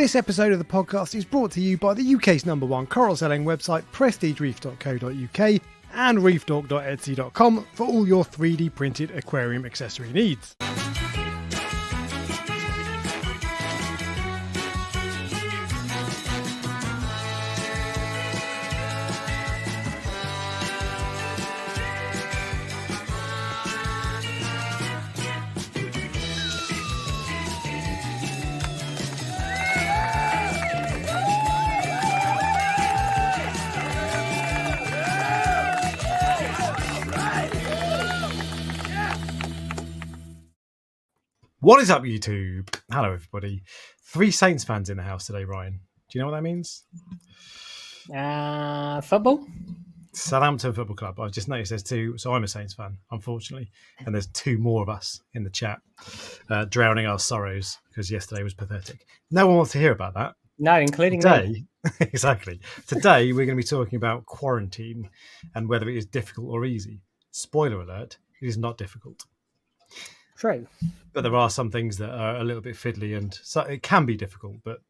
This episode of the podcast is brought to you by the UK's #1 coral selling website, prestigereef.co.uk and reefdork.etsy.com for all your 3D printed aquarium accessory needs. What is up, YouTube? Hello, everybody. 3 Saints fans in the house today, Ryan. Do you know what that means? Football? Southampton Football Club. I've just noticed there's 2. So I'm a Saints fan, unfortunately. And there's 2 more of us in the chat, drowning our sorrows because yesterday was pathetic. No one wants to hear about that. No, including me. Exactly. Today, we're going to be talking about quarantine and whether it is difficult or easy. Spoiler alert, it is not difficult. True. But there are some things that are a little bit fiddly, and so it can be difficult. But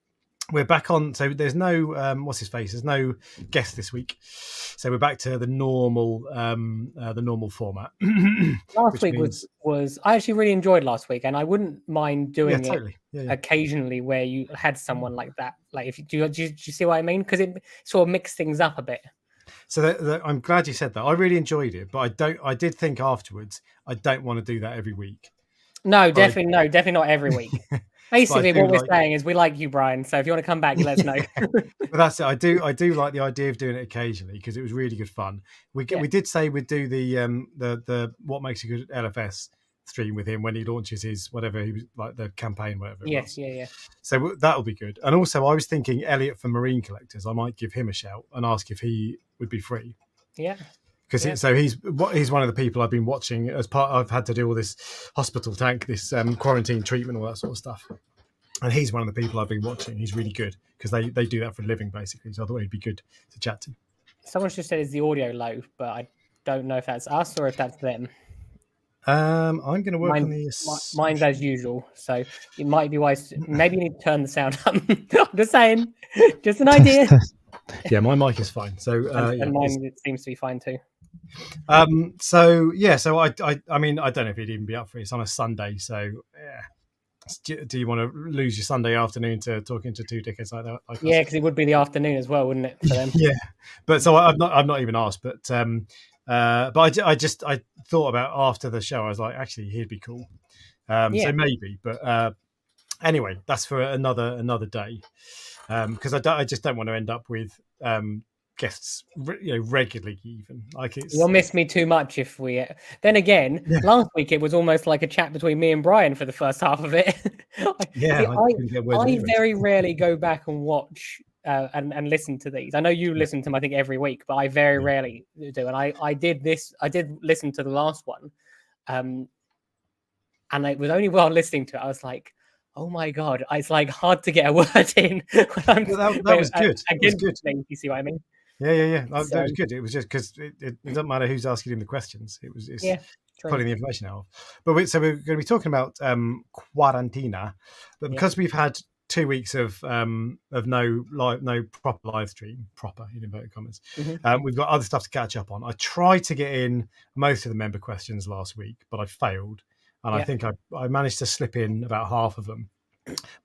we're back on. So there's no what's his face. There's no guest this week. So we're back to the normal format. Last week was I actually really enjoyed last week, and I wouldn't mind doing totally. it occasionally where you had someone like that. Like, if do you see what I mean? Because it sort of mixed things up a bit. So I'm glad you said that. I really enjoyed it, but I did think afterwards I don't want to do that every week. No, definitely not every week. Basically, what we're saying is we like you, Brian. So if you want to come back, let us know. But that's it. I do like the idea of doing it occasionally because it was really good fun. We did say we'd do the what makes a good LFS stream with him when he launches his whatever he was like the campaign, whatever. Yes, yeah. So that'll be good. And also, I was thinking Elliot from Marine Collectors. I might give him a shout and ask if he would be free. Yeah. Because he's one of the people I've been watching as part. I've had to do all this hospital tank, this quarantine treatment, all that sort of stuff. And he's one of the people I've been watching. He's really good because they do that for a living, basically. So I thought he'd be good to chat to. Someone just said, "Is the audio low?" But I don't know if that's us or if that's them. I'm going to work on the... Mine's as usual, so it might be wise. Maybe you need to turn the sound up. I'm just saying, just an idea. Yeah, my mic is fine. So and mine it seems to be fine too. So I mean, I don't know if he'd even be up for it. It's on a Sunday, so yeah. Do you want to lose your Sunday afternoon to talking to 2 dickheads like that? Yeah, because it would be the afternoon as well, wouldn't it, for them? Yeah, but so I've not even asked, but I thought about after the show. I was like, actually, he'd be cool. So maybe, but anyway, that's for another day. Because I just don't want to end up with guests, regularly. Even like you'll miss me too much if we. Then again, last week it was almost like a chat between me and Brian for the first half of it. I very rarely go back and watch and listen to these. I know you listen to them, I think, every week, but I very rarely do. And I did listen to the last one, and it was only while listening to it I was like, oh my God, it's like hard to get a word in. That was good. It was good. You see what I mean? Yeah. That was good. It was just because it doesn't matter who's asking him the questions. It's pulling the information out. But we're going to be talking about quarantina, but because we've had 2 weeks of no proper live stream, proper in inverted commas, we've got other stuff to catch up on. I tried to get in most of the member questions last week, but I failed. And I think I managed to slip in about half of them.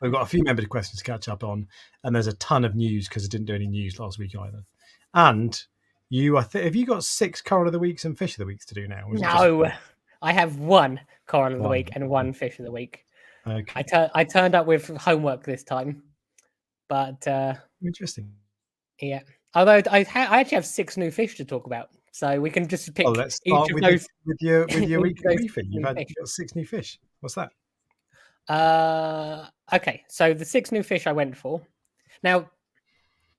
We've got a few member questions to catch up on, and there's a ton of news because I didn't do any news last week either. And have you got 6 Coral of the Weeks and Fish of the Weeks to do now? No, I have 1 Coral of the Week and 1 Fish of the Week. Okay. I turned up with homework this time, but interesting. Yeah, although I actually have 6 new fish to talk about. So we can just pick let's start each with of those. With your week briefing. You've got 6 new fish. What's that? Okay, so the 6 new fish I went for now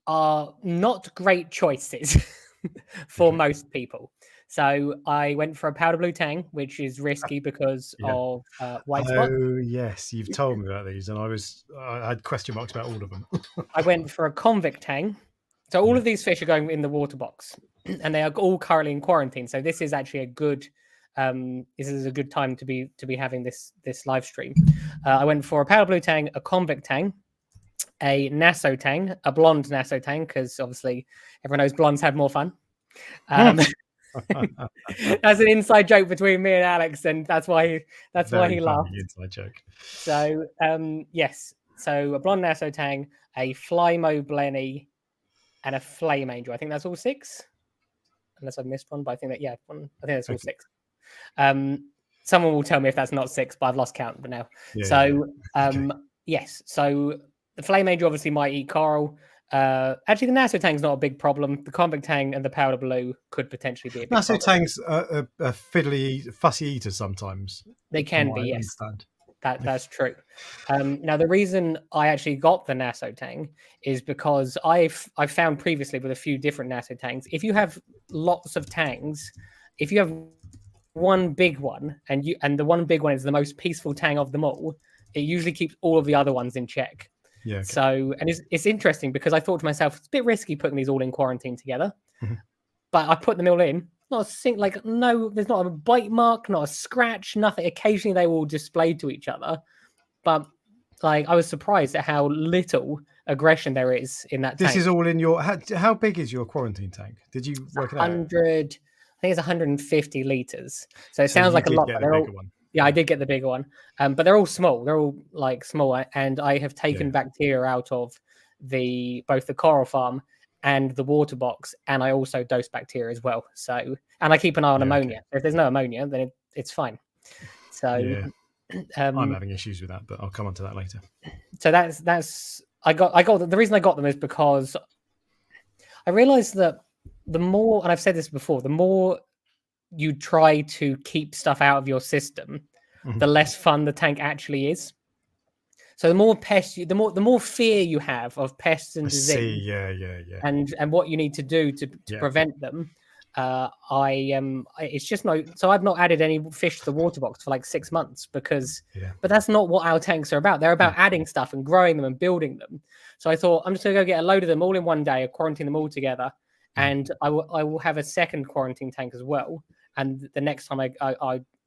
are not great choices for most people. So I went for a powder blue tang, which is risky because of white spot. Oh yes, you've told me about these, and I had question marks about all of them. I went for a convict tang. So all of these fish are going in the water box, and they are all currently in quarantine. So this is actually a good. This is a good time to be having this live stream. I went for a powder blue tang, a convict tang, a Nasotang, a blonde Nasotang, because obviously everyone knows blondes have more fun. That's an inside joke between me and Alex, and that's why he laughed. Inside joke. So yes, so a blonde Nasotang, a Flymo Blenny, and a Flame Angel. I think that's all 6, unless I've missed one. But I think that's all 6. Someone will tell me if that's not 6, but I've lost count. But now, yes. So the Flame Angel obviously might eat coral. Actually, the Nasotang's not a big problem. The Convict Tang and the Powder Blue could potentially be a big problem. Nasotangs are fiddly, fussy eaters sometimes. They can be, yes. That's true. Now, the reason I actually got the Nasotang is because I've found previously with a few different Nasotangs, if you have lots of tangs, if you have one big one and the one big one is the most peaceful tang of them all, it usually keeps all of the other ones in check. Yeah. Okay. So, and it's interesting because I thought to myself, it's a bit risky putting these all in quarantine together, but I put them all in. Not a single, there's not a bite mark, not a scratch, nothing. Occasionally they will display to each other, but I was surprised at how little aggression there is in that tank. This is all in your. How big is your quarantine tank? Did you work it out? 100. I think it's 150 liters. So it sounds like a lot. Yeah, I did get the bigger one. But they're all small. They're all small. And I have taken bacteria out of both the coral farm and the water box, and I also dose bacteria as well. So, and I keep an eye on ammonia. Okay. If there's no ammonia, then it's fine. So, I'm having issues with that, but I'll come on to that later. So I got the reason I got them is because I realized that the more, and I've said this before, the more you try to keep stuff out of your system, the less fun the tank actually is. So the more pests, the more fear you have of pests and disease, and what you need to do to prevent them. It's just so I've not added any fish to the water box for 6 months because, but that's not what our tanks are about. They're about adding stuff and growing them and building them. So I thought I'm just gonna go get a load of them all in one day, quarantine them all together, and I will have a second quarantine tank as well. And the next time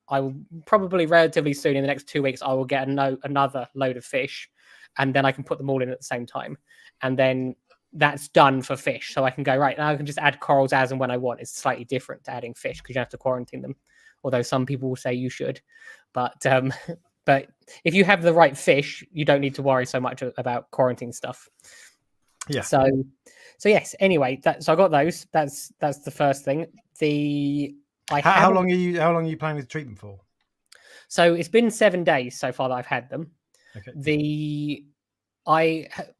I will probably relatively soon in the next 2 weeks, I will get another load of fish, and then I can put them all in at the same time. And then that's done for fish. So I can go, right, now I can just add corals as and when I want. It's slightly different to adding fish because you have to quarantine them. Although some people will say you should. But if you have the right fish, you don't need to worry so much about quarantine stuff. Yeah. So yes, anyway, so I got those. That's the first thing. How long are you planning to treat them for? So it's been 7 days so far that I've had them. Okay.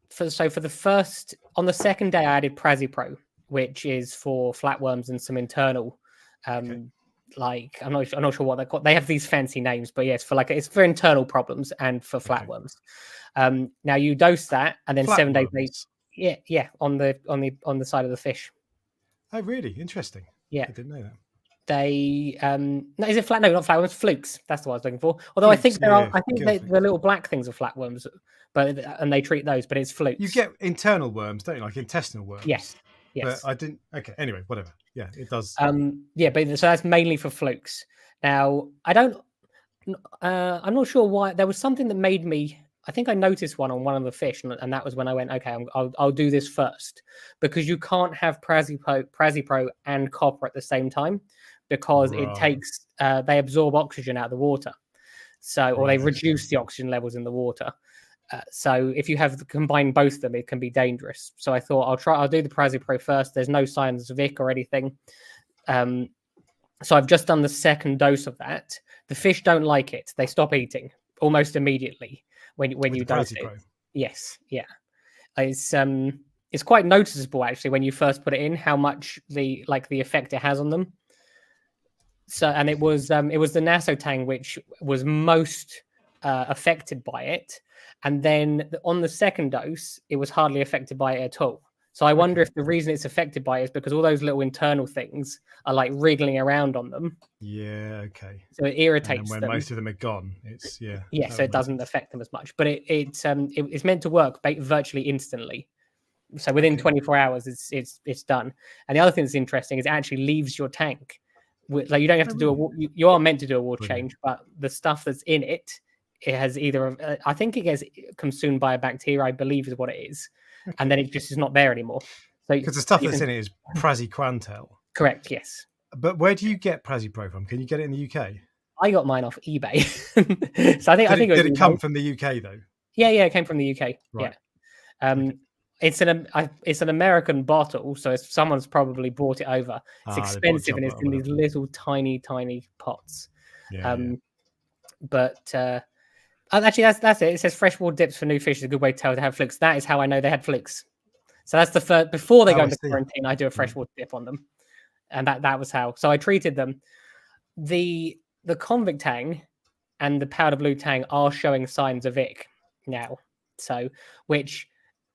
For the first, on the second day, I added Prazipro, which is for flatworms and some internal, I'm not sure what they're called. They have these fancy names, but yes, it's for internal problems and for flatworms. Now you dose that, and then 7 days later, on the side of the fish. Oh, really? Interesting. Yeah, I didn't know that. They no, is it flat? No, not flatworms. Flukes. That's what I was looking for. Although flukes, I think the little black things are flatworms, and they treat those, but it's flukes. You get internal worms, don't you? Like intestinal worms. Yes. But I didn't. Okay. Anyway, whatever. Yeah, it does. But so that's mainly for flukes. Now I'm not sure why. There was something that made me. I think I noticed one on one of the fish, and that was when I went, okay, I'll do this first, because you can't have Prazipro and copper at the same time, because it takes they absorb oxygen out of the water, or they reduce the oxygen levels in the water. So if you have combined both of them, it can be dangerous. So I thought I'll do the Prazipro first. There's no signs of ick or anything. So I've just done the second dose of that. The fish don't like it. They stop eating almost immediately when you dose it. Yes, yeah. It's quite noticeable actually when you first put it in how much the effect it has on them. So, and it was the Nasotang which was most affected by it, and then on the second dose it was hardly affected by it at all. So I wonder if the reason it's affected by it is because all those little internal things are wriggling around on them. Yeah, okay. So it irritates them. When most of them are gone, it's so it doesn't affect them as much. But it's meant to work virtually instantly. So within 24 hours, it's done. And the other thing that's interesting is it actually leaves your tank. You don't have to do you are meant to do a water change, but the stuff that's in it it has either I think it gets consumed by a bacteria, I believe is what it is, and then it just is not there anymore. So because the stuff that's in it is praziquantel. Correct. Yes. But where do you get Prazipro from? Can you get it in the UK? I got mine off eBay. So I think did it come from the UK though? Yeah, it came from the UK. Right. Yeah. Okay. It's an American bottle, so someone's probably brought it over. It's expensive and it's in these little tiny pots. Yeah. But actually, that's it. It says freshwater dips for new fish is a good way to tell they have flukes. That is how I know they had flukes. So that's the first before they go into quarantine. I do a freshwater dip on them, and that was how. So I treated them. The convict tang and the powder blue tang are showing signs of ick now. So which.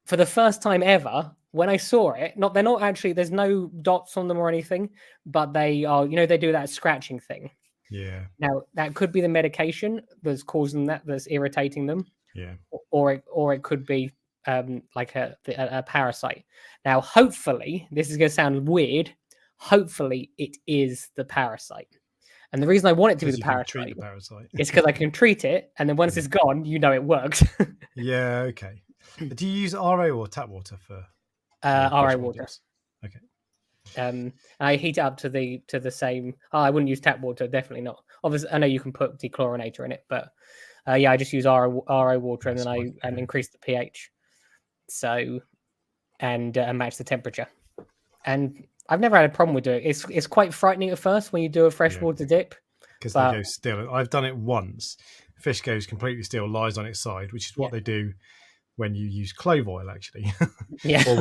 For the first time ever, when I saw it, they're not actually, there's no dots on them or anything, but they are, they do that scratching thing. Yeah. Now, that could be the medication that's causing that's irritating them. Yeah. Or it could be like a parasite. Now, hopefully, this is going to sound weird. Hopefully, it is the parasite. And the reason I want it to be the parasite is because I can treat it. And then once it's gone, it works. Yeah. Okay. Do you use RO or tap water for RO water? Dips? Okay. I heat it up to the same. I wouldn't use tap water, definitely not. Obviously, I know you can put dechlorinator in it, but I just use RO water, and then I increase the pH, so and match the temperature. And I've never had a problem with doing it. It's quite frightening at first when you do a freshwater dip because they go still. I've done it once. Fish goes completely still, lies on its side, which is what they do when you use clove oil, actually. Or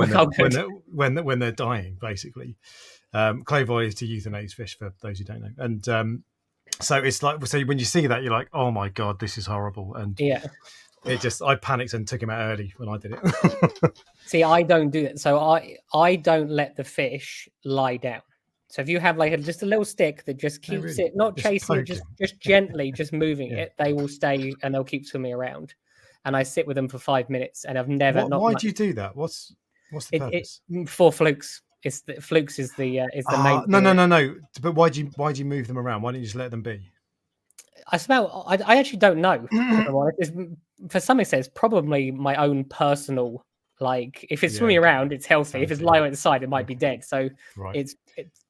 when they're dying, basically. Clove oil is to euthanize fish, for those who don't know. And so it's like, so when you see that, you're like, oh my God, this is horrible. And I panicked and took him out early when I did it. See, I don't do that. So I don't let the fish lie down. So if you have just a little stick that just keeps it, not chasing it, just gently, just moving it, they will stay and they'll keep swimming around. And I sit with them for 5 minutes, and I've never. Why do you do that? What's the purpose? For flukes. Flukes is the main. No. But why do you move them around? Why don't you just let them be? I actually don't know. For some extent, it's probably my own personal. Like if it's swimming around, it's healthy. If it's lying on its side, it might be dead. So it's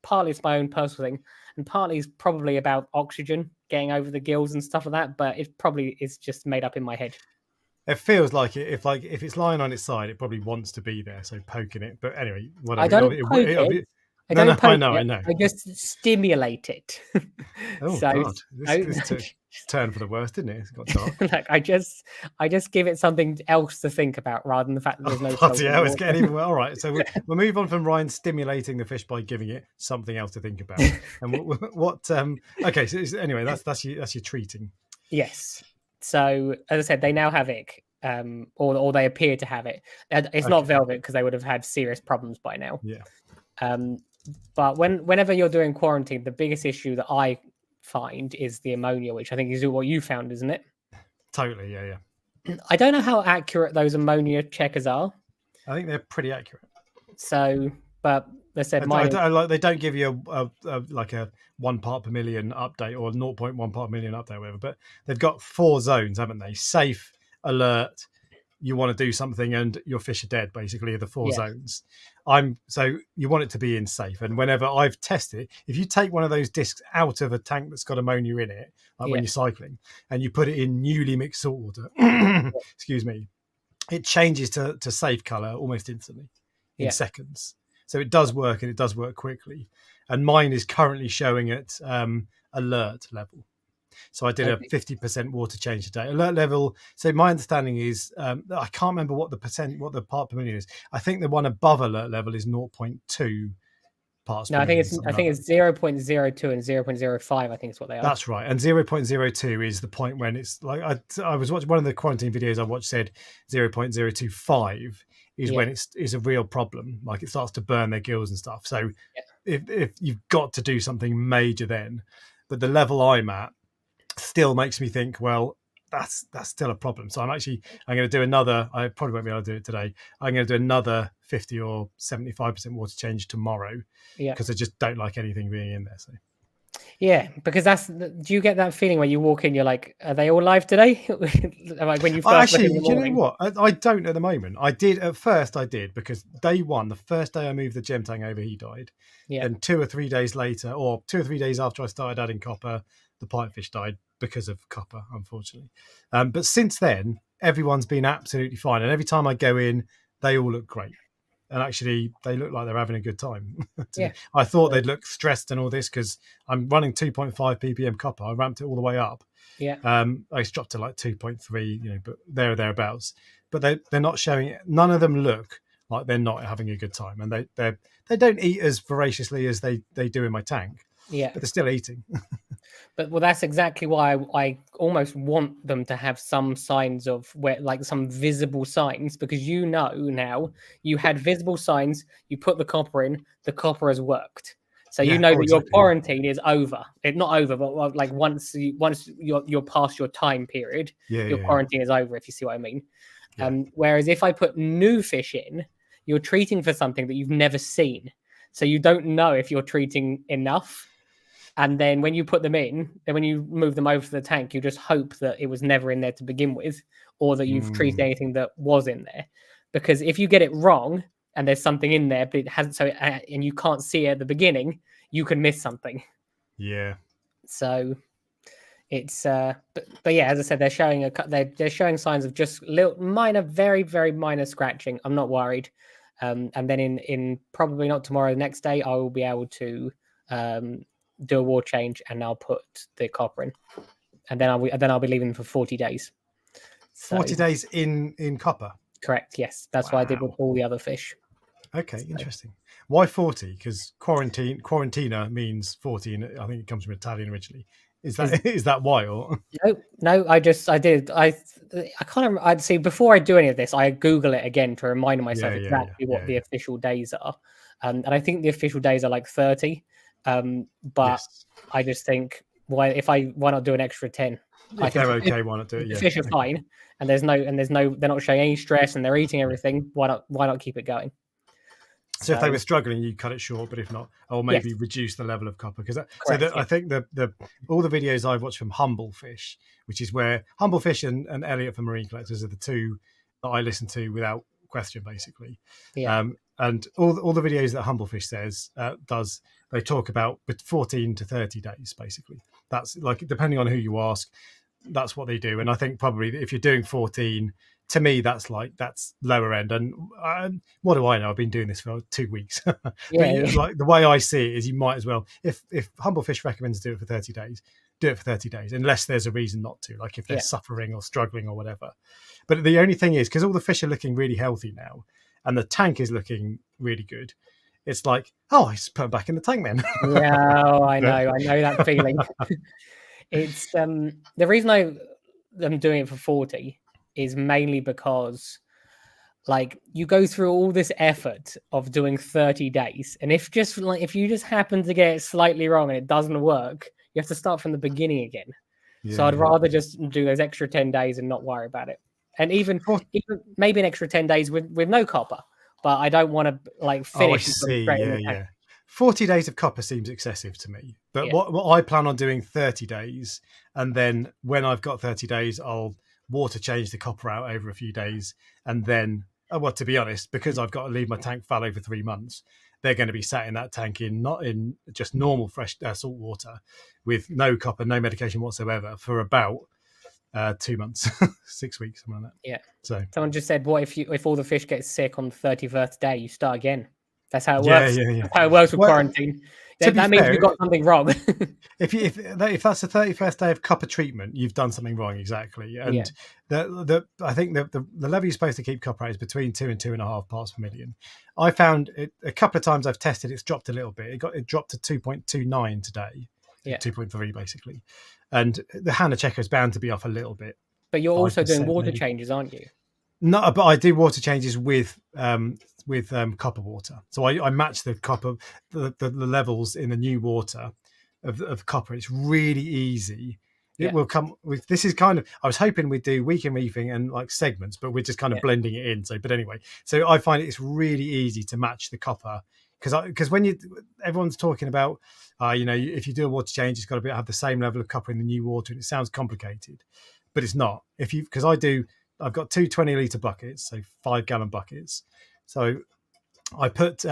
partly it's my own personal thing, and partly it's probably about oxygen getting over the gills and stuff like that. But it probably is just made up in my head. It feels like it. If it's lying on its side, it probably wants to be there. So poking it. But anyway, whatever. I don't poke it. I know. I just stimulate it. Oh God! This turned for the worst, didn't it? It's got dark. Like I just give it something else to think about rather than the fact that there's no. It's getting even. All right, so we'll move on from Ryan stimulating the fish by giving it something else to think about. And what? Okay, so anyway, that's your treating. Yes. So as I said, they now have ick, or they appear to have it. It's not velvet because they would have had serious problems by now. Yeah. But whenever you're doing quarantine, the biggest issue that I find is the ammonia, which I think is what you found, isn't it? Totally, yeah. I don't know how accurate those ammonia checkers are. I think they're pretty accurate. So, but they said they don't give you a 1 part per million update or 0.1 part per million update, or whatever. But they've got 4 zones, haven't they? Safe, alert, you want to do something, and your fish are dead. Basically, are the 4 zones. So you want it to be in safe. And whenever I've tested, if you take one of those discs out of a tank that's got ammonia in it, like when you're cycling, and you put it in newly mixed salt water, excuse me, it changes to safe color almost instantly in seconds. So it does work, and it does work quickly. And mine is currently showing at alert level. So I did a 50% water change today. Alert level. So my understanding is, I can't remember what the part per million is. I think the one above alert level is 0.2 parts. No, I think it's 0.02 and 0.05. I think is what they are. That's right. And 0.02 is the point when it's like I was watching one of the quarantine videos I watched said 0.025 is when it's a real problem. Like it starts to burn their gills and stuff. So if you've got to do something major then, but the level I'm at still makes me think, well, that's still a problem. So I'm going to do another, I probably won't be able to do it today. I'm going to do another 50 or 75% water change tomorrow because I just don't like anything being in there. So Yeah, because do you get that feeling when you walk in, you're like, are they all live today? Like when you first look in the morning. You know what? I don't at the moment. I did at first, because day one, the first day I moved the gem tank over, he died. Yeah. Then 2 or 3 days later, or 2 or 3 days after I started adding copper, the pipefish died because of copper, unfortunately. But since then, everyone's been absolutely fine. And every time I go in, they all look great. And actually, they look like they're having a good time. Yeah. I thought they'd look stressed and all this because I'm running 2.5 ppm copper. I ramped it all the way up. Yeah. I dropped to like 2.3, but thereabouts. But they're not showing it. None of them look like they're not having a good time, and they don't eat as voraciously as they do in my tank. Yeah, but they're still eating. But that's exactly why I almost want them to have some signs of like some visible signs, because now you had visible signs. You put the copper in, the copper has worked. So that exactly. Your quarantine is over. It's not over, but like once you're past your time period, your quarantine is over. If you see what I mean. Yeah. Whereas if I put new fish in, you're treating for something that you've never seen, so you don't know if you're treating enough. And then when you put them in, then when you move them over to the tank, you just hope that it was never in there to begin with, or that you've treated anything that was in there. Because if you get it wrong and there's something in there, but it hasn't, and you can't see it at the beginning, you can miss something. Yeah. So it's but yeah, as I said, they're showing signs of just little minor, very, very minor scratching. I'm not worried. And then in probably not tomorrow, the next day, I will be able to do a water change, and I'll put the copper in, and then I'll be leaving for 40 days. 40 days in copper. Correct. Yes, that's what I did with all the other fish. Okay, interesting. Why 40? Because quarantina means 40, and I think it comes from Italian originally. Is that why? Or no, I can't remember. I'd see before I do any of this, I Google it again to remind myself exactly what the official days are, and I think the official days are like 30. But I just think why not do an extra 10? If they're okay, why not do it? The fish are fine, and they're not showing any stress, and they're eating everything. Why not keep it going? So if they were struggling, you cut it short, but if not, or maybe reduce the level of copper. Because I think all the videos I've watched from Humble Fish, which is where Humble Fish and Elliot from Marine Collectors are the two that I listen to without question, basically. Yeah. And all the videos that Humble Fish does, they talk about 14 to 30 days, basically. That's like, depending on who you ask, that's what they do. And I think probably if you're doing 14, to me, that's lower end. And what do I know? I've been doing this for 2 weeks. Like the way I see it is, you might as well, if Humble Fish recommends do it for 30 days, do it for 30 days, unless there's a reason not to, like if they're suffering or struggling or whatever. But the only thing is, because all the fish are looking really healthy now, and the tank is looking really good, it's like, I just put them back in the tank then. Yeah, I know that feeling. It's the reason I'm doing it for 40 is mainly because, like, you go through all this effort of doing 30 days, and if you just happen to get it slightly wrong and it doesn't work, you have to start from the beginning again. So I'd rather just do those extra 10 days and not worry about it. And even maybe an extra 10 days with no copper, but I don't want to finish. Oh, I see. 40 days of copper seems excessive to me. But what I plan on doing 30 days, and then when I've got 30 days, I'll water change the copper out over a few days, and then, to be honest, because I've got to leave my tank fallow for 3 months, they're going to be sat in that tank not in just normal fresh salt water with no copper, no medication whatsoever for about 2 months, 6 weeks, something like that. Yeah. So someone just said, what if all the fish get sick on the 31st day, you start again? That's how it works. Yeah. That's how it works with quarantine. That means you've got something wrong. if that's the 31st day of copper treatment, you've done something wrong, exactly. And I think the level you're supposed to keep copper at is between 2 and 2.5 parts per million. I found it a couple of times I've tested, it's dropped a little bit. It dropped to 2.29 today. 2.3 basically. And the Hannah checker is bound to be off a little bit. But you're also doing water changes, aren't you? No, but I do water changes with copper water. So I match the copper, the levels in the new water of copper. It's really easy. It will come with, this is kind of, I was hoping we'd do weekend reefing and like segments, but we're just kind of blending it in. So, but anyway, so I find it's really easy to match the copper because when everyone's talking about if you do a water change, it's got to have the same level of copper in the new water, and it sounds complicated, but it's not. Because I've got two 20-litre buckets, so 5-gallon buckets. So I put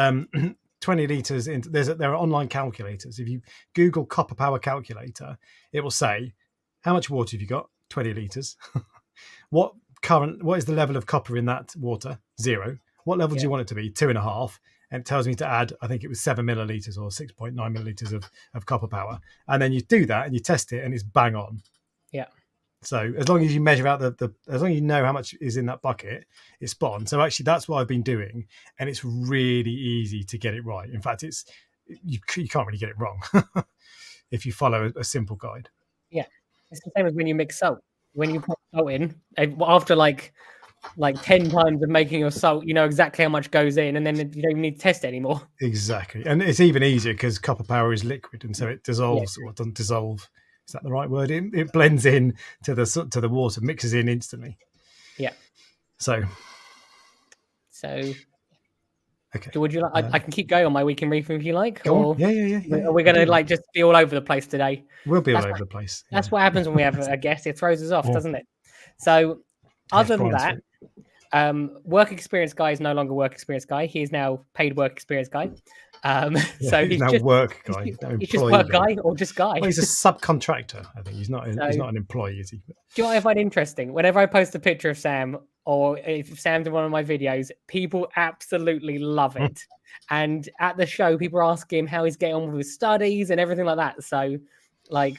20 litres into there are online calculators. If you Google copper power calculator, it will say how much water have you got? 20 litres. What is the level of copper in that water? 0. What level do you want it to be? 2.5. And it tells me to add, I think it was 7 millilitres or 6.9 millilitres of copper power. And then you do that and you test it and it's bang on. Yeah. So as long as you measure out as long as you know how much is in that bucket, it's spot on. So actually that's what I've been doing, and it's really easy to get it right. In fact, you can't really get it wrong if you follow a simple guide. Yeah, it's the same as when you mix salt. When you put salt in, after like 10 times of making your salt, you know exactly how much goes in, and then you don't even need to test it anymore. Exactly, and it's even easier because copper power is liquid, and so it dissolves. Or it doesn't dissolve. Is that the right word? It blends in to the water, mixes in instantly. Yeah. So. Okay. Would you like? I can keep going on my week in Reef if you like. Go on. Yeah. Are we going to just be all over the place today? We'll be all over the place. That's what happens when we have a guest. It throws us off, doesn't it? So, other than that, work experience guy is no longer work experience guy. He is now paid work experience guy. So he's now just work guy. He's just work guy or just guy. Well, he's a subcontractor. I think he's not an employee, is he? Do you know what I find interesting? Whenever I post a picture of Sam, or if Sam's in one of my videos, people absolutely love it. And at the show, people ask him how he's getting on with his studies and everything like that. So, I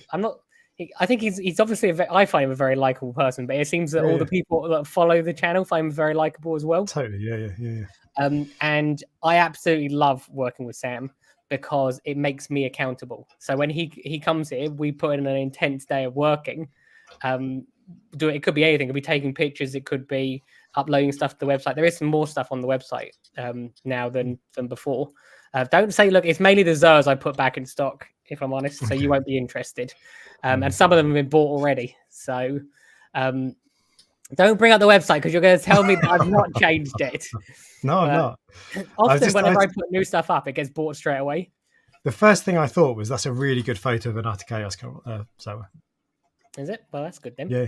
think he's obviously I find him a very likable person, but it seems that all the people that follow the channel find him very likable as well. Totally, yeah. And I absolutely love working with Sam because it makes me accountable. So when he comes here, we put in an intense day of working. It could be anything. It could be taking pictures. It could be uploading stuff to the website. There is some more stuff on the website now than before. Don't say, look, it's mainly the Zers I put back in stock, if I'm honest, so you won't be interested. And some of them have been bought already. So don't bring up the website because you're going to tell me that I've not changed it. No, I'm not. Often whenever I put new stuff up, it gets bought straight away. The first thing I thought was that's a really good photo of an Arctic sower. Is it? Well, that's good then. Yeah.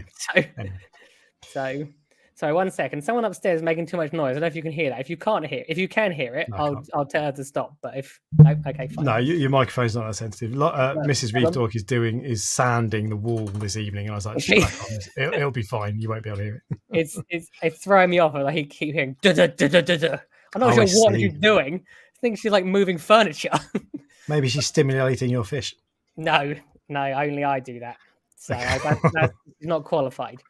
So 1 second. Someone upstairs is making too much noise. I don't know if you can hear that. If you can hear it, I'll tell her to stop. But okay, fine. No, your microphone's not that sensitive. Mrs. Reef Dork is sanding the wall this evening, and I was like, it'll be fine. You won't be able to hear it. It's throwing me off. I keep hearing da da da da da. I'm not sure what she's doing. I think she's like moving furniture. Maybe she's stimulating your fish. No, only I do that. So that's not qualified.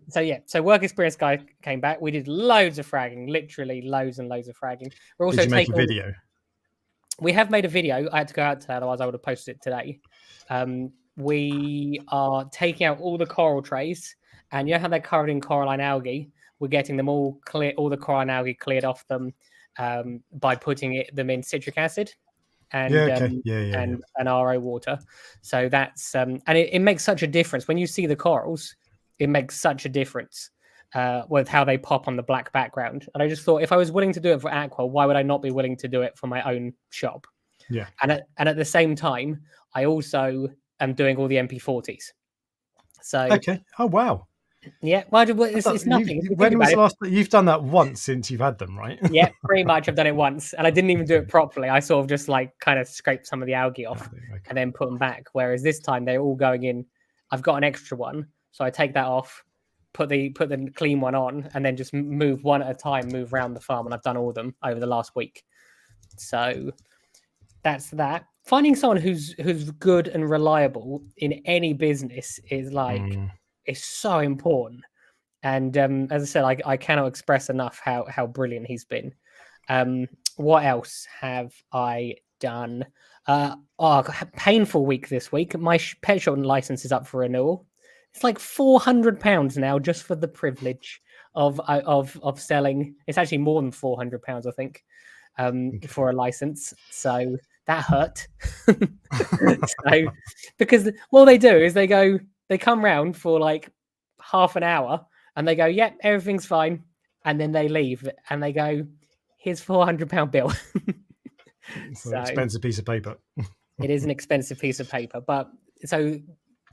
So work experience guy came back. We did loads of fragging, literally loads and loads of fragging. We're also Did you make a video? We have made a video. I had to go out today, otherwise I would have posted it today. We are taking out all the coral trays, and you know how they're covered in coralline algae. We're getting them all clear, all the coralline algae cleared off them by putting them in citric acid and RO water. So that's and it makes such a difference when you see the corals. It makes such a difference with how they pop on the black background. And I just thought, if I was willing to do it for Aqua, why would I not be willing to do it for my own shop? Yeah. And at the same time, I also am doing all the MP40s. So okay. Oh wow. Yeah. Well, it's nothing. When was the last? You've done that once since you've had them, right? Yeah, pretty much. I've done it once, and I didn't even do it properly. I sort of just kind of scraped some of the algae off and then put them back. Whereas this time they're all going in. I've got an extra one. So I take that off, put the clean one on, and then just move one at a time, move around the farm. And I've done all of them over the last week. So that's that. Finding someone who's good and reliable in any business is is so important. And as I said, I cannot express enough how brilliant he's been. What else have I done? Painful week this week. My pet shop license is up for renewal. It's like £400 now just for the privilege of selling. It's actually more than £400, I think, for a license. So that hurt. Because what they do is they come round for like half an hour and they go, "Yep, everything's fine," and then they leave and they go, "Here's £400 bill." It's an expensive piece of paper. It is an expensive piece of paper, but so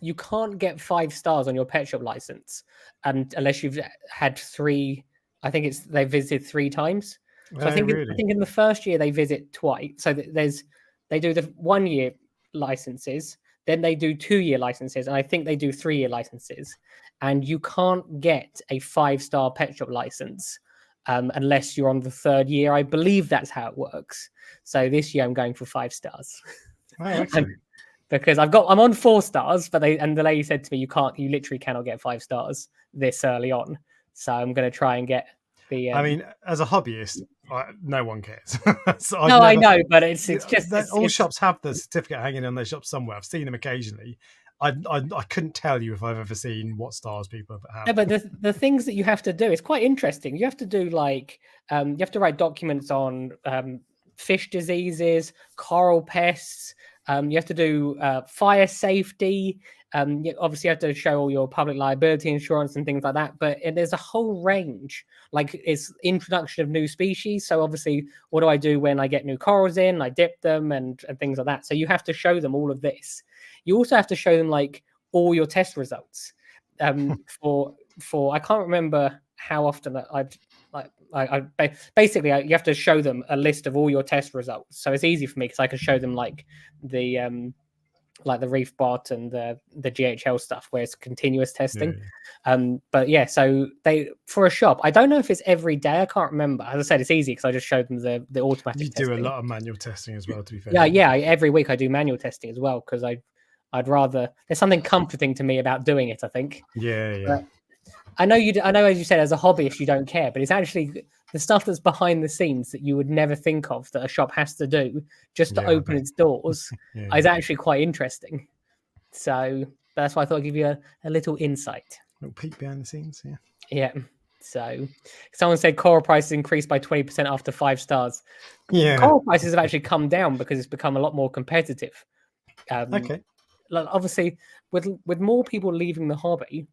you can't get 5 stars on your pet shop license, unless you've had 3. I think they visited 3 times. So I think in the first year they visit twice. So they do the 1-year licenses, then they do 2-year licenses, and I think they do 3-year licenses. And you can't get a 5-star pet shop license unless you're on the 3rd year. I believe that's how it works. So this year I'm going for 5 stars. Oh, excellent. Because I'm on 4 stars, but the lady said to me, you literally cannot get 5 stars this early on. So I'm going to try and get the. I mean, as a hobbyist, no one cares. I know, but it's just all shops have the certificate hanging on their shop somewhere. I've seen them occasionally. I couldn't tell you if I've ever seen what stars people have. No, but the things that you have to do, it's quite interesting. You have to do you have to write documents on fish diseases, coral pests. You have to do fire safety. You obviously have to show all your public liability insurance and things like that. But there's a whole range. Like it's introduction of new species. So obviously, what do I do when I get new corals in? I dip them and things like that. So you have to show them all of this. You also have to show them all your test results. For I can't remember how often basically you have to show them a list of all your test results. So it's easy for me because I can show them the Reef Bot and the GHL stuff where it's continuous testing. But yeah, so for a shop, I don't know if it's every day. I can't remember. As I said, it's easy because I just showed them the automatic. You do a lot of manual testing as well, to be fair. Yeah. Every week I do manual testing as well because I'd rather. There's something comforting to me about doing it, I think. Yeah. But I know as you said, as a hobbyist, you don't care, but it's actually the stuff that's behind the scenes that you would never think of that a shop has to do just to open its doors is actually quite interesting. So that's why I thought I'd give you a little insight. A little peek behind the scenes, yeah. Yeah. So someone said coral prices increased by 20% after 5 stars. Yeah. Coral prices have actually come down because it's become a lot more competitive. Okay. Obviously, with more people leaving the hobby,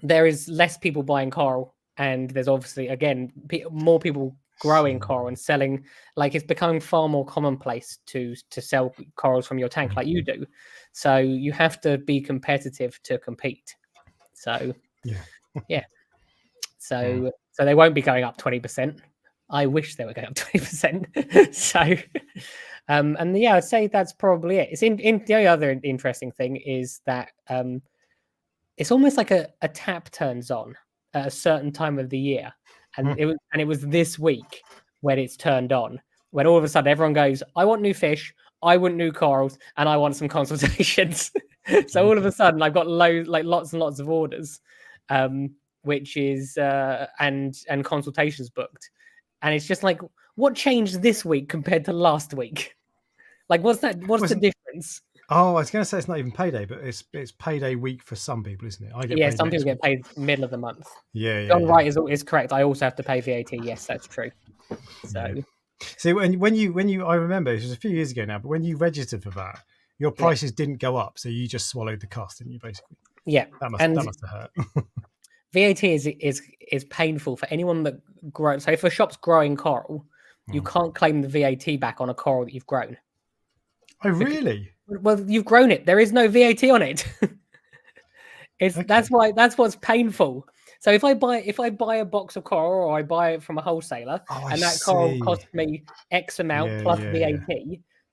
there is less people buying coral, and there's obviously again more people growing coral and selling. It's becoming far more commonplace to sell corals from your tank like you do. So you have to be competitive to compete. So yeah. So they won't be going up 20%. I wish they were going up 20%. So and yeah, I'd say that's probably it. It's in the only other interesting thing is that it's almost like a tap turns on at a certain time of the year, and it was this week when it's turned on, when all of a sudden everyone goes, I want new fish, I want new corals, and I want some consultations. So all of a sudden I've got lots and lots of orders, which is and consultations booked, and it's just what changed this week compared to last week? What's the difference? Oh, I was going to say it's not even payday, but it's payday week for some people, isn't it? Some people get paid middle of the month. Yeah. John Wright is correct. I also have to pay VAT. Yes, that's true. So, see, when you, I remember it was a few years ago now, but when you registered for that, your prices didn't go up, so you just swallowed the cost, didn't you? Basically, that must have hurt. VAT is painful for anyone that grows. So if a shop's growing coral, you can't claim the VAT back on a coral that you've grown. Oh, really? Well, you've grown it. There is no VAT on it. That's what's painful. So if I buy a box of coral or I buy it from a wholesaler and that coral costs me X amount plus VAT,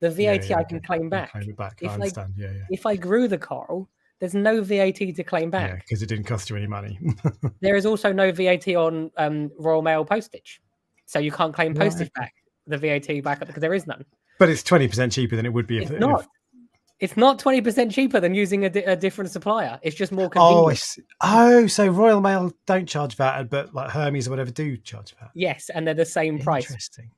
the VAT I can claim back. Claim it back. I understand. If I grew the coral, there's no VAT to claim back. Yeah, because it didn't cost you any money. There is also no VAT on Royal Mail postage, so you can't claim postage back. The VAT back because there is none. But it's 20% cheaper than it would be if It's not 20% cheaper than using a different supplier. It's just more convenient. So Royal Mail don't charge VAT, but Hermes or whatever do charge VAT. Yes, and they're the same price. Interesting.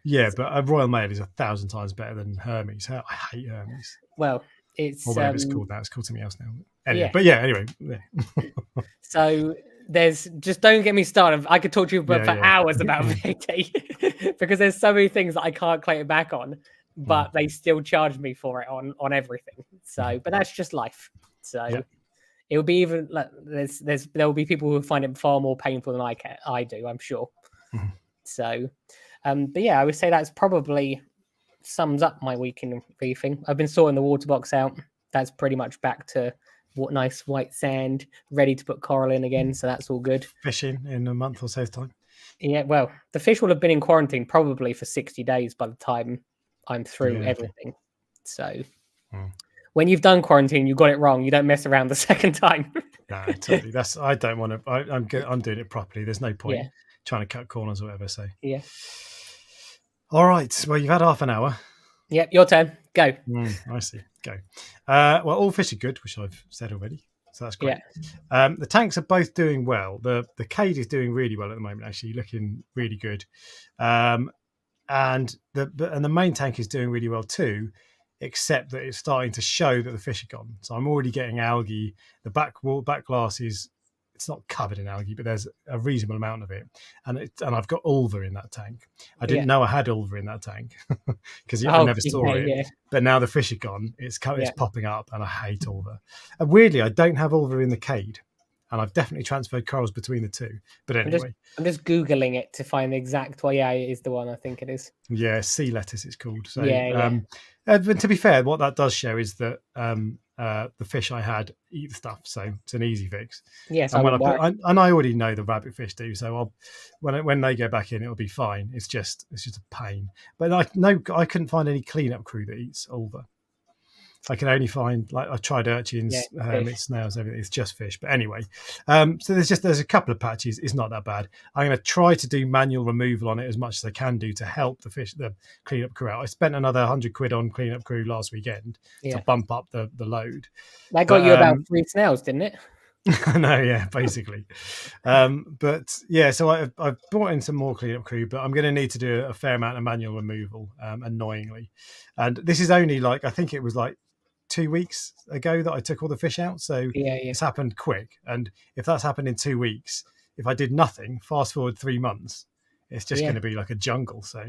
Yeah, but Royal Mail is 1,000 times better than Hermes. I hate Hermes. Well, it's... Or whatever it's called now. It's called something else now. Anyway, anyway. So just don't get me started. I could talk to you for hours about VAT because there's so many things that I can't claim it back on, but they still charge me for it on everything. So, but that's just life. So it will be even there will be people who find it far more painful than I do, I'm sure. So, but yeah, I would say that's probably sums up my week in reefing. I've been sorting the water box out. That's pretty much back to what nice white sand, ready to put coral in again. So that's all good. Fishing in a month or so's time. Yeah, well, the fish will have been in quarantine probably for 60 days by the time I'm through everything. So when you've done quarantine, you got it wrong. You don't mess around the second time. No, totally. I don't want to. I'm doing it properly. There's no point trying to cut corners or whatever. So all right. Well, you've had half an hour. Yep, your turn. Go. I see. Go. Well, all fish are good, which I've said already. So that's great. Yeah. The tanks are both doing well. The cade is doing really well at the moment, actually, looking really good. And the main tank is doing really well too, except that it's starting to show that the fish are gone. So I'm already getting algae. The back glass it's not covered in algae, but there's a reasonable amount of it. And I've got ulva in that tank. I didn't know I had ulva in that tank because I never saw it. Yeah. But now the fish are gone. It's popping up, and I hate ulva. And weirdly, I don't have ulva in the cade. And I've definitely transferred corals between the two. But anyway. I'm just Googling it to find the exact one. Yeah, it is the one, I think it is. Yeah, sea lettuce it's called. So, but to be fair, what that does show is that the fish I had eat the stuff. So it's an easy fix. Yes, and I already know the rabbit fish do. So when they go back in, it'll be fine. It's just a pain. But I couldn't find any cleanup crew that eats ulva. I can only find, like, I've tried urchins, hermits, snails, everything. It's just fish. But anyway, so there's a couple of patches. It's not that bad. I'm going to try to do manual removal on it as much as I can do to help the cleanup crew out. I spent another £100 on cleanup crew last weekend to bump up the load. That got you about 3 snails, didn't it? No, yeah, basically. But yeah, so I've brought in some more cleanup crew, but I'm going to need to do a fair amount of manual removal, annoyingly. And this is only I think it was 2 weeks ago that I took all the fish out. So it's happened quick. And if that's happened in 2 weeks, if I did nothing, fast forward 3 months, it's just going to be like a jungle. So,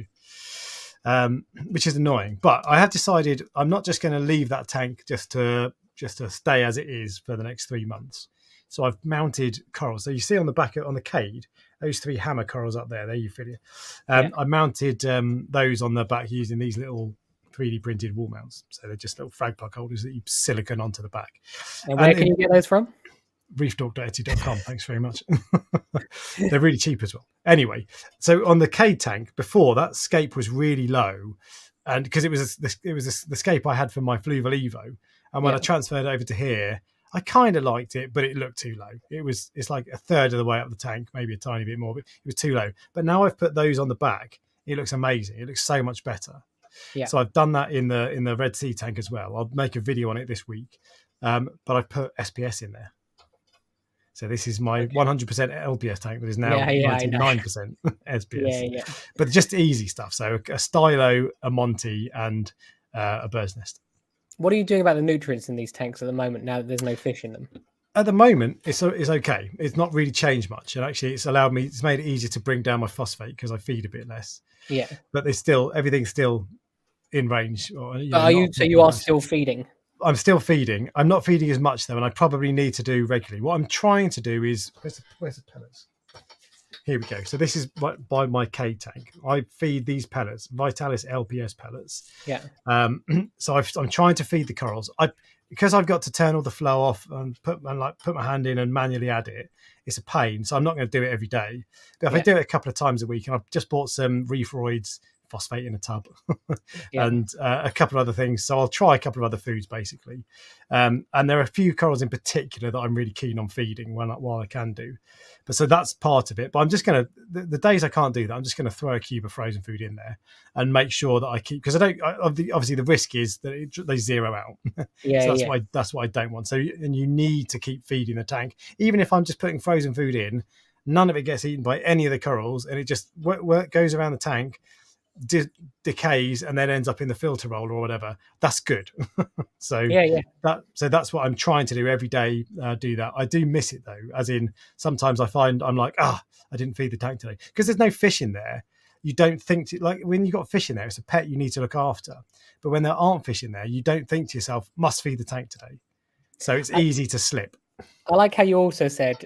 which is annoying. But I have decided I'm not just going to leave that tank just to stay as it is for the next 3 months. So I've mounted corals. So you see on the back on the cade, those 3 hammer corals up there, you feel it. I mounted those on the back using these little 3D printed wall mounts. So they're just little frag plug holders that you silicone onto the back. And where can you get those from? reefdork.etsy.com. Thanks very much. They're really cheap as well. Anyway, so on the cade tank before, that scape was really low, and because it was the scape I had from my Fluval Evo, and when I transferred it over to here, I kind of liked it, but it looked too low. It's like a third of the way up the tank, maybe a tiny bit more, but it was too low. But now I've put those on the back, it looks amazing. It looks so much better. Yeah. So I've done that in the Red Sea tank as well. I'll make a video on it this week, but I've put SPS in there. So this is my 100% LPS tank that is now 99% SPS. Yeah. But just easy stuff. So a stylo, a Monty, and a bird's nest. What are you doing about the nutrients in these tanks at the moment now that there's no fish in them? At the moment, it's okay. It's not really changed much. And actually, it's made it easier to bring down my phosphate because I feed a bit less. Yeah. But everything's still in range. You are still feeding? I'm still feeding. I'm not feeding as much though, and I probably need to do regularly. What I'm trying to do is where's the pellets? Here we go. So this is by my cade tank. I feed these pellets, Vitalis LPS pellets. Yeah. So I'm trying to feed the corals. Because I've got to turn all the flow off and put my hand in and manually add it. It's a pain, so I'm not going to do it every day. But if I do it a couple of times a week, and I've just bought some Reefroids phosphate in a tub and a couple of other things, so I'll try a couple of other foods basically, and there are a few corals in particular that I'm really keen on feeding while I can do. But so that's part of it, but I'm just going to the days I can't do that, I'm just going to throw a cube of frozen food in there and make sure that I keep, because obviously the risk is that they zero out. So that's what I don't want. So and you need to keep feeding the tank, even if I'm just putting frozen food in, none of it gets eaten by any of the corals, and it just goes around the tank, decays, and then ends up in the filter roll or whatever. That's good. So that's what I'm trying to do every day. Do that. I do miss it though, as in sometimes I find I'm like, I didn't feed the tank today because there's no fish in there. You don't think like when you've got fish in there, it's a pet you need to look after. But when there aren't fish in there, you don't think to yourself, must feed the tank today. So it's easy to slip. I like how you also said,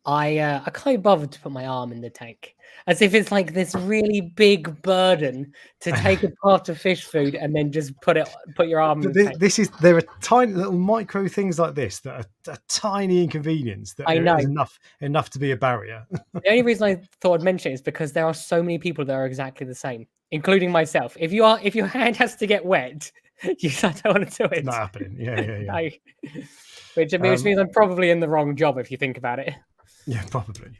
I can't be bothered to put my arm in the tank, as if it's like this really big burden to take apart of fish food and then just put your arm in the tank. There are tiny little micro things like this that are a tiny inconvenience that is enough to be a barrier. The only reason I thought I'd mention it is because there are so many people that are exactly the same, including myself. If your hand has to get wet, you don't want to do it. It's not happening. Yeah. Which means I'm probably in the wrong job if you think about it. Yeah, probably.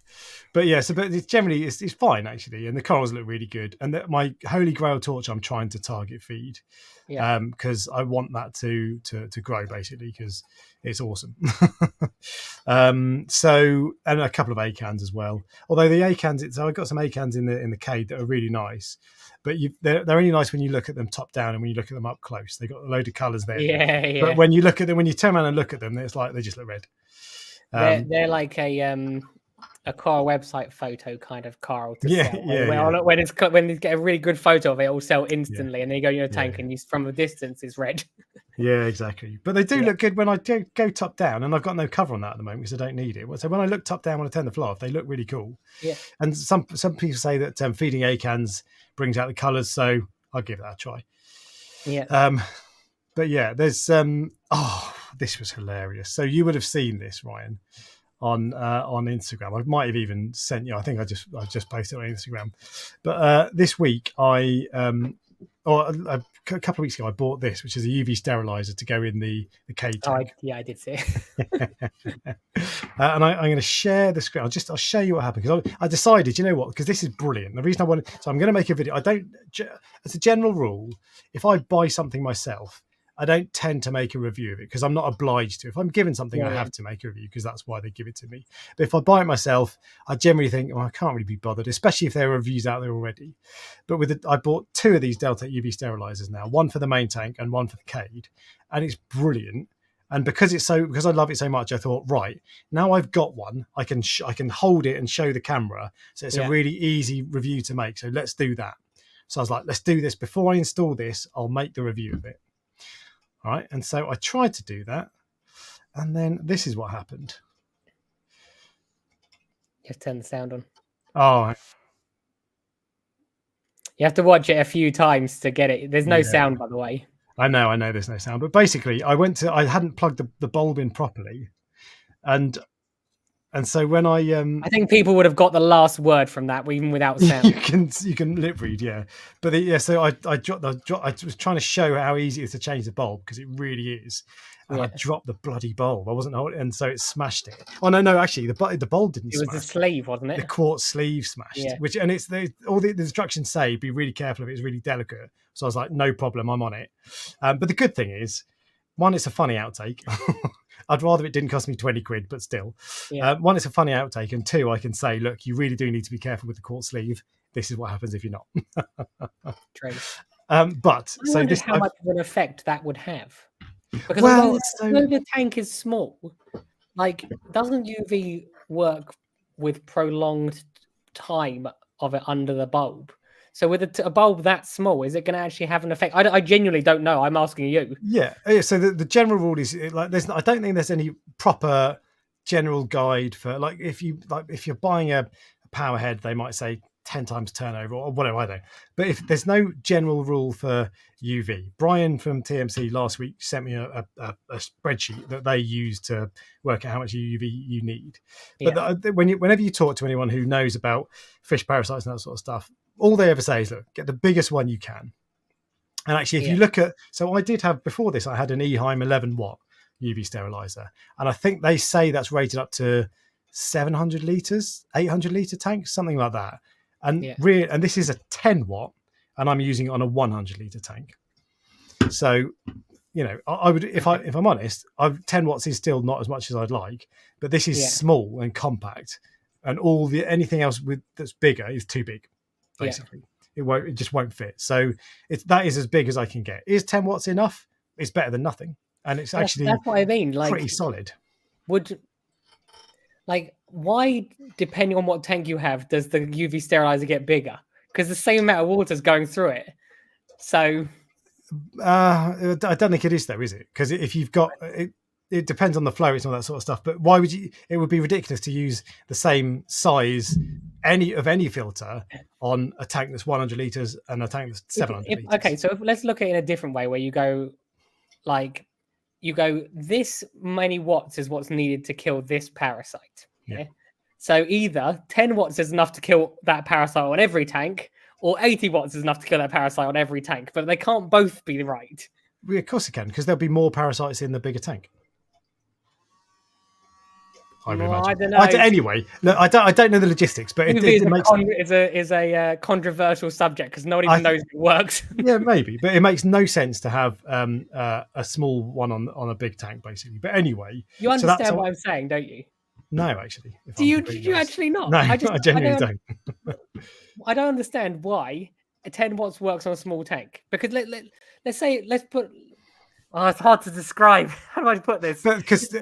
But yeah, but it's generally it's fine actually, and the corals look really good. And my holy grail torch, I'm trying to target feed, because I want that to grow basically because it's awesome. So and a couple of acans as well. Although the acans, so I got some acans in the cave that are really nice, but they're only nice when you look at them top down and when you look at them up close. They got a load of colours there. Yeah. But when you look at them, when you turn around and look at them, it's like they just look red. They're like a coral website photo kind of coral to sell. When you get a really good photo of it, will sell instantly, and then you go in your tank and from a distance it's red. Yeah, exactly. But they do look good when I go top down, and I've got no cover on that at the moment because I don't need it. So when I look top down when I turn the flow off, they look really cool. Yeah. And some people say that feeding acans brings out the colours, so I'll give that a try. Yeah. But yeah, there's this was hilarious. So you would have seen this, Ryan, on Instagram. I might have even sent you. I think I just posted it on Instagram. But this week, a couple of weeks ago, I bought this, which is a UV sterilizer to go in the cage tank. I did see it. And I'm going to share the screen. I'll show you what happened because I decided, you know what? Because this is brilliant. The reason so I'm going to make a video. As a general rule, if I buy something myself, I don't tend to make a review of it because I'm not obliged to. If I'm given something, I have to make a review because that's why they give it to me. But if I buy it myself, I generally think, I can't really be bothered, especially if there are reviews out there already. But I bought 2 of these Delta UV sterilizers now, one for the main tank and one for the cade, and it's brilliant. And because I love it so much, I thought, right, now I've got one, I can hold it and show the camera, so it's a really easy review to make. So let's do that. So I was like, let's do this before I install this. I'll make the review of it. All right, and so I tried to do that, and then this is what happened. Just turn the sound on. Oh, you have to watch it a few times to get it. There's no sound, by the way. I know there's no sound, but basically I hadn't plugged the bulb in properly, and so when I think people would have got the last word from that even without sound. you can lip read, but so I was trying to show how easy it is to change the bulb because it really is, and I dropped the bloody bulb. I wasn't holding, and so it smashed it. Oh no, actually the bulb didn't. It was the sleeve, wasn't it? The quartz sleeve smashed. And it's all the instructions say be really careful of it. It's really delicate. So I was like, no problem, I'm on it. But the good thing is, one, it's a funny outtake. I'd rather it didn't cost me 20 quid, but still. One, it's a funny outtake, and 2, I can say, look, you really do need to be careful with the quartz sleeve. This is what happens if you're not. True. But so this how much of an effect that would have. Because although the tank is small, like doesn't UV work with prolonged time of it under the bulb? So with a bulb that small, is it going to actually have an effect? I genuinely don't know. I'm asking you. Yeah. So the general rule is like I don't think there's any proper general guide for if you're buying a power head, they might say 10 times turnover or whatever. I don't know. But if there's no general rule for UV, Brian from TMC last week sent me a spreadsheet that they use to work out how much UV you need. But whenever you talk to anyone who knows about fish parasites and that sort of stuff, all they ever say is, look, get the biggest one you can. And actually, if you look at, so I did have, before this, I had an Eheim 11 watt UV sterilizer. And I think they say that's rated up to 700 litres, 800 litre tank, something like that. And and this is a 10 watt, and I'm using it on a 100 litre tank. So, I would, if I'm honest, 10 watts is still not as much as I'd like, but this is small and compact, and anything else that's bigger is too big. Basically, it just won't fit. So that is as big as I can get. Is 10 watts enough? It's better than nothing, and it's actually that's what I mean. Like pretty solid. Why, depending on what tank you have, does the UV sterilizer get bigger? Because the same amount of water is going through it. So I don't think it is though, is it? Because if you've got it, it depends on the flow rates and all that sort of stuff. But why would you? It would be ridiculous to use the same size any filter on a tank that's 100 liters and a tank that's 700 liters. Okay, so let's look at it in a different way, where you go this many watts is what's needed to kill this parasite. Yeah. So either 10 watts is enough to kill that parasite on every tank, or 80 watts is enough to kill that parasite on every tank. But they can't both be right. Well, of course it can, because there'll be more parasites in the bigger tank. I don't know. Anyway, no, I don't know the logistics, but it's a controversial subject because nobody even knows it works. Yeah, maybe, but it makes no sense to have a small one on a big tank, basically. But anyway, you understand what I'm saying, don't you? No, actually. Do you actually not? No, I genuinely don't. I don't understand why a 10 watts works on a small tank, because let's put. Oh, it's hard to describe. How do I put this? Because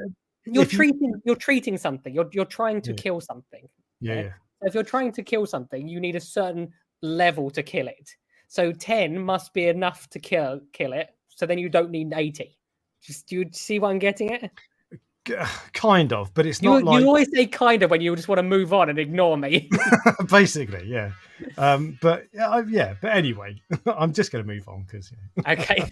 you're treating something. You're trying to kill something. Yeah. So if you're trying to kill something, you need a certain level to kill it. So 10 must be enough to kill it. So then you don't need 80. Do you see what I'm getting at? Kind of, but it's not like... You always say kind of when you just want to move on and ignore me. Basically, yeah. But anyway, I'm just going to move on because... Okay.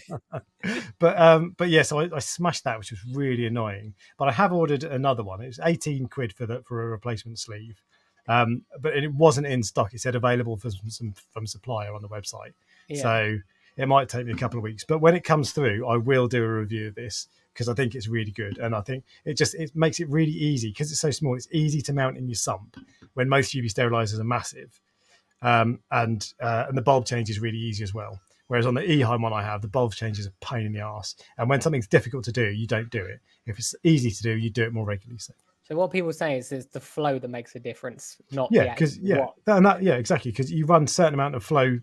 But yeah, so I smashed that, which was really annoying. But I have ordered another one. It was 18 quid for a replacement sleeve. But it wasn't in stock. It said available from supplier on the website. Yeah. So it might take me a couple of weeks. But when it comes through, I will do a review of this, because I think it's really good, and I think it makes it really easy, because it's so small. It's easy to mount in your sump when most UV sterilizers are massive, and the bulb change is really easy as well. Whereas on the Eheim one I have, the bulb change is a pain in the arse, and when something's difficult to do, you don't do it. If it's easy to do, you do it more regularly. So what people say is it's the flow that makes a difference, not exactly, because you run a certain amount of flow.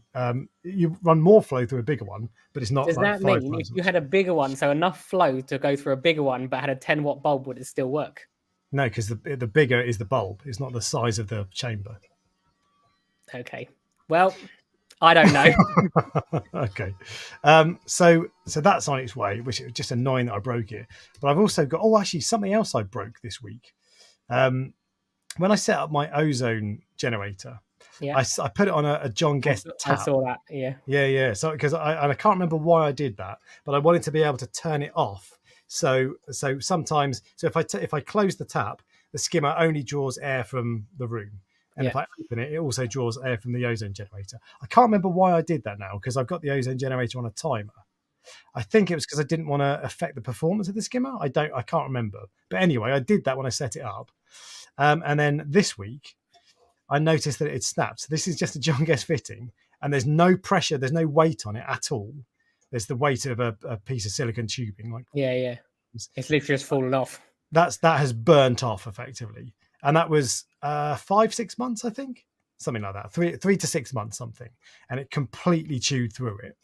You run more flow through a bigger one, but it's not. Does that mean if you had a bigger one, so enough flow to go through a bigger one, but had a 10-watt bulb, would it still work? No, because the bigger is the bulb. It's not the size of the chamber. Okay. Well, I don't know. Okay. So that's on its way, which is just annoying that I broke it. But I've also got, actually something else I broke this week. When I set up my ozone generator, I put it on a John Guest tap. I saw that, yeah. Yeah. So because I can't remember why I did that, but I wanted to be able to turn it off. So sometimes, if I close the tap, the skimmer only draws air from the room. And if I open it, it also draws air from the ozone generator. I can't remember why I did that now, because I've got the ozone generator on a timer. I think it was because I didn't want to affect the performance of the skimmer. I can't remember. But anyway, I did that when I set it up. And then this week, I noticed that it snapped. So this is just a John Guest fitting, and there's no pressure, there's no weight on it at all. There's the weight of a piece of silicone tubing. Yeah. It's literally just fallen off. That has burnt off effectively. And that was 5-6 months, I think, something like that, 3 to 6 months, something, and it completely chewed through it.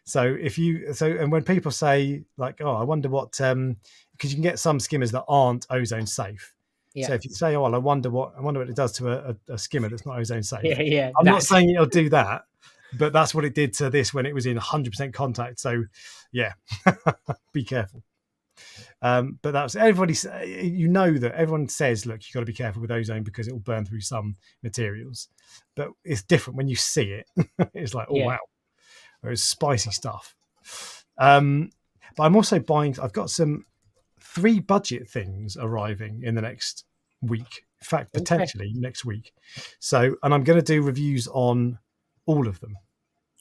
So and when people say like, I wonder what, because you can get some skimmers that aren't ozone safe. Yeah. So if you say, I wonder what it does to a skimmer that's not ozone safe. Yeah. I'm not saying it'll do that, but that's what it did to this when it was in 100% contact. So yeah, be careful. But that's everybody. That everyone says, look, you've got to be careful with ozone because it will burn through some materials. But it's different when you see it. It's like, wow, it's spicy stuff. But I'm also buying. I've got 3 budget things arriving in the next week. In fact, potentially next week. So, and I'm going to do reviews on all of them.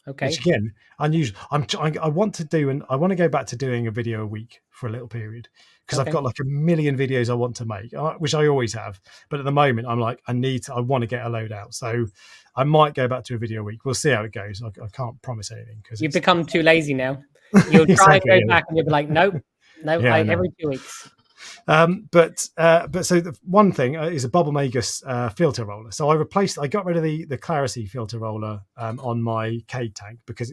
Okay. Which again, unusual. I want to go back to doing a video a week for a little period, because I've got like a million videos I want to make, which I always have. But at the moment, I'm like, I want to get a load out. So I might go back to a video a week. We'll see how it goes. I can't promise anything, because you've become too lazy now. You'll try to go back and you'll be like, nope, every 2 weeks. But so the one thing is a Bubble Magus filter roller. So I got rid of the Clarity filter roller on my Cade tank, because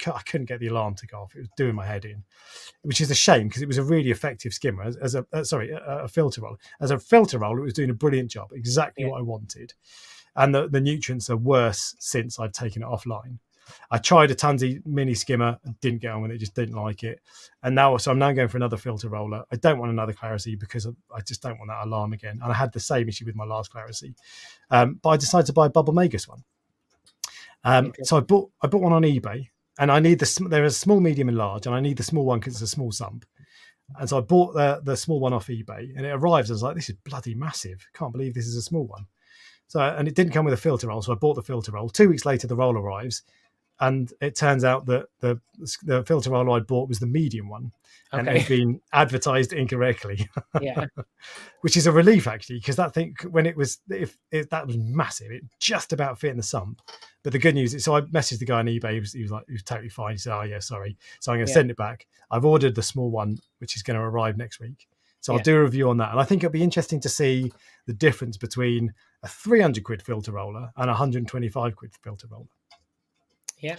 I couldn't get the alarm to go off. It was doing my head in, which is a shame, because it was a really effective skimmer as a filter roller. As a filter roller, it was doing a brilliant job, exactly what I wanted. And the nutrients are worse since I've taken it offline. I tried a Tansy mini skimmer and didn't get on with it, just didn't like it. And so I'm now going for another filter roller. I don't want another Clarity because I just don't want that alarm again. And I had the same issue with my last Clarity. But I decided to buy a Bubble Magus one. So I bought one on eBay, and I need there is a small, medium, and large, and I need the small one because it's a small sump. And so I bought the small one off eBay, and it arrives. I was like, this is bloody massive. Can't believe this is a small one. So, and it didn't come with a filter roll, so I bought the filter roll. 2 weeks later, the roll arrives, and it turns out that the filter roll I'd bought was the medium one, and it had been advertised incorrectly. Yeah, which is a relief actually, because that thing when that was massive, it just about fit in the sump. But the good news is, so I messaged the guy on eBay. He was totally fine. He said, "Oh yeah, sorry." So I'm going to send it back. I've ordered the small one, which is going to arrive next week. So I'll do a review on that, and I think it'll be interesting to see the difference between a 300 quid filter roller and a 125 quid filter roller. Yeah.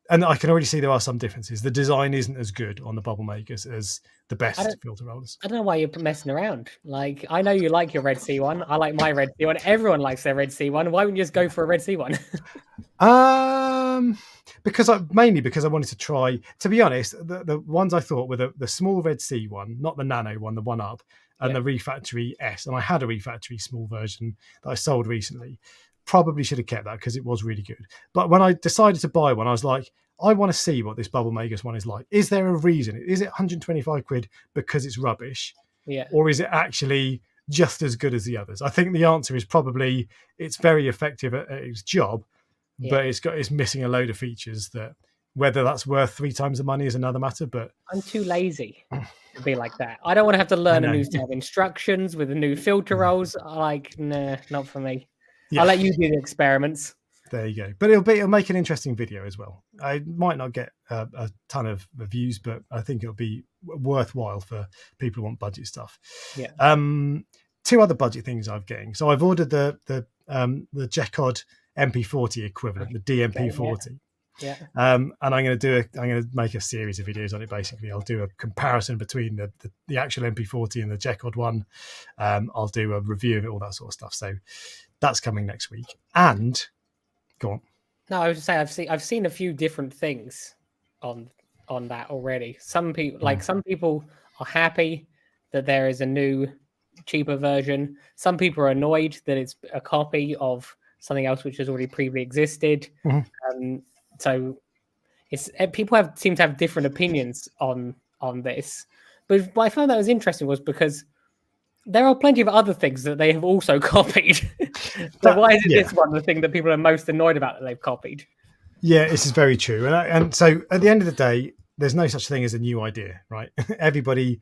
And I can already see there are some differences. The design isn't as good on the Bubble Makers as the best filter rollers. I don't know why you're messing around. Like, I know you like your Red Sea one. I like my Red Sea one. Everyone likes their Red Sea one. Why wouldn't you just go for a Red Sea one? Mainly because I wanted to try. To be honest, the ones I thought were the small Red Sea one, not the Nano one, the one up, and the Reef Factory S. And I had a Reef Factory small version that I sold recently. Probably should have kept that because it was really good. But when I decided to buy one, I was like, I want to see what this Bubble Magus one is like. Is there a reason? Is it 125 quid because it's rubbish? Yeah. Or is it actually just as good as the others? I think the answer is probably it's very effective at its job, but it's missing a load of features that whether that's worth 3 times the money is another matter. But I'm too lazy to be like that. I don't want to have to learn a new set of instructions with the new filter rolls. Like, nah, not for me. Yeah. I'll let you do the experiments. There you go. But it'll make an interesting video as well. I might not get a ton of views, but I think it'll be worthwhile for people who want budget stuff. Yeah. 2 other budget things I'm getting. So I've ordered the Jekod MP40 equivalent, the DMP40. Yeah. And I'm going to make a series of videos on it. Basically, I'll do a comparison between the actual MP40 and the Jekod one. I'll do a review of it, all that sort of stuff. So that's coming next week. And go on. No, I was just saying I've seen a few different things on that already. Some people are happy that there is a new, cheaper version. Some people are annoyed that it's a copy of something else which has already previously existed. Mm-hmm. So it's people seem to have different opinions on this. But what I found that was interesting was because there are plenty of other things that they have also copied. So why is this one the thing that people are most annoyed about that they've copied? Yeah, this is very true. And so at the end of the day, there's no such thing as a new idea, right? Everybody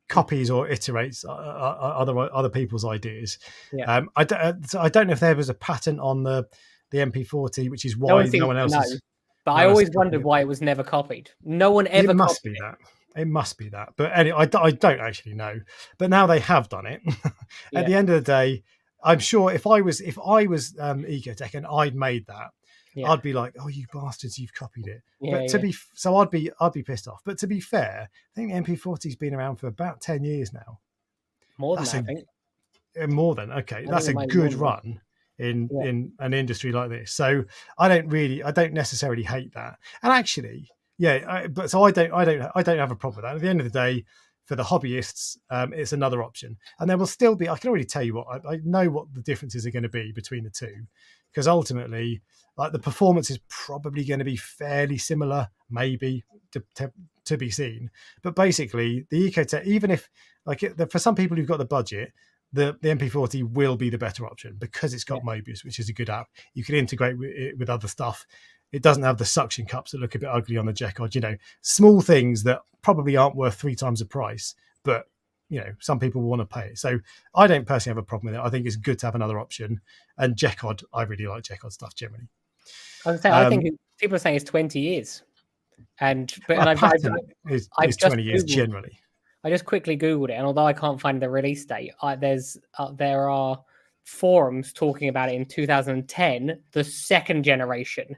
copies or iterates other people's ideas. Yeah. I don't know if there was a patent on the MP40, which is why no one else is. But I always wondered why it was never copied. No one ever. It must be that. It must be that. But anyway, I don't actually know. But now they have done it. At the end of the day, I'm sure if I was Ecotech and I'd made that, I'd be like, "Oh, you bastards, you've copied it." I'd be pissed off. But to be fair, I think the MP40's been around for about 10 years now. More than that, I think. More than that's a good run in an industry like this. So I don't necessarily hate that. And actually, I don't have a problem with that. At the end of the day, for the hobbyists, it's another option. And there will still be, I can already tell you what, I know what the differences are going to be between the two, because ultimately, like, the performance is probably going to be fairly similar, maybe to be seen. But basically, the Ecotech, even if, like, for some people who've got the budget, the MP40 will be the better option because it's got Mobius, which is a good app. You can integrate it with other stuff. It doesn't have the suction cups that look a bit ugly on the Jekod. Small things that probably aren't worth 3 times the price, but some people want to pay it. So I don't personally have a problem with it. I think it's good to have another option. And Jekod, I really like Jekod stuff generally. I think people are saying it's 20 years, it's 20 years generally. I just quickly Googled it, and although I can't find the release date, there are forums talking about it in 2010, the second generation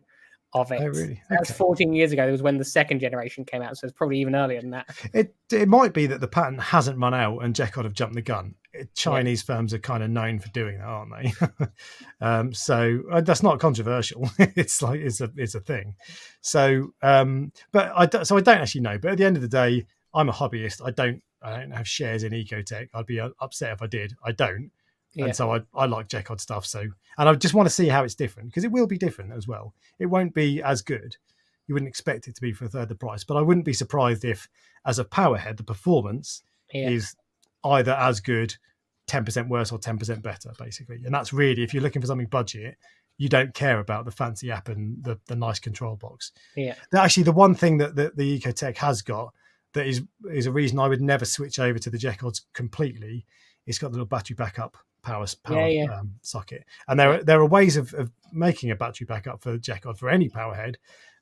of it. Oh, really? That's 14 years ago. It was when the second generation came out, so it's probably even earlier than that. It might be that the patent hasn't run out and Jekod have jumped the gun. Chinese firms are kind of known for doing that, aren't they? So that's not controversial. It's like it's a thing. So, but I don't actually know. But at the end of the day, I'm a hobbyist. I don't have shares in Ecotech. I'd be upset if I did. I don't. Yeah. And so I like Jekod stuff. So, and I just want to see how it's different, because it will be different as well. It won't be as good. You wouldn't expect it to be for a third the price, but I wouldn't be surprised if, as a powerhead, the performance is either as good, 10% worse, or 10% better, basically. And that's really, if you're looking for something budget, you don't care about the fancy app and the nice control box. Yeah. Actually, the one thing that the Ecotech has got that is a reason I would never switch over to the Jekods completely, it's got the little battery backup power socket. And there are ways of making a battery backup for the Jekod for any powerhead,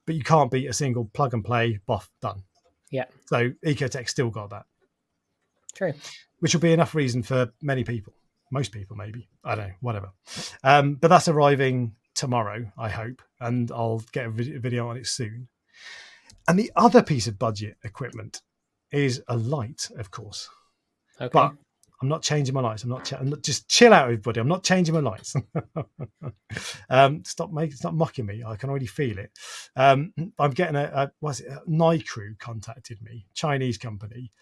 but you can't beat a single plug and play, boff, done. Yeah. So Ecotech still got that. True. Which will be enough reason for many people. Most people, maybe. I don't know, whatever. But that's arriving tomorrow, I hope. And I'll get a video on it soon. And the other piece of budget equipment is a light, of course. Okay. But I'm not changing my lights. I'm not just chill out, everybody. I'm not changing my lights. Stop mocking me. I can already feel it. I'm getting Nikru contacted me, Chinese company.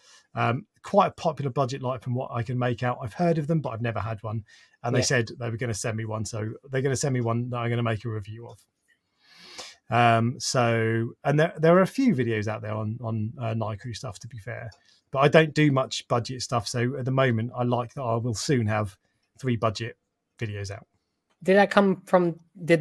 Quite a popular budget light from what I can make out. I've heard of them, but I've never had one. And they said they were going to send me one. So they're going to send me one that I'm going to make a review of. And there are a few videos out there on Nikru stuff, to be fair. But I don't do much budget stuff. So at the moment, I like that I will soon have 3 budget videos out. Did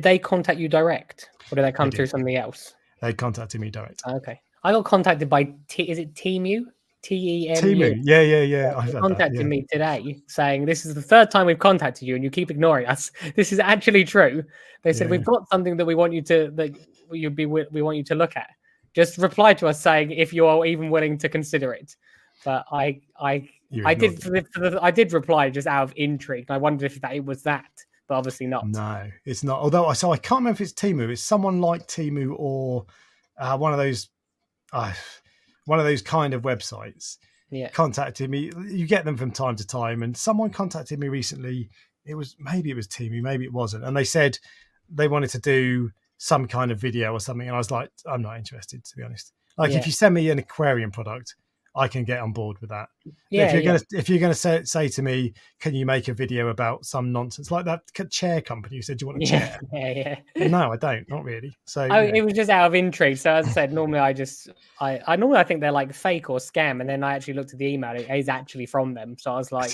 they contact you direct? Or did that come through something else? They contacted me direct. Okay. I got contacted by, is it Temu? TEMU? Temu. Yeah. They contacted me today saying, this is the 3rd time we've contacted you and you keep ignoring us. This is actually true. They said, we've got something that we want you to look at. Just reply to us saying if you are even willing to consider it. But I did reply just out of intrigue. I wondered if it was that, but obviously not. No, it's not. Although I can't remember if it's Temu. It's someone like Temu or one of those kind of websites. Yeah, contacted me. You get them from time to time, and someone contacted me recently. Maybe it was Temu, maybe it wasn't, and they said they wanted to do some kind of video or something, and I was like, I'm not interested, to be honest. Like, if you send me an aquarium product, I can get on board with that. Yeah, if you're gonna say to me, can you make a video about some nonsense like that chair company who said, do you want a chair? Yeah. No, I don't, not really. So it was just out of intrigue. So as I said, normally I think they're like fake or scam, and then I actually looked at the email. It is actually from them. So I was like,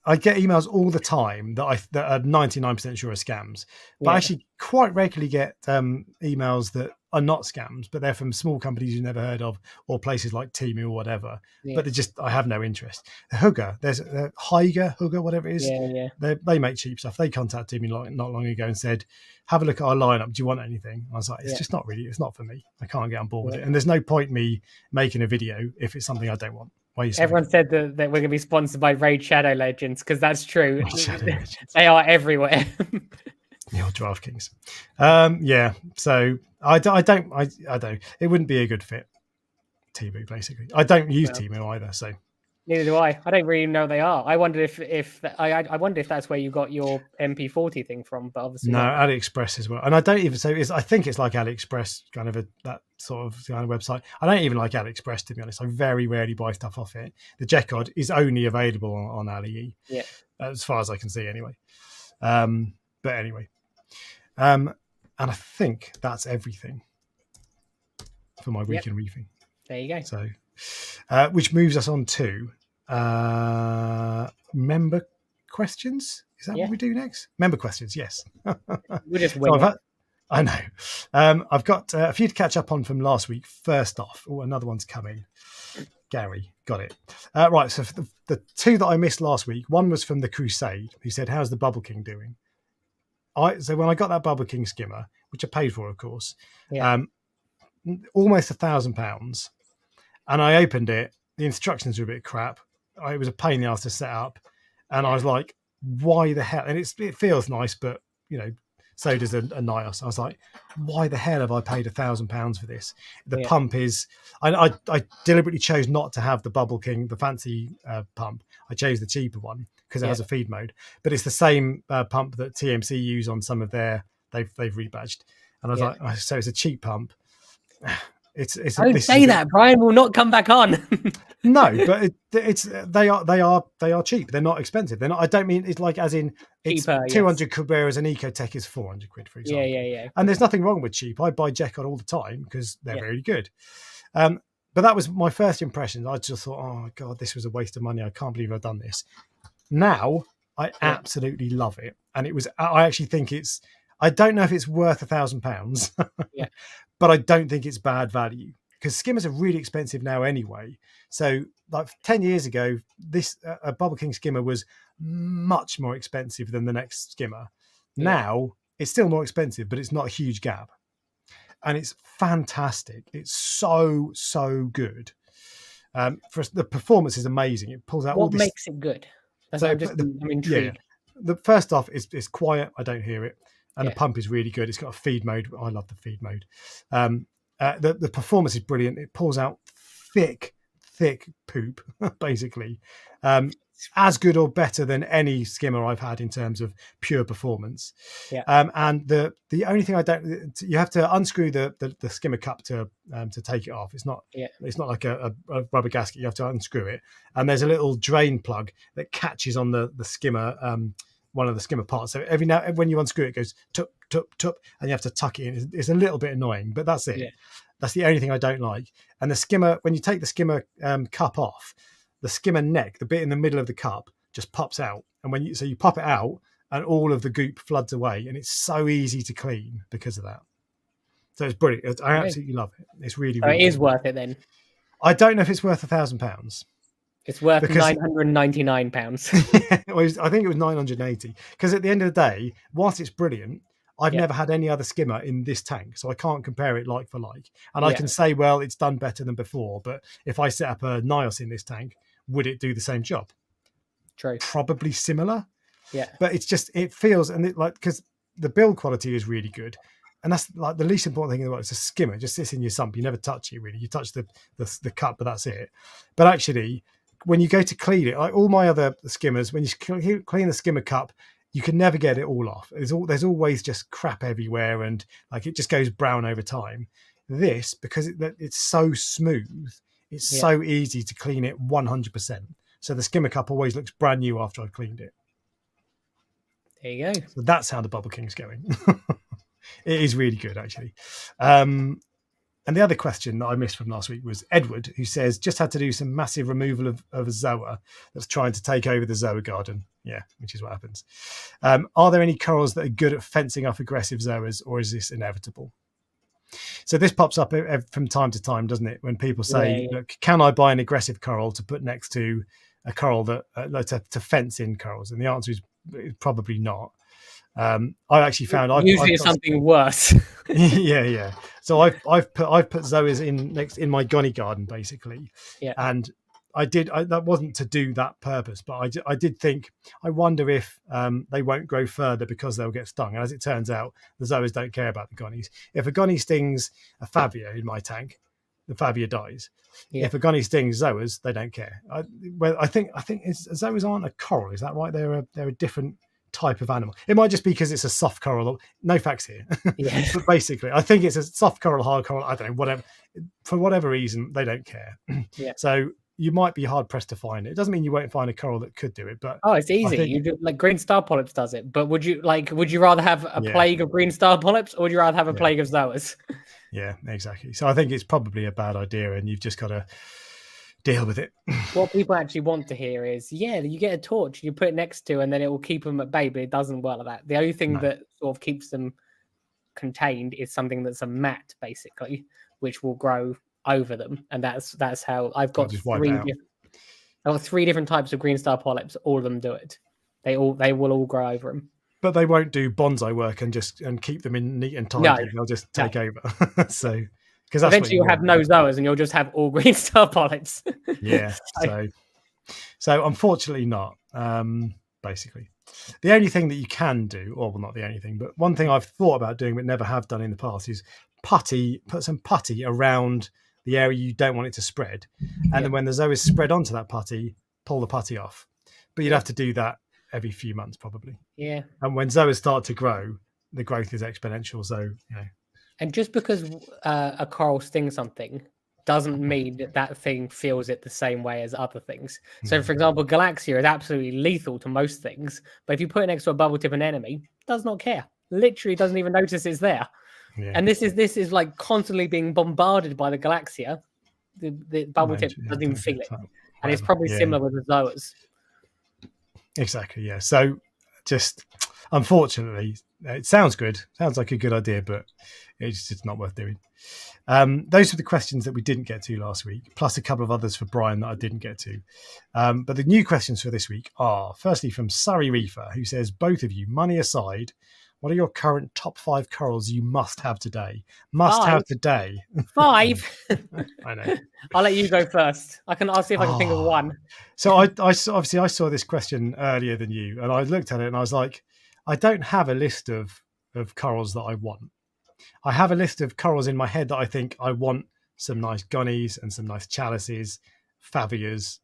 I get emails all the time that are 99% sure are scams, but I actually quite regularly get emails that are not scams, but they're from small companies you've never heard of, or places like Temu or whatever. Yeah. But I have no interest. Hugger, there's Hugger, whatever it is. Yeah. They make cheap stuff. They contacted me not long ago and said, have a look at our lineup. Do you want anything? I was like, it's just not really. It's not for me. I can't get on board with it. And there's no point me making a video if it's something I don't want. Everyone said that we're going to be sponsored by Raid Shadow Legends, because that's true. They are everywhere. The old DraftKings. So I don't. It wouldn't be a good fit. Temu, basically. I don't use Temu either, so. Neither do I. I don't really know they are. I wonder I wonder if that's where you got your MP40 thing from, but obviously no, not. AliExpress as well. And I don't even I think it's like AliExpress, kind of that sort of kind of website. I don't even like AliExpress, to be honest. I very rarely buy stuff off it. The Jekod is only available on Ali, as far as I can see, anyway. But anyway, and I think that's everything for my week in reefing. There you go. So. Which moves us on to member questions. Is that what we do next? Member questions, yes. We're just winging. I know. I've got a few to catch up on from last week. First off, another one's coming. Gary, got it. Right, so for the 2 that I missed last week, one was from the Crusade, who said, how's the Bubble King doing? So when I got that Bubble King skimmer, which I paid for, of course, almost £1,000, and I opened it, the instructions were a bit crap. It was a pain in the ass to set up, and I was like, why the hell? And it feels nice, but So does a Nios. I was like, why the hell have I paid £1,000 for this? The pump is. I deliberately chose not to have the Bubble King, the fancy pump. I chose the cheaper one because it has a feed mode. But it's the same pump that TMC use on some of their. They've rebadged, and I was like, so it's a cheap pump. Don't say that. Brian will not come back on. No, but they are cheap. They're not expensive. They're not. I don't mean it's like as in it's cheaper, 200 quid, whereas an Ecotech is 400 quid, for example. Yeah. And there's nothing wrong with cheap. I buy Jekon all the time because they're very good. But that was my first impression. I just thought, oh my god, this was a waste of money. I can't believe I've done this. Now I absolutely love it, and it was. I actually think it's. I don't know if it's worth £1,000, but I don't think it's bad value because skimmers are really expensive now anyway. So like 10 years ago, a Bubble King skimmer was much more expensive than the next skimmer. Now it's still more expensive, but it's not a huge gap. And it's fantastic. It's so good. For the performance is amazing. It pulls out what makes it good? I'm intrigued. The first off is quiet. I don't hear it. And the pump is really good. It's got a feed mode. I love the feed mode. The performance is brilliant. It pulls out thick poop, basically. As good or better than any skimmer I've had in terms of pure performance. And the only thing you have to unscrew the skimmer cup to take it off. It's not like a rubber gasket. You have to unscrew it. And there's a little drain plug that catches on the skimmer, one of the skimmer parts. So every now when you unscrew it, it goes tup tup tup, and you have to tuck it in. It's a little bit annoying, but that's it. That's the only thing I don't like. And the skimmer, when you take the skimmer cup off, the skimmer neck, the bit in the middle of the cup, just pops out. And you pop it out, and all of the goop floods away, and it's so easy to clean because of that. So it's brilliant. I absolutely love it. It's really. So really it is worth it then. I don't know if it's worth £1,000. It's worth £999. Well, I think it was 980. Because at the end of the day, whilst it's brilliant, I've never had any other skimmer in this tank, so I can't compare it like for like. And I can say, well, it's done better than before. But if I set up a Nios in this tank, would it do the same job? True. Probably similar. Yeah. But it feels, and because the build quality is really good. And that's like the least important thing in the world. It's a skimmer. It just sits in your sump. You never touch it really. You touch the cup, but that's it. But actually, when you go to clean it, like all my other skimmers, when you clean the skimmer cup, you can never get it all off. There's always just crap everywhere, and like it just goes brown over time. This, because it's so smooth, it's so easy to clean it 100%. So the skimmer cup always looks brand new after I've cleaned it. There you go. So that's how the Bubble King's going. It is really good, actually. And the other question that I missed from last week was Edward, who says, just had to do some massive removal of a zoa that's trying to take over the zoa garden. Yeah, which is what happens. Are there any corals that are good at fencing off aggressive zoas, or is this inevitable? So this pops up from time to time, doesn't it? When people say, look, can I buy an aggressive coral to put next to a coral that to fence in corals? And the answer is probably not. I actually found usually it's something worse. yeah. So I've put zoas in my gonny garden basically, and that wasn't to do that purpose, but I did think, I wonder if they won't grow further because they'll get stung. And as it turns out, the zoas don't care about the gonnies. If a gonny stings a fabia in my tank, the fabia dies. If a gonny stings zoas, they don't care. I think zoas aren't a coral. Is that right? They're a different type of animal. It might just be because it's a soft coral. No facts here. But basically, I think it's a soft coral, hard coral. I don't know, whatever. For whatever reason, they don't care. So you might be hard pressed to find it. It doesn't mean you won't find a coral that could do it, but it's easy. You do, like green star polyps does it. But would you rather have a plague of green star polyps, or would you rather have a plague of zoas? Yeah, exactly. So I think it's probably a bad idea, and you've just got to deal with it. What people actually want to hear is, you get a torch, you put it next to, and then it will keep them at bay, but it doesn't work like that. The only thing that sort of keeps them contained is something that's a mat, basically, which will grow over them, and that's how I've got three different types of green star polyps. All of them do it. They will all grow over them. But they won't do bonsai work and keep them in neat and tidy. No, they'll just take over. So. Because eventually you'll have no zoas and you'll just have all green star polyps. So unfortunately not, basically. The only thing that you can do, or well, not the only thing, but one thing I've thought about doing but never have done in the past is put some putty around the area you don't want it to spread. And then when the zoas spread onto that putty, pull the putty off. But you'd have to do that every few months probably. Yeah. And when zoas start to grow, the growth is exponential. So, And just because a coral stings something doesn't mean that thing feels it the same way as other things. So, for example, Galaxia is absolutely lethal to most things, but if you put it next to a bubble tip, an enemy does not care. Literally doesn't even notice it's there. Yeah. And this is like constantly being bombarded by the Galaxia. The bubble tip doesn't even feel it, and it's probably similar with the zoas. Exactly. Yeah. So, just unfortunately, it sounds good. Sounds like a good idea, but it's not worth doing. Those were the questions that we didn't get to last week, plus a couple of others for Brian that I didn't get to. But the new questions for this week are, firstly, from Surrey Reefer, who says, both of you, money aside, what are your current top 5 corals you must have today? Have today. 5? I know. I'll let you go first. I'll see if I can think of one. So I obviously I saw this question earlier than you, and I looked at it and I was like, I don't have a list of corals that I want. I have a list of corals in my head that I think I want some nice gunnies and some nice chalices, favias,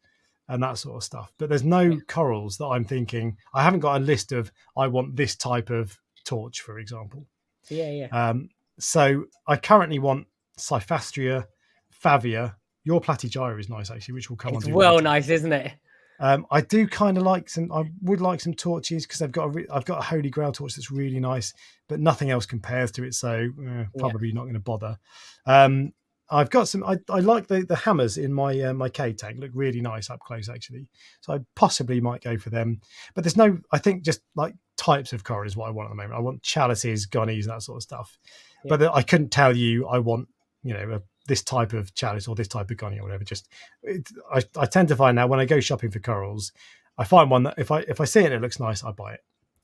and that sort of stuff. But there's no corals that I'm thinking. I haven't got a list of I want this type of torch, for example. Yeah. So I currently want Cyphastria, favia. Your Platygyra is nice actually, which will come on. It's well nice, isn't it? I do kind of like some. I would like some torches because I've got a Holy Grail torch that's really nice, but nothing else compares to it. So probably not going to bother. I've got some. I like the hammers in my my cave tank. Look really nice up close actually. So I possibly might go for them. But there's no. I think just like types of coral is what I want at the moment. I want chalices, gunnies, that sort of stuff. Yeah. But I couldn't tell you. I want this type of chalice or this type of gunny or whatever. I tend to find now when I go shopping for corals, I find one that if I see it and it looks nice, I buy it.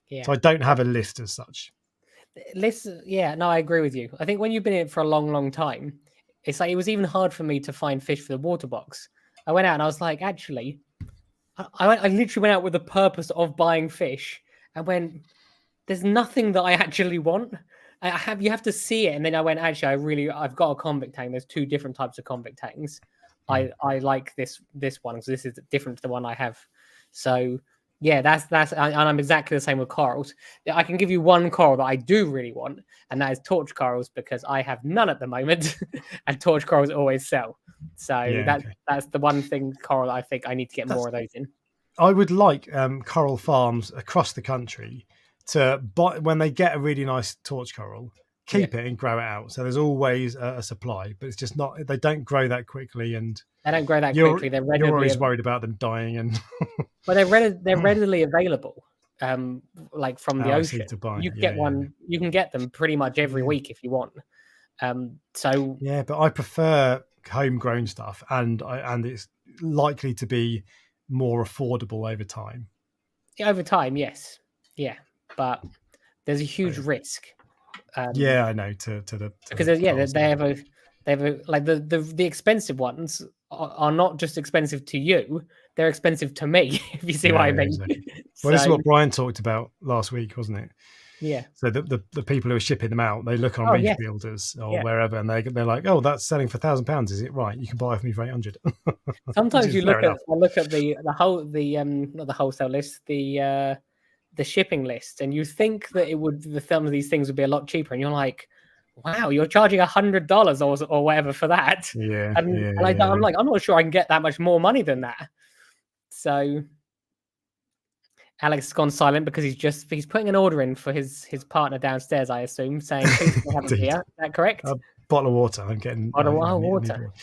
Yeah. So I don't have a list as such. I agree with you. I think when you've been in it for a long, long time, it's like it was even hard for me to find fish for the water box. I went out and I was like, actually, I literally went out with the purpose of buying fish and went, there's nothing that I actually want. You have to see it, and then I went. Actually, I've got a convict tank. There's 2 different types of convict tanks. I like this one because this is different to the one I have. So yeah, that's and I'm exactly the same with corals. I can give you one coral that I do really want, and that is torch corals because I have none at the moment, and torch corals always sell. So that's the one thing coral I think I need to get more of those in. I would like coral farms across the country to buy when they get a really nice torch coral, keep it and grow it out. So there's always a supply, but it's just not. They don't grow that quickly, and they don't grow that quickly. You're always worried about them dying, and but they're readily available. Like from the ocean, you can get one. You can get them pretty much every week if you want. So but I prefer homegrown stuff, and it's likely to be more affordable over time. Over time, yes, but there's a huge risk. I know because they have a like the expensive ones are not just expensive to you, they're expensive to me. If you see what I mean. Exactly. Well, this is what Brian talked about last week, wasn't it? Yeah. So the people who are shipping them out, they look on Reef Builders or wherever, and they're like, oh, that's selling for £1,000. Is it right? You can buy it from me for 800. Sometimes you look at the not the wholesale list, the shipping list, and you think that some of these things would be a lot cheaper, and you're like, wow, you're charging $100 or whatever for that. I'm like, I'm not sure I can get that much more money than that. So Alex has gone silent because he's putting an order in for his partner downstairs, I assume, saying please have it here. Is that correct? A bottle of water. I'm getting water.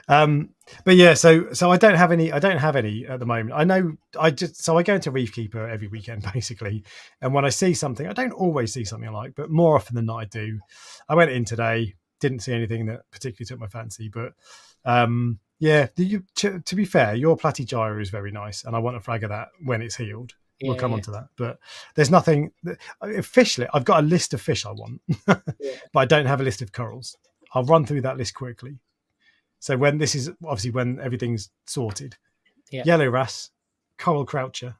But yeah, so I don't have any at the moment. I know I go into Reef Keeper every weekend basically, and when I see something, I don't always see something I like, but more often than not I do. I went in today, didn't see anything that particularly took my fancy, but to be fair, your Platygyra is very nice, and I want a flag of that when it's healed. We'll come on to that, but there's nothing. I've got a list of fish I want, but I don't have a list of corals. I'll run through that list quickly. So when everything's sorted, yellow wrasse, coral croucher,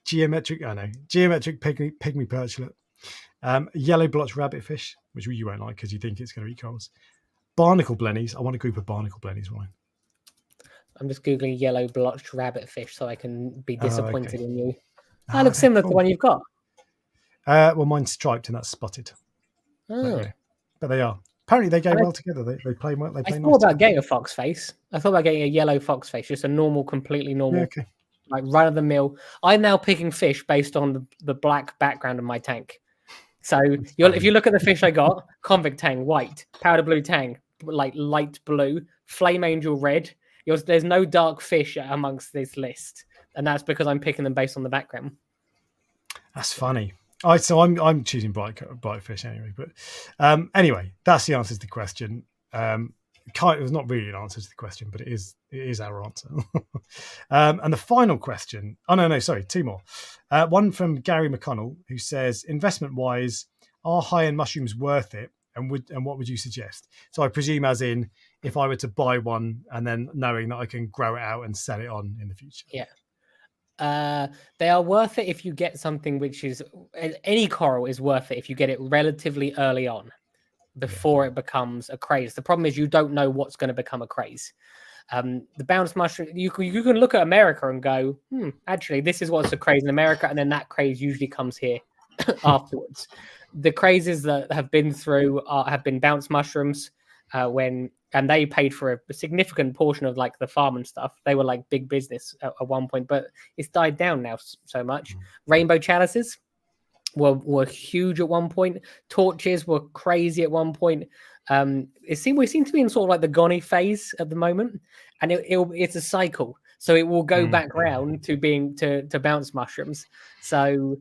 geometric pygmy perchlet, yellow blotch rabbitfish, which you won't like because you think it's going to eat corals. Barnacle blennies. I want a group of barnacle blennies, Ryan. I'm just googling yellow blotched rabbitfish so I can be disappointed in you. That looks similar to the one you've got. Well, mine's striped and that's spotted. Oh. But they are. Apparently, they go well together. They play well. I thought about getting a fox face. I thought about getting a yellow fox face, just a normal, completely normal, like run of the mill. I'm now picking fish based on the black background of my tank. So if you look at the fish I got, convict tang white, powder blue tang like light blue, flame angel red. There's no dark fish amongst this list, and that's because I'm picking them based on the background. That's funny. So I'm choosing bright fish anyway. But anyway, that's the answer to the question. It was not really an answer to the question, but it is our answer. And the final question. Oh no, sorry, two more. One from Gary McConnell, who says, investment wise, are high-end mushrooms worth it? And what would you suggest? So I presume as in if I were to buy one and then knowing that I can grow it out and sell it on in the future. Yeah. They are worth it if you get something which is any coral is worth it if you get it relatively early on before it becomes a craze. The problem is you don't know what's going to become a craze. The bounce mushroom, you can look at America and go, actually, this is what's a craze in America, and then that craze usually comes here afterwards. The crazes that have been through have been bounce mushrooms and they paid for a significant portion of like the farm and stuff. They were like big business at one point, but it's died down now so much. Rainbow chalices were huge at one point. Torches were crazy at one point. We seem to be in sort of like the Gonny phase at the moment, and it's a cycle. So it will go back round to being to bounce mushrooms. So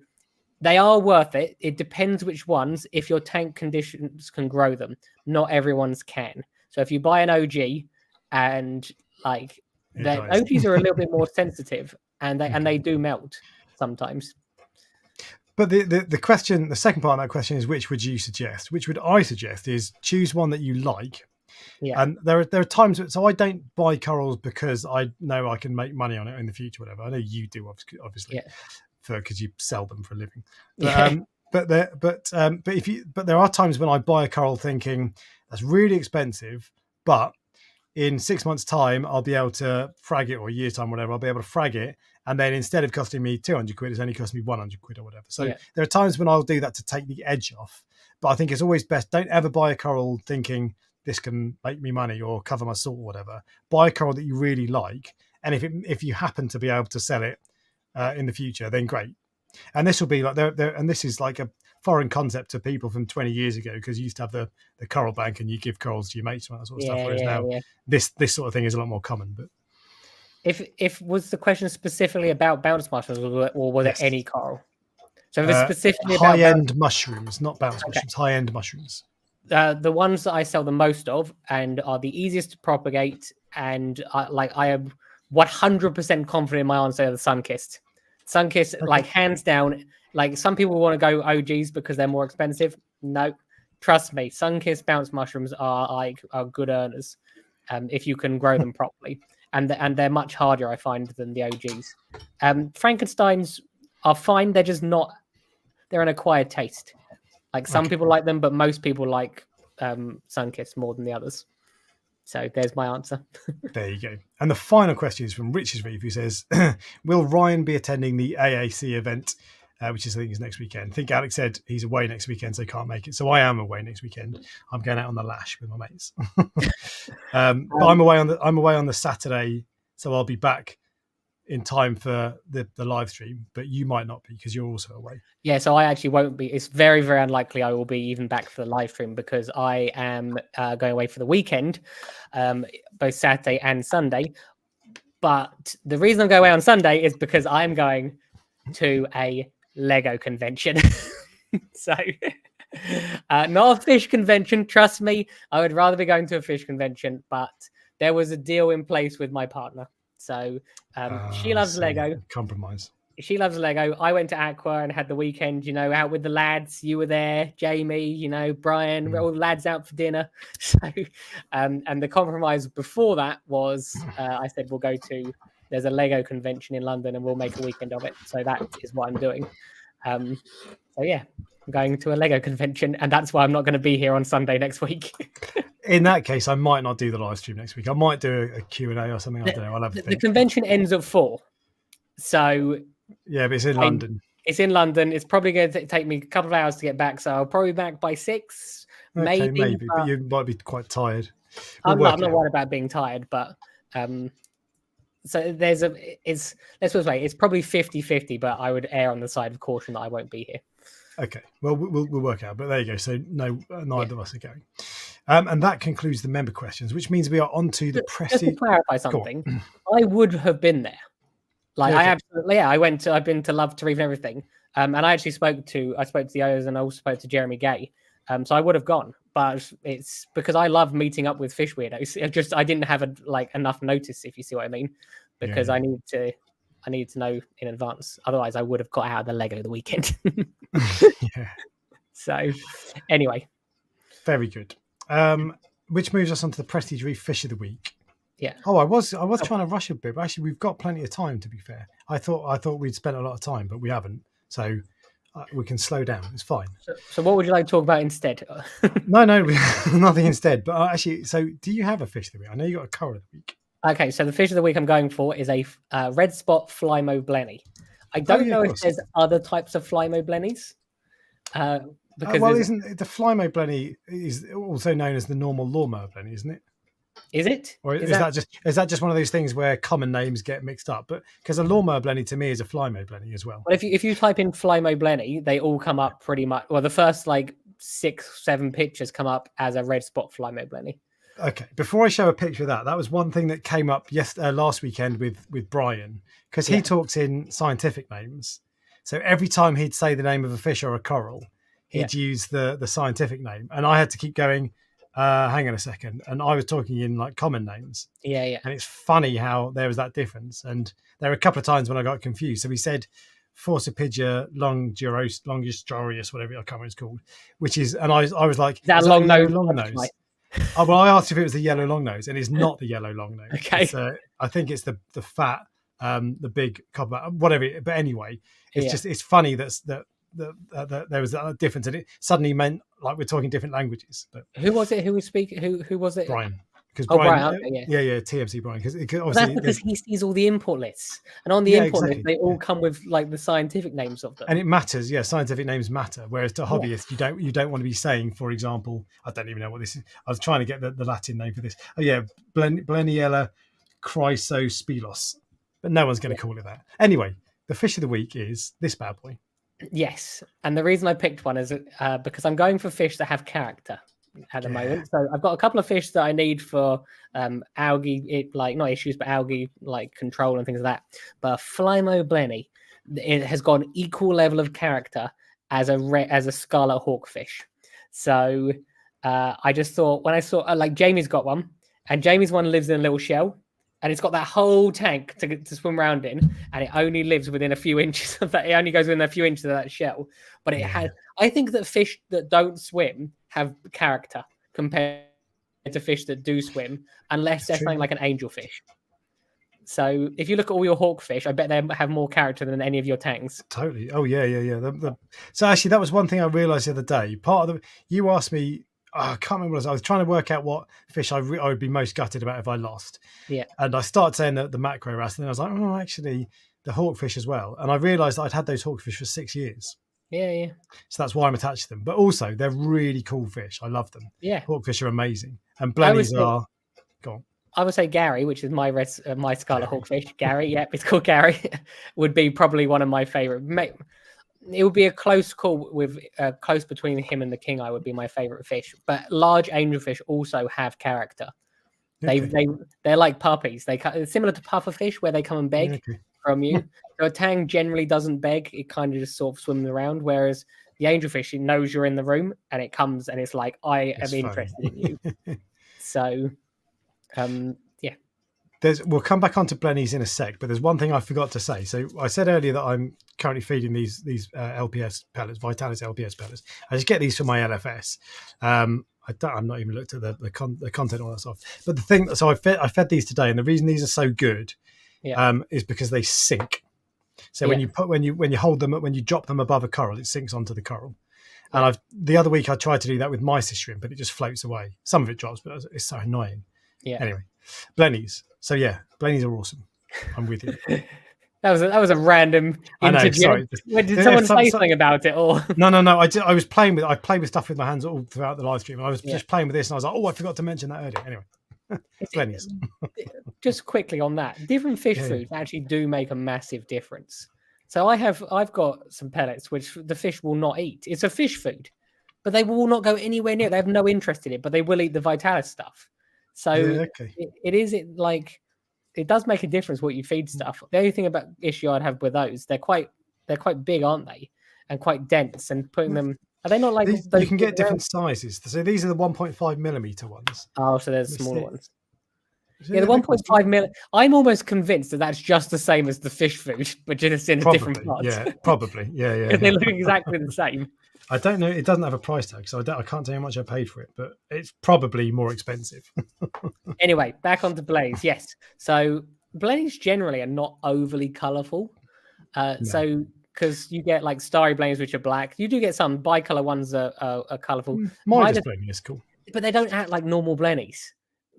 they are worth it. It depends which ones. If your tank conditions can grow them, not everyone's can. So if you buy an OG, and like the OGs are a little bit more sensitive, and they do melt sometimes. But the question, the second part of that question is, which would you suggest? Which would I suggest is choose one that you like. Yeah. And there are times, so I don't buy corals because I know I can make money on it in the future, whatever. I know you do, obviously, because you sell them for a living. But, but there are times when I buy a coral thinking that's really expensive, but in 6 months' time I'll be able to frag it, or a year's time, whatever. I'll be able to frag it, and then instead of costing me 200 quid, it's only cost me 100 quid or whatever. So there are times when I'll do that to take the edge off. But I think it's always best, don't ever buy a coral thinking this can make me money or cover my salt or whatever. Buy a coral that you really like, and if you happen to be able to sell it in the future, then great. And this will be like and this is like a foreign concept to people from 20 years ago, because you used to have the coral bank and you give corals to your mates and that sort of stuff. Whereas now this sort of thing is a lot more common. But if was the question specifically about bounce mushrooms, or was it any coral? So if it's specifically about high-end mushrooms, not bounce mushrooms, high-end mushrooms. The ones that I sell the most of and are the easiest to propagate, and I am 100% confident in my answer, are the sun-kissed. Sun-kissed, like hands down. Like some people want to go OGs because they're more expensive. No, trust me, sun-kissed bounce mushrooms are good earners if you can grow them properly, and they're much harder, I find, than the OGs. Frankensteins are fine. They're just not. They're an acquired taste. Like some people like them, but most people like sun-kissed more than the others. So there's my answer. There you go. And the final question is from Richard Reef, who says, will Ryan be attending the AAC event, which I think is next weekend? I think Alex said he's away next weekend, so can't make it. So I am away next weekend. I'm going out on the lash with my mates. But I'm away on the Saturday, so I'll be back in time for the live stream, but you might not be because you're also away. Yeah, so I actually won't be. It's very, very unlikely I will be even back for the live stream, because I am going away for the weekend, both Saturday and Sunday. But the reason I'm going away on Sunday is because I'm going to a Lego convention. So not a fish convention, trust me. I would rather be going to a fish convention, but there was a deal in place with my partner. So she loves Lego. Compromise. She loves Lego. I went to Aqua and had the weekend, out with the lads. You were there, Jamie, Brian, all the lads out for dinner. So, and the compromise before that was I said we'll go to there's a Lego convention in London, and we'll make a weekend of it. So that is what I'm doing. So yeah, I'm going to a Lego convention, and that's why I'm not going to be here on Sunday next week. In that case, I might not do the live stream next week. I might do a Q&A or something. I don't know. I'll have to think. The convention ends at 4. So yeah, but it's in London. It's in London. It's probably going to take me a couple of hours to get back. So I'll probably be back by 6. Okay, maybe, but you might be quite tired. I'm not worried about being tired, but so let's put it this way, it's probably 50-50, but I would err on the side of caution that I won't be here. Okay, well, we'll work out. But there you go. So neither of us are going. And that concludes the member questions, which means we are on to the prestige. Just to clarify something, I would have been there. I've been to Love to Reef and everything. And I actually spoke to the others, and I also spoke to Jeremy Gay. So I would have gone, but it's because I love meeting up with fish weirdos. I didn't have enough notice, if you see what I mean, because I need to know in advance. Otherwise, I would have got out of the Lego the weekend. Yeah. So, anyway, very good. Which moves us on to the Prestige Reef Fish of the Week. Yeah. Oh, I was trying to rush a bit, but actually, we've got plenty of time. To be fair, I thought we'd spent a lot of time, but we haven't. So we can slow down. It's fine. So what would you like to talk about instead? No, nothing instead. But actually, so do you have a fish of the week? I know you got a coral of the week. Okay, so the fish of the week I'm going for is a red spot Flymo blenny. I don't know if there's other types of Flymo blennies. Isn't the Flymo blenny is also known as the normal lawnmower blenny, isn't it? Is it? Or is that just one of those things where common names get mixed up? But because a lawnmower blenny to me is a Flymo blenny as well. Well, if you type in Flymo blenny, they all come up pretty much. Well, the first 6-7 pictures come up as a red spot Flymo blenny. Okay, before I show a picture of that was one thing that came up last weekend with Brian, because he talks in scientific names. So every time he'd say the name of a fish or a coral, he'd use the scientific name, and I had to keep going. Hang on a second, and I was talking in common names. Yeah. And it's funny how there was that difference, and there were a couple of times when I got confused. So he said Forcipigia longistrorius, whatever I can't remember what it's called, which is, and I was like, is that long nose? Well, I asked if it was the yellow long nose, and it's not the yellow long nose. Okay, I think it's the fat, the big copper, whatever. But anyway, it's funny that there was a difference, and it suddenly meant we're talking different languages. But who was it? Who was speaking? Who was it? Brian. Brian, TMC Brian. Because that's because he sees all the import lists, and on the import list, they all come with the scientific names of them. And it matters, scientific names matter. Whereas to hobbyists, you don't want to be saying, for example, I don't even know what this is. I was trying to get the Latin name for this. Oh yeah, Bleniella chrysosphelos, but no one's going to call it that. Anyway, the fish of the week is this bad boy. Yes, and the reason I picked one is because I'm going for fish that have character at the moment. So I've got a couple of fish that I need for algae, not issues, but algae control and things like that. But Flymo blenny, it has got an equal level of character as a scarlet hawkfish. So I just thought, when I saw Jamie's got one, and Jamie's one lives in a little shell. And it's got that whole tank to swim around in, and it only lives within a few inches of that. It only goes within a few inches of that shell. But it has. I think that fish that don't swim have character compared to fish that do swim, unless they're something like an angelfish. So if you look at all your hawkfish, I bet they have more character than any of your tanks. Totally. Oh yeah. So actually, that was one thing I realised the other day. You asked me. I can't remember what I was trying to work out what fish I would be most gutted about if I lost. Yeah. And I started saying the macro wrasse, and then I was like, oh, actually, the hawkfish as well. And I realised I'd had those hawkfish for 6 years. Yeah. So that's why I'm attached to them. But also, they're really cool fish. I love them. Yeah. Hawkfish are amazing. And blennies are... Go on. I would say Gary, which is my scarlet hawkfish. Gary, it's called Gary, would be probably one of my favourite. It would be a close call close between him and the king. I would be my favorite fish, but large angelfish also have character. Okay. They're like puppies. It's similar to pufferfish, where they come and beg from you. So a tang generally doesn't beg; it kind of just sort of swims around. Whereas the angelfish, it knows you're in the room, and it comes and it's like, I am interested in you. So, we'll come back onto blennies in a sec, but there's one thing I forgot to say. So I said earlier that I'm currently feeding these LPS pellets, Vitalis LPS pellets. I just get these from my LFS. I'm not even looked at the content and all that stuff. But the thing, so I fed these today, and the reason these are so good is because they sink. So when you hold them, when you drop them above a coral, it sinks onto the coral. And the other week I tried to do that with mysis shrimp, but it just floats away. Some of it drops, but it's so annoying. Yeah. Anyway, blennies. So blennies are awesome. I'm with you. That was a random interview. Sorry. Did someone say something about it? Or no. I was playing with. I played with stuff with my hands all throughout the live stream. I was just playing with this, and I was like, "Oh, I forgot to mention that earlier." Anyway, blennies. Just quickly on that, different fish foods actually do make a massive difference. So I've got some pellets which the fish will not eat. It's a fish food, but they will not go anywhere near. They have no interest in it, but they will eat the Vitalis stuff. So it does make a difference what you feed stuff. The only thing about issue I'd have with those, they're quite big, aren't they? And quite dense. And putting them, are they not like these, you can get different sizes. So these are the 1.5 millimeter ones. Oh, so there's smaller ones. Yeah, the 1.5 mil. I'm almost convinced that that's just the same as the fish food, but just in a different part. Yeah, probably. Yeah. They look exactly the same. I don't know. It doesn't have a price tag, so I can't tell you how much I paid for it, but it's probably more expensive. Anyway, back onto Blaze. Yes. So Blaze generally are not overly colourful. So because you get like starry Blaze, which are black. You do get some bicolor ones are colourful. Midas Blenny is cool. But they don't act like normal Blennies.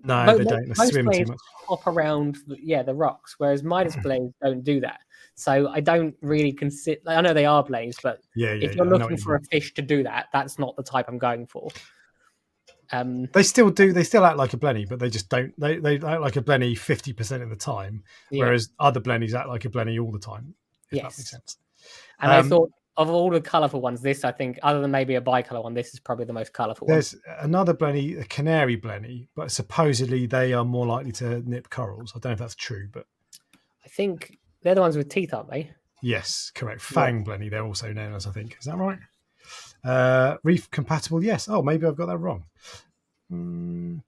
No, they don't. They swim too much. Hop around the rocks, whereas Midas Blaze don't do that. So I don't really consider. I know they are Blaze, but if you're looking for a fish to do that, that's not the type I'm going for. They still do. They still act like a blenny, but they just don't. They act like a blenny 50% of the time, whereas other blennies act like a blenny all the time. If that makes sense. And I thought of all the colourful ones, this I think, other than maybe a bicolor one, this is probably the most colourful one. There's another blenny, a canary blenny, but supposedly they are more likely to nip corals. I don't know if that's true, but I think they're the ones with teeth, aren't they? Yes, correct. Fang blenny, they're also known as, I think. Is that right? Reef compatible, yes. Oh, maybe I've got that wrong.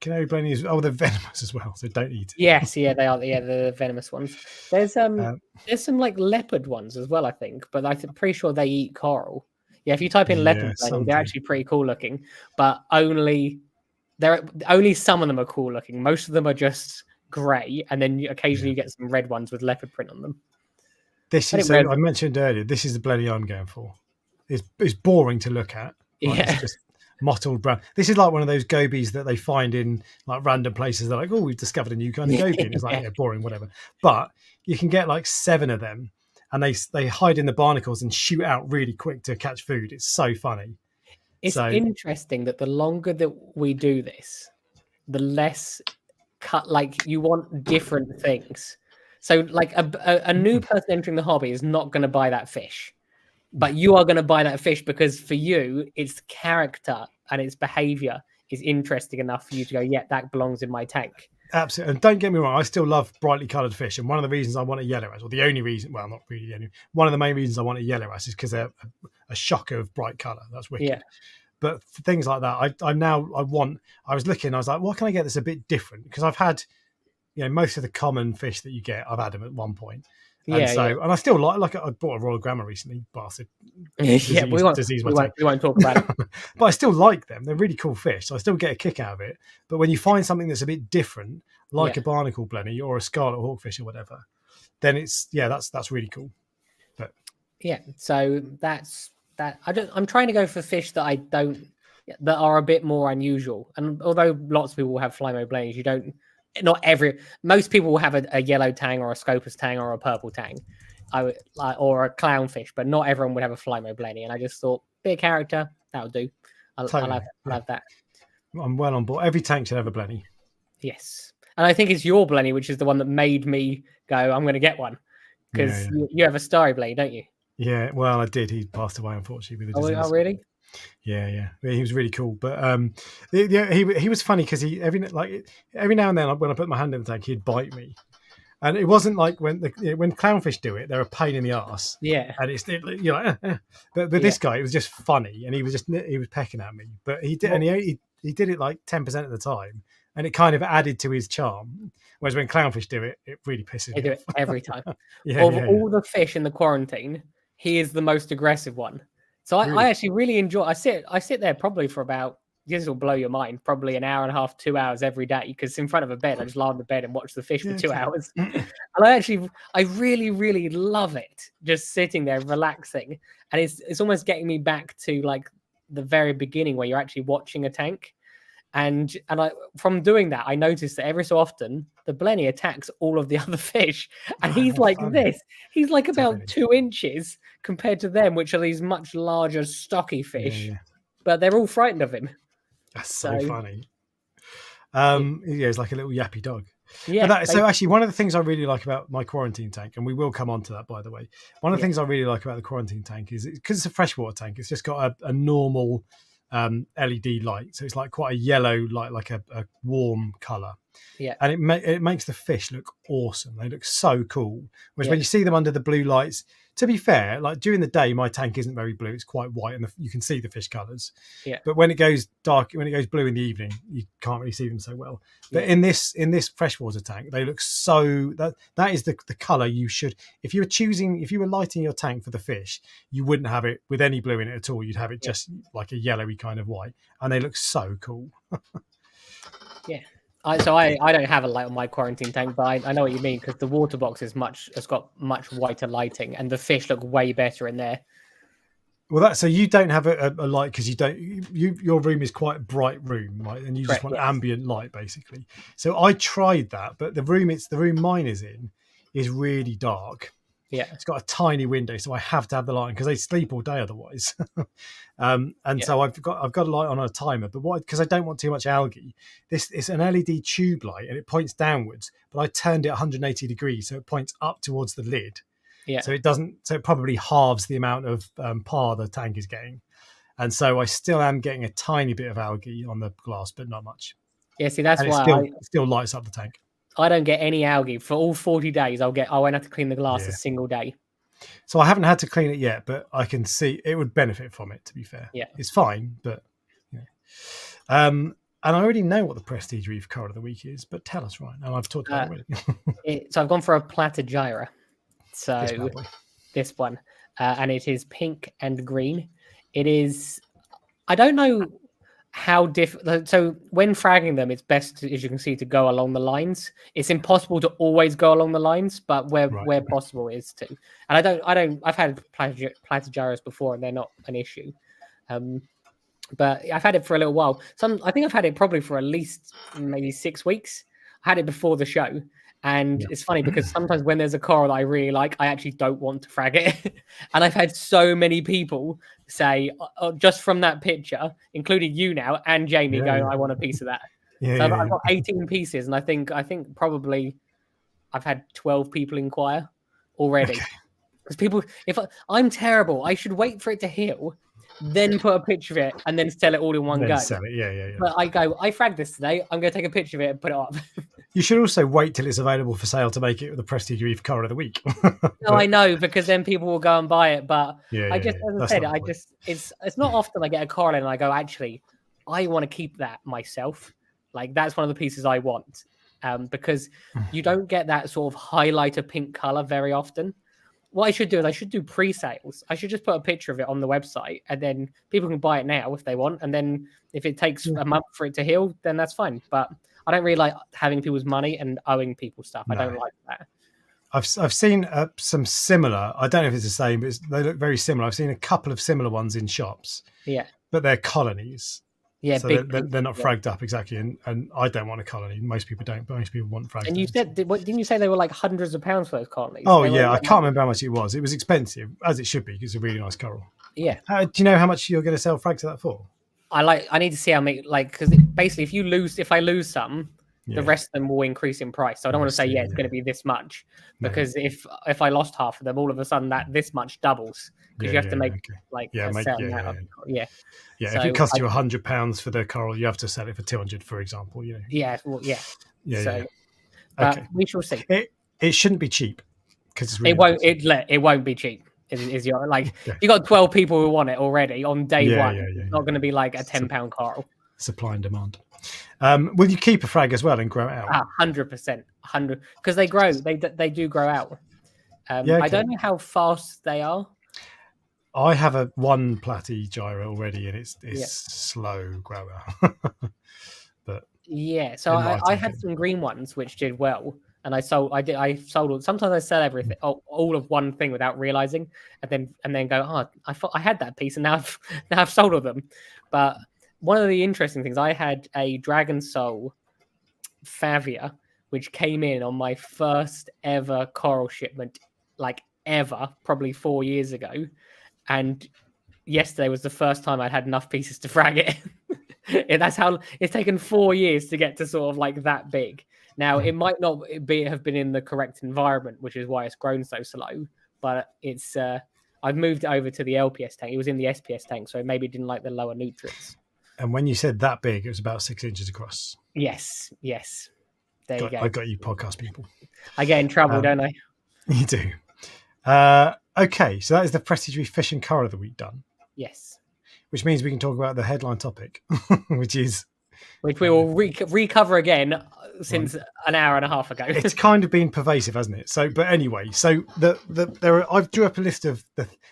Canary blennies, they're venomous as well, so don't eat it. Yes, they are. Yeah, the venomous ones. There's some like leopard ones as well, I think, but I'm pretty sure they eat coral. Yeah, if you type in leopard blenny, they're actually pretty cool looking, but only some of them are cool looking. Most of them are just grey, and then occasionally you get some red ones with leopard print on them. I mentioned earlier, this is the blenny I'm going for. It's boring to look at. It's just mottled brown. This is like one of those gobies that they find in like random places. They're like, oh, we've discovered a new kind of goby. And it's like, boring, whatever. But you can get like 7 of them, and they hide in the barnacles and shoot out really quick to catch food. It's so funny. It's interesting that the longer that we do this, the less like you want different things. So like a new person entering the hobby is not going to buy that fish. But you are going to buy that fish because for you, its character and its behavior is interesting enough for you to go, that belongs in my tank. Absolutely. And don't get me wrong, I still love brightly coloured fish. And one of the reasons I want a yellow wrasse, or the only reason, well, not really the only, one of the main reasons I want a yellow wrasse is because they're a shocker of bright colour. That's wicked. Yeah. But for things like that, I was looking, I was like, what can I get that's a bit different? Because I've had, most of the common fish that you get, I've had them at one point. And and I still like I bought a Royal Gramma recently, bastard. We won't talk about it. But I still like them. They're really cool fish. So I still get a kick out of it. But when you find something that's a bit different, like a barnacle blenny or a scarlet hawkfish or whatever, then it's that's really cool. But so that's that. I'm trying to go for fish that that are a bit more unusual. And although lots of people will have Flymo blennies, you don't. Most people will have a yellow tang or a Scopus tang or a purple tang, or a clownfish, but not everyone would have a Flymo blenny. And I just thought, bit of character, that'll do. I'll have that. I'm well on board. Every tank should have a blenny. Yes, and I think it's your blenny, which is the one that made me go, I'm going to get one, because you have a starry blenny, don't you? Yeah, well, I did. He passed away, unfortunately, with a disease. Oh, really? Yeah, he was really cool. But he was funny because every now and then when I put my hand in the tank, he'd bite me, and it wasn't like when clownfish do it, they're a pain in the ass. Yeah, and you're like, but this guy, it was just funny, and he was pecking at me. But he did, and he did it like 10% of the time, and it kind of added to his charm. Whereas when clownfish do it, it really pisses me off. They do it every time. All the fish in the quarantine, he is the most aggressive one. So I actually really enjoy. I sit there probably for about this will blow your mind. Probably an hour and a half, 2 hours every day, because in front of a bed, I just lie on the bed and watch the fish for 2 hours. And I really, really love it. Just sitting there relaxing, and it's almost getting me back to like the very beginning where you're actually watching a tank. And from doing that, I noticed that every so often the blenny attacks all of the other fish, and he's like this. He's like about 2 inches compared to them, which are these much larger, stocky fish. But they're all frightened of him. That's so funny. It's like a little yappy dog. Yeah. So actually, one of the things I really like about my quarantine tank, and we will come on to that, by the way. One of the things I really like about the quarantine tank is because it's a freshwater tank. It's just got a normal LED light, so it's like quite a yellow light, like a warm color. And it makes the fish look awesome. They look so cool. Whereas when you see them under the blue lights, to be fair, like during the day, my tank isn't very blue. It's quite white, and you can see the fish colors. But when it goes dark, when it goes blue in the evening, you can't really see them so well. But in this freshwater tank, they look so that is the color you should. If you were lighting your tank for the fish, you wouldn't have it with any blue in it at all. You'd have it just like a yellowy kind of white, and they look so cool. I don't have a light on my quarantine tank, but I know what you mean, because the water box has got much whiter lighting, and the fish look way better in there. Well, so you don't have a light because your room is quite a bright room, right? And you just want ambient light, basically. So I tried that, but the room mine is in is really dark. It's got a tiny window, so I have to have the light because they sleep all day otherwise. So I've got a light on a timer, but because I don't want too much algae, it's an LED tube light and it points downwards, but I turned it 180 degrees, so it points up towards the lid. So it probably halves the amount of PAR the tank is getting, and so I still am getting a tiny bit of algae on the glass, but not much. See, that's why it still lights up the tank. I don't get any algae for all 40 days. I won't have to clean the glass a single day. So I haven't had to clean it yet, but I can see it would benefit from it, to be fair. It's fine, but and I already know what the Prestige Reef Coral of the Week is, but tell us, Ryan. And I've talked about it already. So I've gone for a Platygyra. So this one, and it is pink and green. It is, I don't know how different. So when fragging them, it's best, as you can see, to go along the lines. It's impossible to always go along the lines, but where possible is to. And I've had Platygyras before, and they're not an issue. But I've had it for a little while. I think I've had it probably for at least maybe 6 weeks. I had it before the show. And it's funny because sometimes when there's a coral that I really like, I actually don't want to frag it. And I've had so many people say, just from that picture, including you now and Jamie, going, I want a piece of that. I've got 18 pieces, and I think probably I've had 12 people inquire already. Because I'm terrible. I should wait for it to heal, then put a picture of it, and then sell it all in one go. Sell it. But I fragged this today. I'm going to take a picture of it and put it up. You should also wait till it's available for sale to make it the Prestige Reef Coral of the Week. No, I know, because then people will go and buy it. But as I said, it's not often I get a coral and I go, actually, I want to keep that myself. Like, that's one of the pieces I want, because you don't get that sort of highlighter pink color very often. What I should do is I should do pre-sales. I should just put a picture of it on the website, and then people can buy it now if they want. And then if it takes a month for it to heal, then that's fine. But I don't really like having people's money and owing people stuff. I don't like that. I've seen some similar. I don't know if it's the same, but they look very similar. I've seen a couple of similar ones in shops. But they're colonies. So they're not fragged up exactly, and I don't want a colony. Most people don't, but most people want fragged. And you said, didn't you say they were like hundreds of pounds for those colonies? Oh yeah, I can't remember how much it was. It was expensive, as it should be, because it's a really nice coral. Yeah. Do you know how much you're going to sell frags to that for? I need to see how many, because basically if I lose some, the rest of them will increase in price. So I don't want to say it's going to be this much, because if I lost half of them, all of a sudden this much doubles, because you have to make a certain amount of so if it costs you £100 for the coral, you have to sell it for 200, for example. But we shall see. It shouldn't be cheap, because it won't be cheap. Is your you got 12 people who want it already on day one. It's not going to be like a £10 coral. Supply and demand. Will you keep a frag as well and grow it out? 100%, because they grow. They do grow out. I don't know how fast they are. I have one platy gyro already, and it's slow grower. But yeah, so I had some green ones which did well, and I sold sometimes I sell everything, all of one thing without realizing, and then go, oh, I thought I had that piece, and now I've sold all of them. But one of the interesting things, I had a Dragon Soul Favia which came in on my first ever coral shipment, like ever, probably 4 years ago, and yesterday was the first time I'd had enough pieces to frag it. That's how it's taken 4 years to get to sort of like that big. Now it might not have been in the correct environment, which is why it's grown so slow. But it's I've moved it over to the LPS tank. It was in the SPS tank, so maybe it didn't like the lower nutrients. And when you said that big, it was about 6 inches across. Yes. There you go. I got you, podcast people. I get in trouble, don't I? You do. Okay, so that is the Prestige Reef Fish and Coral of the Week done. Yes. Which means we can talk about the headline topic, which we will recover again since an hour and a half ago. It's kind of been pervasive, hasn't it? So, but anyway, so I've drew up a list of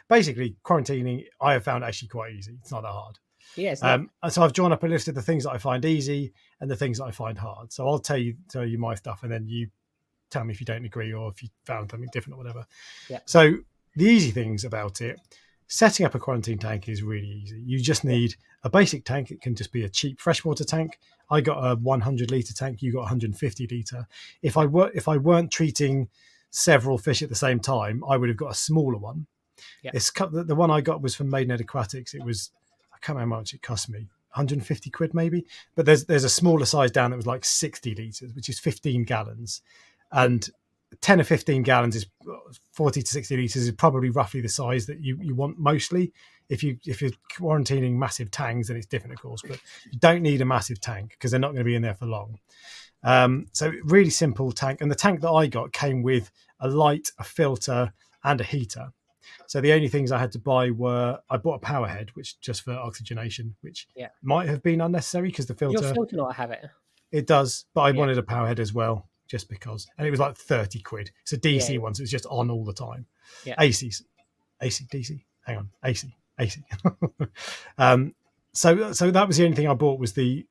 basically quarantining. I have found actually quite easy. It's not that hard. Yes. And so I've drawn up a list of the things that I find easy and the things that I find hard. So I'll tell you my stuff, and then you tell me if you don't agree or if you found something different or whatever. Yeah. So the easy things about it, setting up a quarantine tank is really easy. You just need a basic tank. It can just be a cheap freshwater tank. I got a 100 litre tank. You got 150 litre. If I weren't treating several fish at the same time, I would have got a smaller one. Yeah. The one I got was from Maidenhead Aquatics. It was, I can't remember how much it cost me, 150 quid maybe. But there's a smaller size down that was like 60 litres, which is 15 gallons. And 10 or 15 gallons is 40 to 60 litres is probably roughly the size that you want mostly. If you're quarantining massive tanks, then it's different, of course, but you don't need a massive tank because they're not going to be in there for long. So really simple tank. And the tank that I got came with a light, a filter, and a heater. So the only things I had to buy were, I bought a power head, which just for oxygenation, which might have been unnecessary because the filter... Your filter not have it. It does, but I wanted a power head as well, just because. And it was like 30 quid. It's a DC one, so it's just on all the time. Yeah. AC, DC. Hang on, AC. So that was the only thing I bought was the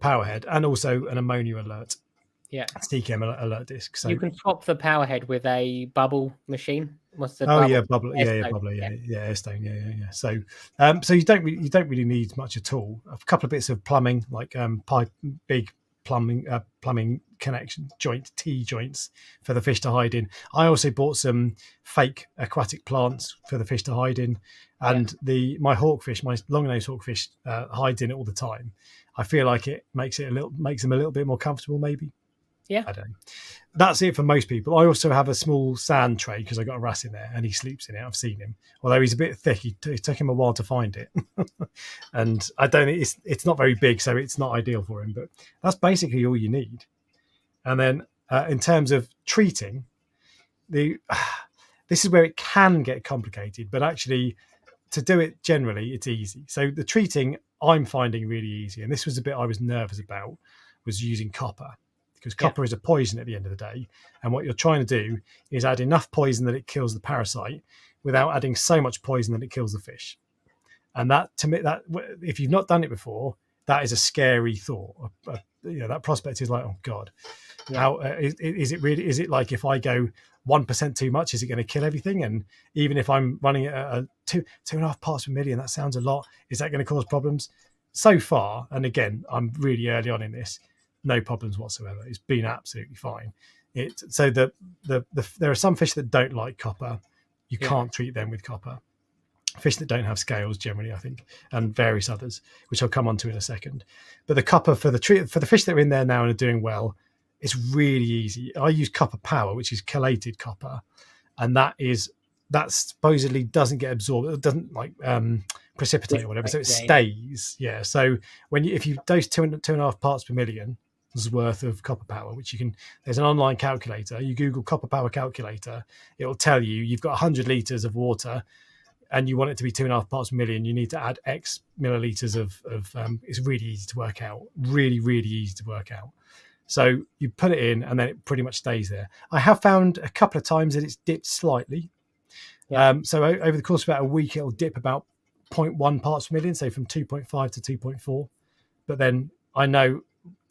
power head and also an ammonia alert. Yeah. Steam alert disc. So you can swap the power head with a bubble machine. What's the bubble? Airstone. Yeah. So you don't really need much at all. A couple of bits of plumbing, like big plumbing connection T joints for the fish to hide in. I also bought some fake aquatic plants for the fish to hide in, and my hawkfish, my long-nosed hawkfish, hides in it all the time. I feel like it makes them a little bit more comfortable, maybe. Yeah, I don't know. That's it for most people. I also have a small sand tray because I got a wrasse in there, and he sleeps in it. I've seen him, although he's a bit thick. It took him a while to find it, and I don't think it's not very big, so it's not ideal for him. But that's basically all you need. And then in terms of treating, this is where it can get complicated, but actually to do it generally, it's easy. So the treating I'm finding really easy, and this was a bit I was nervous about, was using copper. Because copper is a poison at the end of the day. And what you're trying to do is add enough poison that it kills the parasite without adding so much poison that it kills the fish. And that, to me, that if you've not done it before, that is a scary thought. That prospect is like, oh God, how is it really? Is it like if I go 1% too much, is it going to kill everything? And even if I'm running at a 2.5 parts per million, that sounds a lot. Is that going to cause problems? So far, and again, I'm really early on in this. No problems whatsoever. It's been absolutely fine. There are some fish that don't like copper. You can't treat them with copper. Fish that don't have scales generally, I think, and various others, which I'll come on to in a second. But the copper for the fish that are in there now and are doing well, it's really easy. I use copper power, which is chelated copper, and that supposedly doesn't get absorbed. It doesn't precipitate or whatever, so it stays. Yeah. So if you dose 2.5 parts per million worth of copper power, which there's an online calculator. You Google copper power calculator, it will tell you you've got 100 litres of water and you want it to be 2.5 parts per million. You need to add X milliliters of it's really easy to work out. Really, really easy to work out. So you put it in and then it pretty much stays there. I have found a couple of times that it's dipped slightly. So over the course of about a week, it'll dip about 0.1 parts per million, so from 2.5 to 2.4. But then I know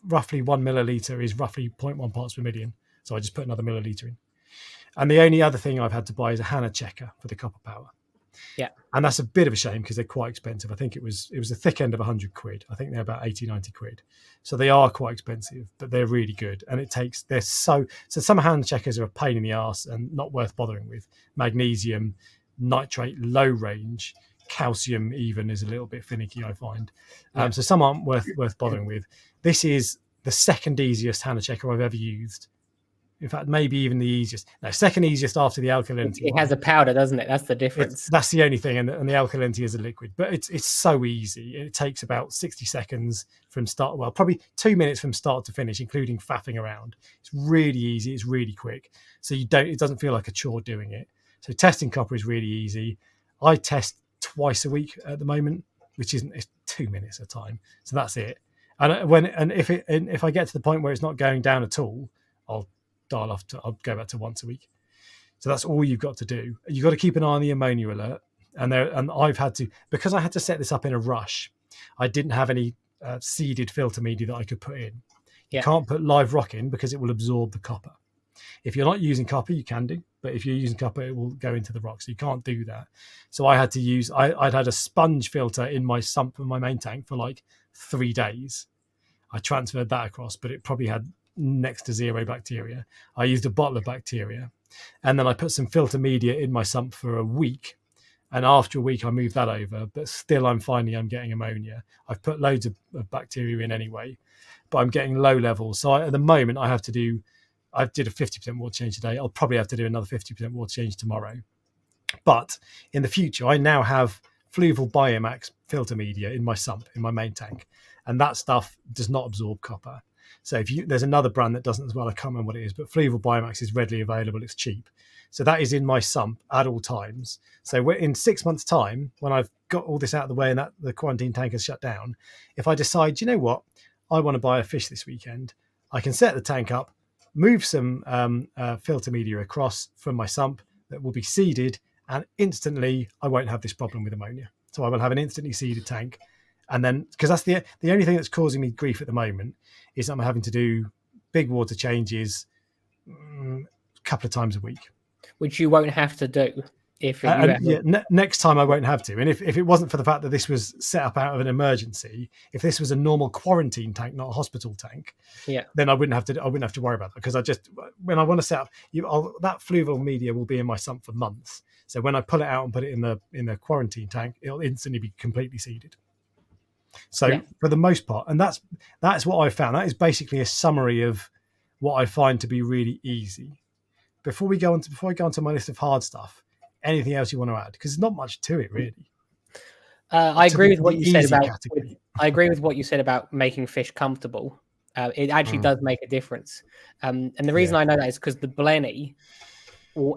roughly 1 milliliter is roughly 0.1 parts per million. So I just put another milliliter in. And the only other thing I've had to buy is a Hannah checker for the copper power. Yeah. And that's a bit of a shame because they're quite expensive. I think it was the thick end of 100 quid. I think they're about 80, 90 quid. So they are quite expensive, but they're really good. And so some Hannah checkers are a pain in the arse and not worth bothering with. Magnesium, nitrate, low range, calcium even is a little bit finicky, I find. So some aren't worth bothering with. This is the second easiest Hannah checker I've ever used. In fact, maybe even the easiest. No, second easiest after the alkalinity. It has a powder, doesn't it? That's the difference. That's the only thing, and the alkalinity is a liquid. But it's so easy. It takes about 60 seconds from start. Well, probably 2 minutes from start to finish, including faffing around. It's really easy. It's really quick. So it doesn't feel like a chore doing it. So testing copper is really easy. I test twice a week at the moment, which it's 2 minutes at a time. So that's it. And if I get to the point where it's not going down at all, I'll go back to once a week. So that's all you've got to do. You've got to keep an eye on the ammonia alert. And I've had to, because I had to set this up in a rush, I didn't have any seeded filter media that I could put in. You can't put live rock in because it will absorb the copper. If you're not using copper, you can do, but if you're using copper, it will go into the rock. So you can't do that. So I had to use, I'd had a sponge filter in my sump in my main tank for like 3 days. I transferred that across, but it probably had next to zero bacteria. I used a bottle of bacteria, and then I put some filter media in my sump for a week, and after a week I moved that over, but still I'm finding I'm getting ammonia. I've put loads of bacteria in anyway, but I'm getting low levels. So at the moment I did a 50% water change today. I'll probably have to do another 50% water change tomorrow. But in the future, I now have Fluval Biomax filter media in my sump, in my main tank, and that stuff does not absorb copper. So there's another brand that doesn't as well. I can't remember what it is, but Fluval Biomax is readily available. It's cheap. So that is in my sump at all times. So we're in 6 months' time, when I've got all this out of the way and that the quarantine tank has shut down, if I decide, you know what, I want to buy a fish this weekend, I can set the tank up, move some filter media across from my sump that will be seeded, and instantly I won't have this problem with ammonia. So I will have an instantly seeded tank. And then, because that's the only thing that's causing me grief at the moment, is I'm having to do big water changes a couple of times a week. Which you won't have to do if next time I won't have to. And if it wasn't for the fact that this was set up out of an emergency, if this was a normal quarantine tank, not a hospital tank, then I wouldn't have to worry about that, because when I want to set up, that fluval media will be in my sump for months. So when I pull it out and put it in the quarantine tank, it'll instantly be completely seeded. So for the most part, and that's what I found. That is basically a summary of what I find to be really easy. Before I go onto my list of hard stuff, anything else you want to add? Because there's not much to it, really. I agree with what you said about. I agree with what you said about making fish comfortable. It actually does make a difference. And the reason I know that is because the blenny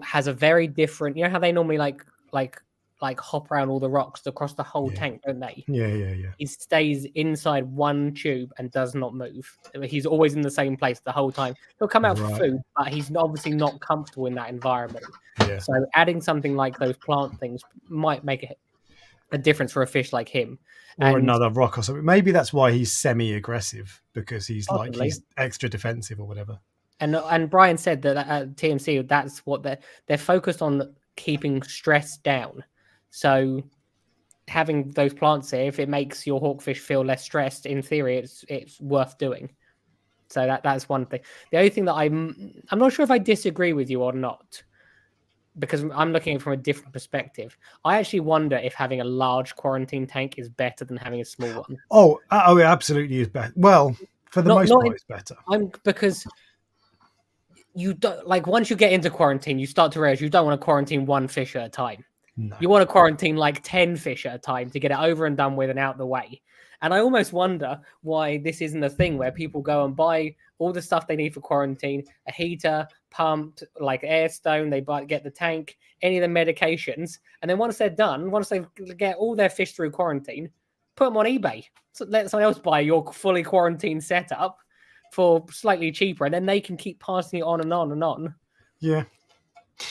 has a very different. You know how they normally like hop around all the rocks across the whole tank, don't they? Yeah. He stays inside one tube and does not move. He's always in the same place the whole time. He'll come out for food, but he's obviously not comfortable in that environment. Yeah. So adding something like those plant things might make a difference for a fish like him. Or another rock or something. Maybe that's why he's semi-aggressive, because he's he's extra defensive or whatever. And Brian said that at TMC, that's what they're focused on, keeping stress down. So having those plants here, if it makes your hawkfish feel less stressed, in theory, it's worth doing. So that's one thing. The other thing that I'm not sure if I disagree with you or not, because I'm looking at it from a different perspective. I actually wonder if having a large quarantine tank is better than having a small one. Oh, it absolutely is better. Well, for the most part, it's better. Because you don't, once you get into quarantine, you start to realize you don't want to quarantine one fish at a time. No. You want to quarantine 10 fish at a time to get it over and done with and out the way. And I almost wonder why this isn't a thing where people go and buy all the stuff they need for quarantine, a heater, pump, air stone, they get the tank, any of the medications. And then once they're done, once they get all their fish through quarantine, put them on eBay. So let someone else buy your fully quarantined setup for slightly cheaper. And then they can keep passing it on and on and on. Yeah.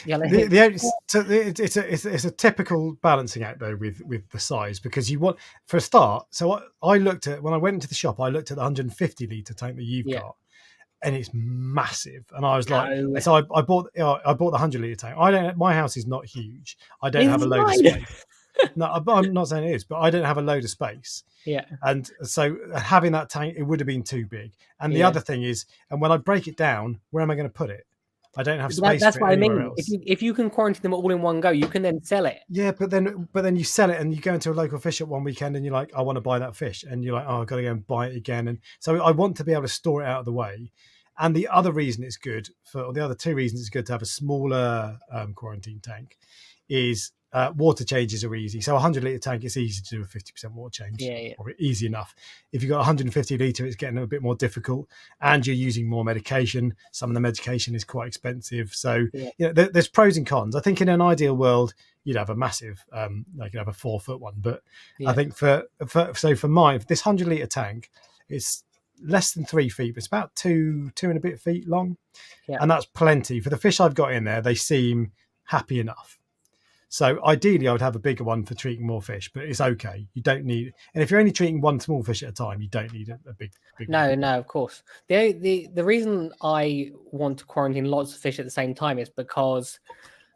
It's a typical balancing act though with the size, because you want, for a start. So I looked at, when I went into the shop, I looked at the 150 litre tank that you've got, and it's massive. And I was like, so I bought the 100 litre tank. My house is not huge. I don't have a load of space. No, I'm not saying it is, but I don't have a load of space. Yeah. And so having that tank, it would have been too big. And the other thing is, and when I break it down, where am I going to put it? I don't have space. That's for what it I mean. else. If you can quarantine them all in one go, you can then sell it. Yeah, but then you sell it, and you go into a local fish shop one weekend, and you're like, I want to buy that fish, and you're like, oh, I've got to go and buy it again. And so I want to be able to store it out of the way. And the other reason it's good or the other two reasons it's good to have a smaller quarantine tank is water changes are easy. So a 100 litre tank, it's easy to do a 50% water change, or easy enough. If you've got 150 litre, it's getting a bit more difficult, and you're using more medication. Some of the medication is quite expensive. So there's pros and cons. I think in an ideal world, you'd have a massive, like you'd have a 4-foot one. But I think for mine, for this 100 litre tank, it's less than 3 feet, but it's about two and a bit feet long. And that's plenty. For the fish I've got in there, they seem happy enough. So ideally, I would have a bigger one for treating more fish, but it's okay. You don't need, and if you're only treating one small fish at a time, you don't need a big No, of course. The reason I want to quarantine lots of fish at the same time is because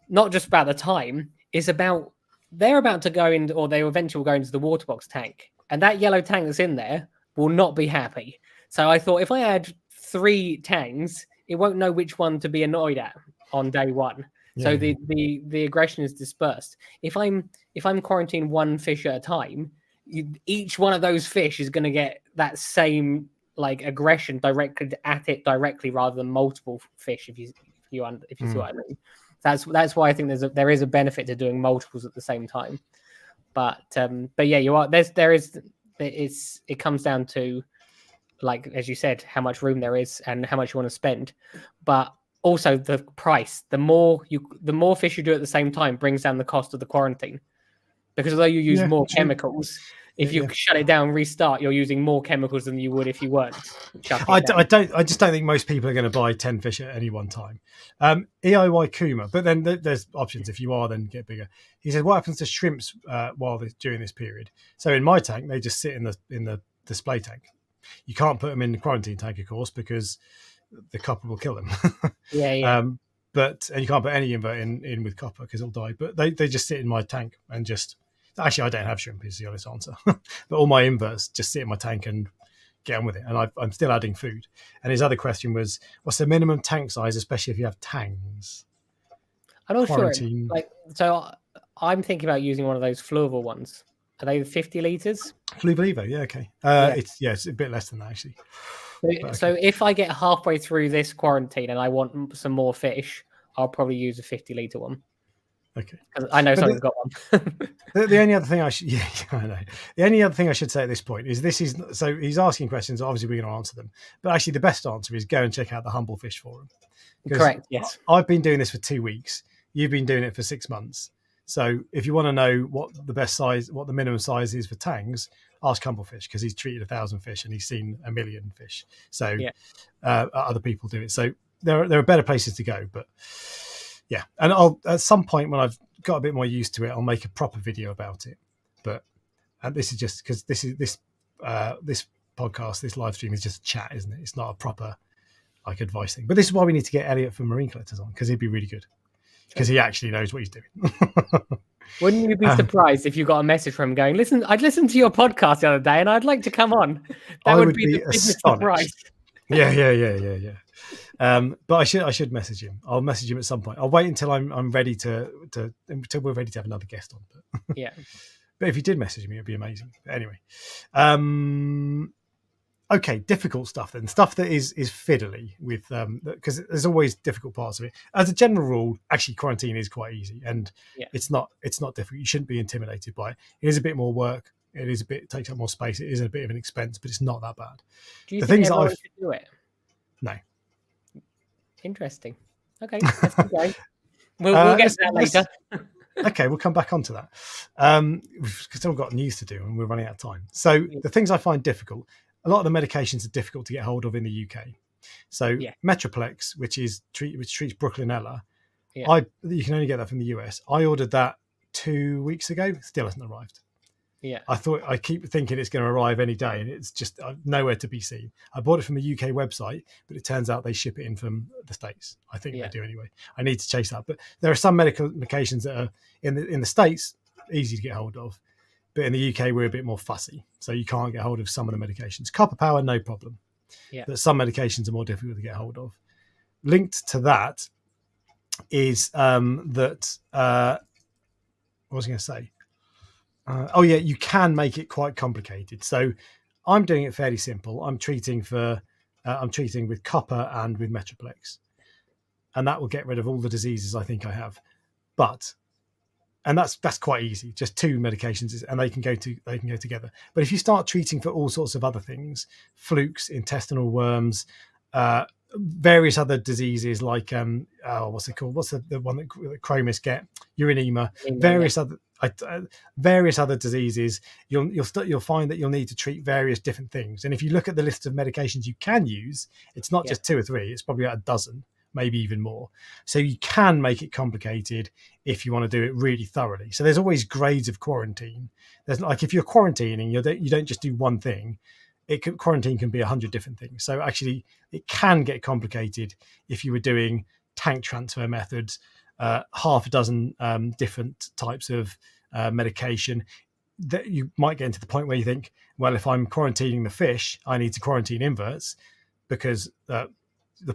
not just about the time, it's about they're about to go in, or they eventually will go into the water box tank, and that yellow tank that's in there will not be happy. So I thought if I had 3 tanks, it won't know which one to be annoyed at on day one. So the aggression is dispersed. If I'm quarantining one fish at a time, each one of those fish is going to get that same like aggression directed at it directly, rather than multiple fish. If you see what I mean. That's why I think there is a benefit to doing multiples at the same time. But yeah, you are it comes down to, like as you said, how much room there is and how much you want to spend, but also the price. The more fish you do at the same time brings down the cost of the quarantine, because although you use more chemicals, if you shut it down, restart, you're using more chemicals than you would if you weren't. I just don't think most people are going to buy 10 fish at any one time. EIY Kuma, but then there's options. If you are, then get bigger. He said, what happens to shrimps during this period? So in my tank, they just sit in the display tank. You can't put them in the quarantine tank, of course, because the copper will kill them. And you can't put any invert in with copper because it'll die. But they just sit in my tank and just. Actually, I don't have shrimp, is the honest answer. But all my inverts just sit in my tank and get on with it. And I'm still adding food. And his other question was, what's the minimum tank size, especially if you have tangs? I'm not sure. So I'm thinking about using one of those Fluval ones. Are they 50 litres? Fluvivo, yeah, okay. It's a bit less than that, actually. So if I get halfway through this quarantine and I want some more fish, I'll probably use a 50 litre one. Okay. I know someone's got one. The only other thing I know. The only other thing I should say at this point is so he's asking questions. Obviously, we're going to answer them, but actually, the best answer is go and check out the Humble Fish Forum. Correct. Yes. I've been doing this for 2 weeks. You've been doing it for 6 months. So if you want to know what the minimum size is for tangs, ask Humble Fish, because he's treated 1,000 fish and he's seen 1 million fish. So other people do it. So there are better places to go, but. Yeah, and I'll at some point when I've got a bit more used to it, I'll make a proper video about it. And this is just because this podcast, this live stream is just a chat, isn't it? It's not a proper like advice thing. But this is why we need to get Elliot from Marine Collectors on, because he'd be really good, because he actually knows what he's doing. Wouldn't you be surprised if you got a message from him going, "Listen, I'd listened to your podcast the other day, and I'd like to come on"? That would be the biggest surprise. Yeah. But I should message him. I'll message him at some point. I'll wait until I'm ready until we're ready to have another guest on. But, but if you did message me, it'd be amazing. But anyway, okay, difficult stuff then. Stuff that is fiddly with because there's always difficult parts of it. As a general rule, actually, quarantine is quite easy, and it's not difficult. You shouldn't be intimidated by it. It is a bit more work. It takes up more space. It is a bit of an expense, but it's not that bad. Do you think everyone should do it? No. Interesting. Okay, let's keep going. We'll get to that later. Okay, we'll come back onto that. We've still got news to do and we're running out of time. So the things I find difficult, a lot of the medications are difficult to get hold of in the UK. So Metroplex, which treats Brooklynella, You can only get that from the US. I ordered that 2 weeks ago. Still hasn't arrived. Yeah. I keep thinking it's going to arrive any day, and it's just nowhere to be seen. I bought it from a UK website, but it turns out they ship it in from the States. I think they do anyway. I need to chase that. But there are some medications that are in the States easy to get hold of, but in the UK we're a bit more fussy, so you can't get hold of some of the medications. Copper power, no problem. Yeah. But some medications are more difficult to get hold of. Linked to that is that what was I going to say? You can make it quite complicated. So I'm doing it fairly simple. I'm treating with copper and with Metroplex, and that will get rid of all the diseases I think I have. And that's quite easy. Just 2 medications, and they can go together. But if you start treating for all sorts of other things, flukes, intestinal worms, various other diseases like what's it called? What's the one that chromis get? Urinema. Various other diseases. You'll find that you'll need to treat various different things. And if you look at the list of medications you can use, it's not just 2 or 3. It's probably about a dozen, maybe even more. So you can make it complicated if you want to do it really thoroughly. So there's always grades of quarantine. There's like if you're quarantining, you don't just do one thing. Quarantine can be 100 different things. So actually, it can get complicated if you were doing tank transfer methods, half a dozen different types of medication. That you might get into the point where you think, well, if I'm quarantining the fish, I need to quarantine inverts because the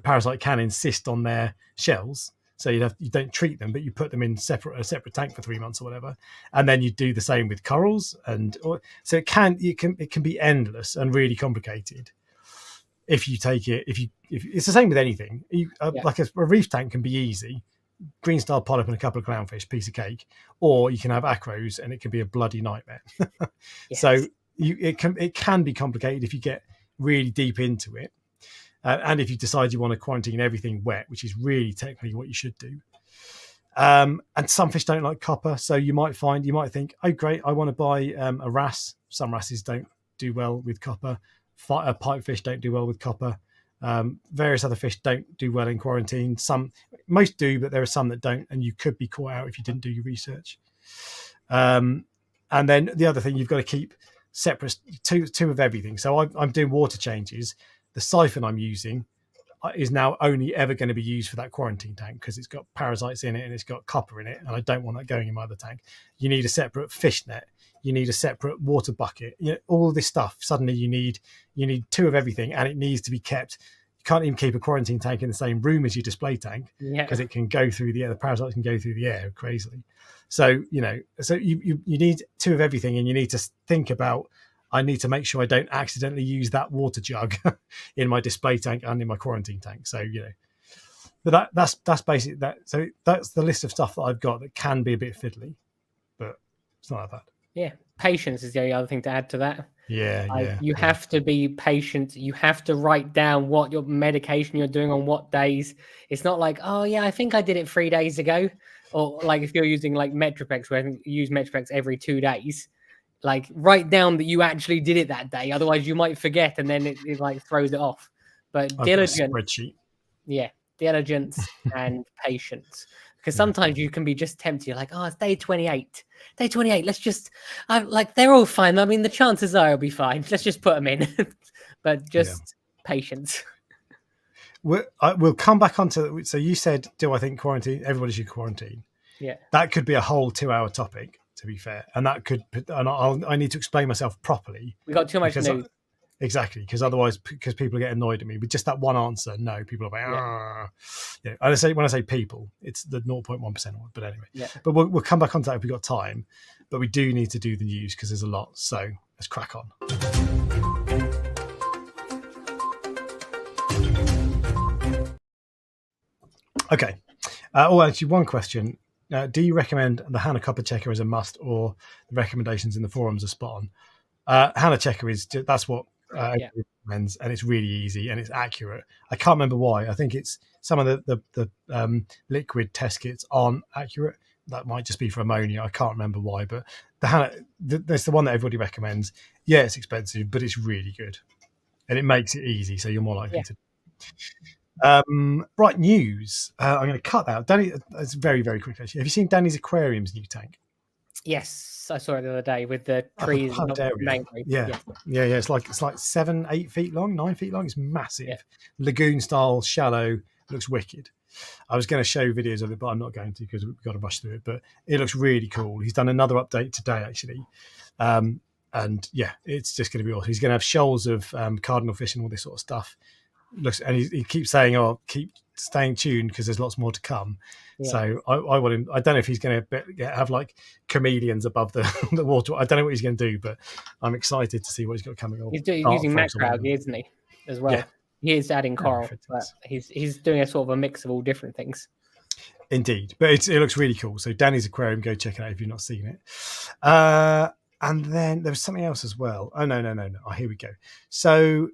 parasite can insist on their shells. So you don't treat them, but you put them in a separate tank for 3 months or whatever, and then you do the same with corals, so it can be endless and really complicated if you take it. If it's the same with anything. Like a reef tank can be easy, green star polyp and a couple of clownfish, piece of cake, or you can have acros and it can be a bloody nightmare. Yes. So it can be complicated if you get really deep into it. And if you decide you want to quarantine everything wet, which is really technically what you should do. And some fish don't like copper. So you might think, oh, great, I want to buy a wrasse. Some wrasses don't do well with copper. Pipefish don't do well with copper. Various other fish don't do well in quarantine. Most do, but there are some that don't. And you could be caught out if you didn't do your research. And then the other thing, you've got to keep separate two of everything. So I'm doing water changes. The siphon I'm using is now only ever going to be used for that quarantine tank because it's got parasites in it and it's got copper in it, and I don't want that going in my other tank. You need a separate fish net. You need a separate water bucket. All this stuff. Suddenly you need 2 of everything, and it needs to be kept. You can't even keep a quarantine tank in the same room as your display tank because it can go through the air. The parasites can go through the air crazily. So you need 2 of everything, and you need to think about. I need to make sure I don't accidentally use that water jug in my display tank and in my quarantine tank. So, but that's basically that. So that's the list of stuff that I've got that can be a bit fiddly, but it's not that bad. Yeah. Patience is the only other thing to add to that. Yeah. You have to be patient. You have to write down what your medication you're doing on what days. It's not like, oh yeah, I think I did it 3 days ago. Or like if you're using like Metroplex, where you use Metroplex every 2 days. Like write down that you actually did it that day. Otherwise you might forget and then it like throws it off. But diligence, diligence and patience. Because sometimes you can be just tempted. You're like, oh, it's day 28. Day 28. Let's just, they're all fine. I mean, the chances are it'll be fine. Let's just put them in. But just patience. We'll come back onto, so you said, do I think everybody should quarantine? Yeah. That could be a whole 2-hour topic, to be fair, and I need to explain myself properly. We got too much news. Exactly, because people get annoyed at me with just that one answer. No, people are like, when I say people, it's the 0.1%. But anyway, but we'll come back onto that if we've got time. But we do need to do the news because there's a lot. So let's crack on. Okay. Actually, one question. Do you recommend the HANA Copper Checker as a must, or the recommendations in the forums are spot on? HANA Checker that's what recommends, and it's really easy and it's accurate. I can't remember why. I think it's some of the liquid test kits aren't accurate. That might just be for ammonia. I can't remember why, but the HANA, that's the one that everybody recommends. Yeah, it's expensive, but it's really good, and it makes it easy, so you're more likely to. Right, news. I'm going to cut that out. Danny, it's very, very quick actually. Have you seen Danny's Aquarium's new tank? Yes, I saw it the other day with the trees and the mangrove. Yeah. It's like 7-8 feet long, 9 feet long. It's massive, lagoon style, shallow. Looks wicked. I was going to show videos of it, but I'm not going to because we've got to rush through it. But it looks really cool. He's done another update today actually, and yeah, it's just going to be awesome. He's going to have shoals of cardinal fish and all this sort of stuff. And he keeps saying, "Oh, keep staying tuned because there's lots more to come." Yeah. So I want him. I don't know if he's going to have like chameleons above the water. I don't know what he's going to do, but I'm excited to see what he's got coming. He's using macroalgae, isn't he? As well. Yeah. He is adding coral, but he's doing a sort of a mix of all different things. Indeed, but it looks really cool. So Danny's Aquarium, go check it out if you've not seen it. And then there was something else as well. Oh no! Oh, here we go. So.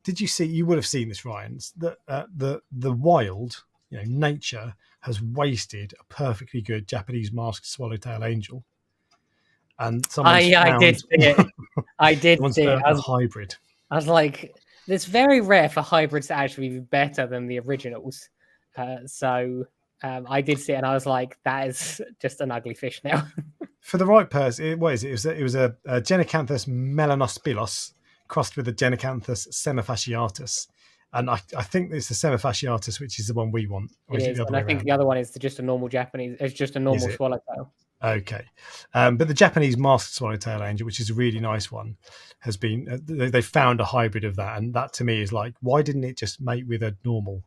Did you see? You would have seen this, Ryan. The wild, nature has wasted a perfectly good Japanese masked swallowtail angel, and I did see it. I did see it. A hybrid. I was like, it's very rare for hybrids to actually be better than the originals. So I did see it, and I was like, that is just an ugly fish now. For the right person, what is it? It was a Genicanthus melanospilos. Crossed with the Genicanthus semifasciatus. And I think it's the semifasciatus, which is the one we want. It is, and I think the other one is just a normal Japanese. It's just a normal swallowtail. Okay. But the Japanese masked swallowtail angel, which is a really nice one, has been, they found a hybrid of that. And that to me is like, why didn't it just mate with a normal,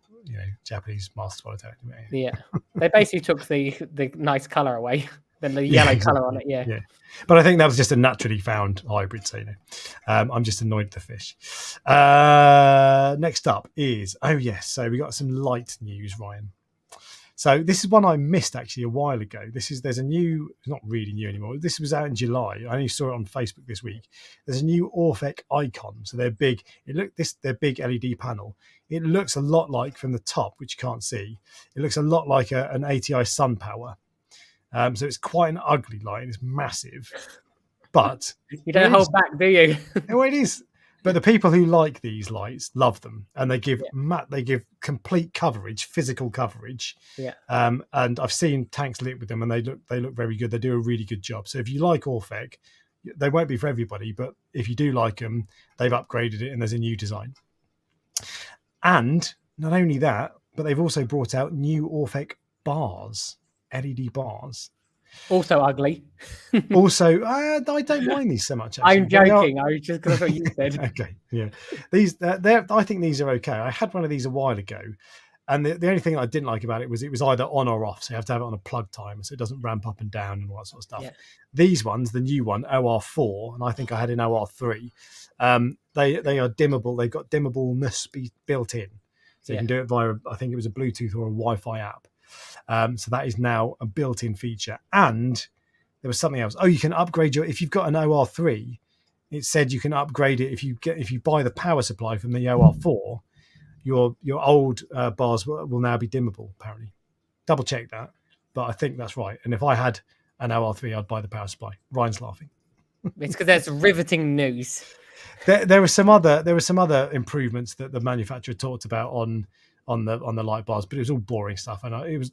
Japanese masked swallowtail? Yeah. They basically took the nice color away. Than the yellow colour on it, yeah. But I think that was just a naturally found hybrid, so I'm just annoyed at the fish. Next up is, so we got some light news, Ryan. So this is one I missed actually a while ago. There's a new, it's not really new anymore. This was out in July. I only saw it on Facebook this week. There's a new Orphec icon. So they're big. Their big LED panel. It looks a lot like from the top, which you can't see. It looks a lot like an ATI Sun Power. So it's quite an ugly light. It's massive, but you don't hold back, do you? Well, it is. But the people who like these lights love them, and they give complete coverage, physical coverage. Yeah. And I've seen tanks lit with them, and they look very good. They do a really good job. So if you like Orphec, they won't be for everybody, but if you do like them, they've upgraded it, and there's a new design. And not only that, but they've also brought out new Orphec bars. LED bars. Also ugly. Also, I don't mind these so much. Actually. I'm joking. I was just going to what you said. Okay, yeah. These, I think these are okay. I had one of these a while ago, and the only thing I didn't like about it was either on or off. So you have to have it on a plug timer, so it doesn't ramp up and down and all that sort of stuff. Yeah. These ones, the new one, OR4, and I think I had an OR3. They are dimmable. They've got dimmableness built in, so you can do it via, I think it was a Bluetooth or a Wi-Fi app. So that is now a built-in feature. And there was something else. You can upgrade if you've got an OR3, it said you can upgrade it if you buy the power supply from the OR4, your old bars will now be dimmable, apparently. Double check that, but I think that's right. And if I had an OR3, I'd buy the power supply. Ryan's laughing. It's because there's riveting news. There were some other improvements that the manufacturer talked about on the light bars, but it was all boring stuff, and it was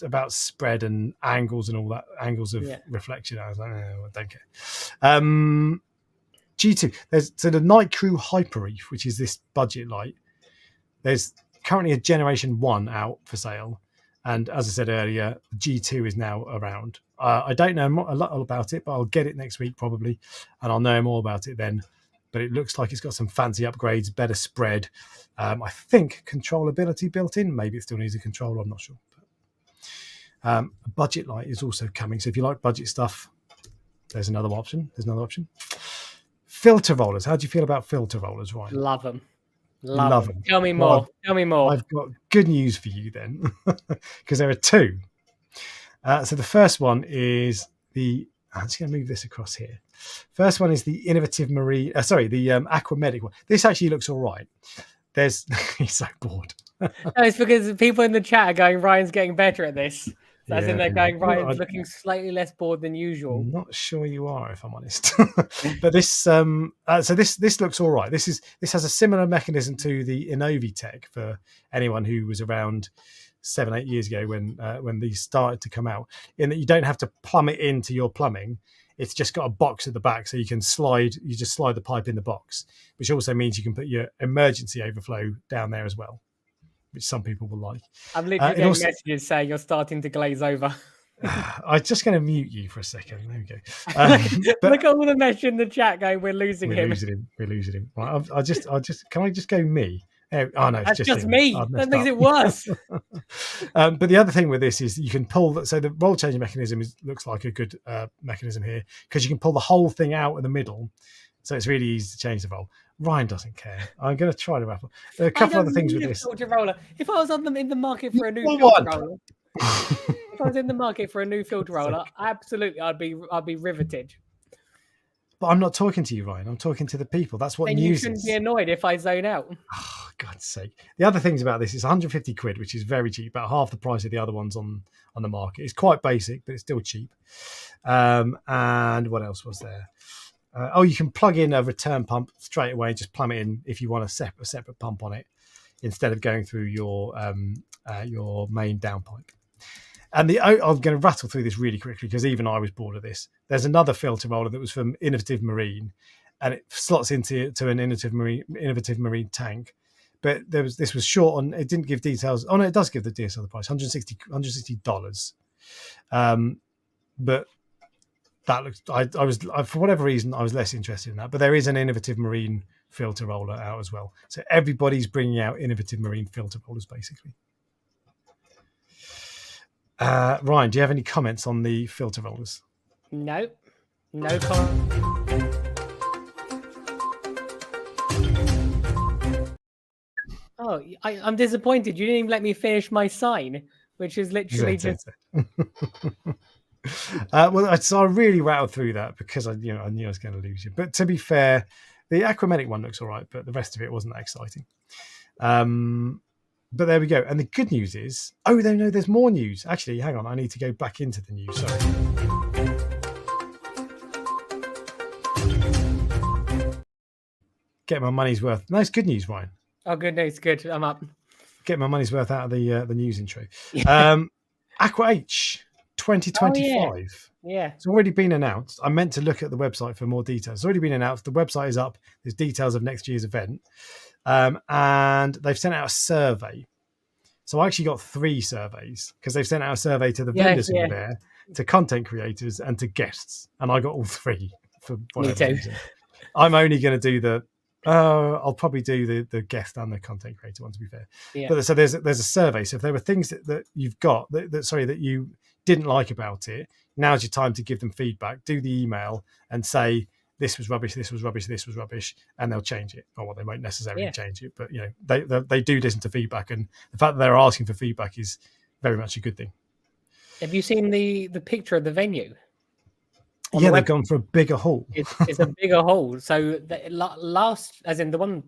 about spread and angles and all that, angles of reflection. I was like, I don't care. G2, there's the Night Crew Hyper Reef, which is this budget light. There's currently a Generation 1 out for sale, and as I said earlier, G2 is now around. I don't know a lot about it, but I'll get it next week probably, and I'll know more about it then. But it looks like it's got some fancy upgrades, better spread. I think controllability built in. Maybe it still needs a controller. I'm not sure. But, a budget light is also coming. So if you like budget stuff, there's another option. Filter rollers. How do you feel about filter rollers, Ryan? Love them. Love them. Tell me more. Tell me more. I've got good news for you then, because there are two. So the first one is I'm just going to move this across here. First one is the innovative the Aquamedic one. This actually looks all right. He's so bored. No, it's because people in the chat are going, Ryan's getting better at this. So as in they're going, Ryan's looking slightly less bored than usual. I'm not sure you are, if I'm honest. But this, so this looks all right. This has a similar mechanism to the Innovitech for anyone who was around 7-8 years ago when these started to come out. In that you don't have to plumb it into your plumbing. It's just got a box at the back, so you can just slide the pipe in the box, which also means you can put your emergency overflow down there as well, which some people will like. I'm literally getting messages saying you're starting to glaze over. I'm just going to mute you for a second. There we go. Look at all the mesh in the chat going, we're losing him. We're losing him. Right, can I just go me? Oh no, it's just me. That makes it worse. But the other thing with this is you can pull that. So the roll changing mechanism looks like a good mechanism here because you can pull the whole thing out in the middle. So it's really easy to change the roll. Ryan doesn't care. I'm going to try to wrap up. There are a couple other things with this. Filter roller. If I was in the market for a new filter roller, if I was in the market for a new filter roller, absolutely, I'd be riveted. But I'm not talking to you, Ryan. I'm talking to the people. That's what then news you shouldn't be annoyed if I zone out. Oh, God's sake. The other things about this is 150 quid, which is very cheap, about half the price of the other ones on the market. It's quite basic, but it's still cheap. And what else was there? You can plug in a return pump straight away and just plumb it in if you want a separate pump on it instead of going through your main downpipe. And I'm going to rattle through this really quickly because even I was bored of this. There's another filter roller that was from Innovative Marine, and it slots into an Innovative Marine tank. But this was short on. It didn't give details. Oh no, it does give the details of the price, $160. But that looks. I for whatever reason I was less interested in that. But there is an Innovative Marine filter roller out as well. So everybody's bringing out Innovative Marine filter rollers basically. Ryan, do you have any comments on the filter rollers? No comment. Oh, I'm disappointed. You didn't even let me finish my sign, which is literally just. So I really rattled through that because I knew I was going to lose you. But to be fair, the Aquamedic one looks all right, but the rest of it wasn't that exciting. But there we go. And the good news is, no, there's more news. Actually, hang on. I need to go back into the news. Sorry. Get my money's worth. No, it's good news, Ryan. Oh, good news. Good. I'm up. Get my money's worth out of the news intro. Aqua H 2025. Yeah. It's already been announced. I meant to look at the website for more details. It's already been announced. The website is up. There's details of next year's event. And they've sent out a survey. So I actually got 3 surveys because they've sent out a survey to the vendors who were there, to content creators, and to guests. And I got all 3 for whatever reason. I'm only going to do I'll probably do the guest and the content creator one, to be fair. Yeah. But so there's a survey. So if there were things that you've got that you didn't like about it, now's your time to give them feedback. Do the email and say, this was rubbish, this was rubbish, this was rubbish, and they'll change it. Or they won't necessarily change it, but they do listen to feedback, and the fact that they're asking for feedback is very much a good thing. Have you seen the picture of the venue? They've gone for a bigger hall. It's a bigger hall. So last, as in the one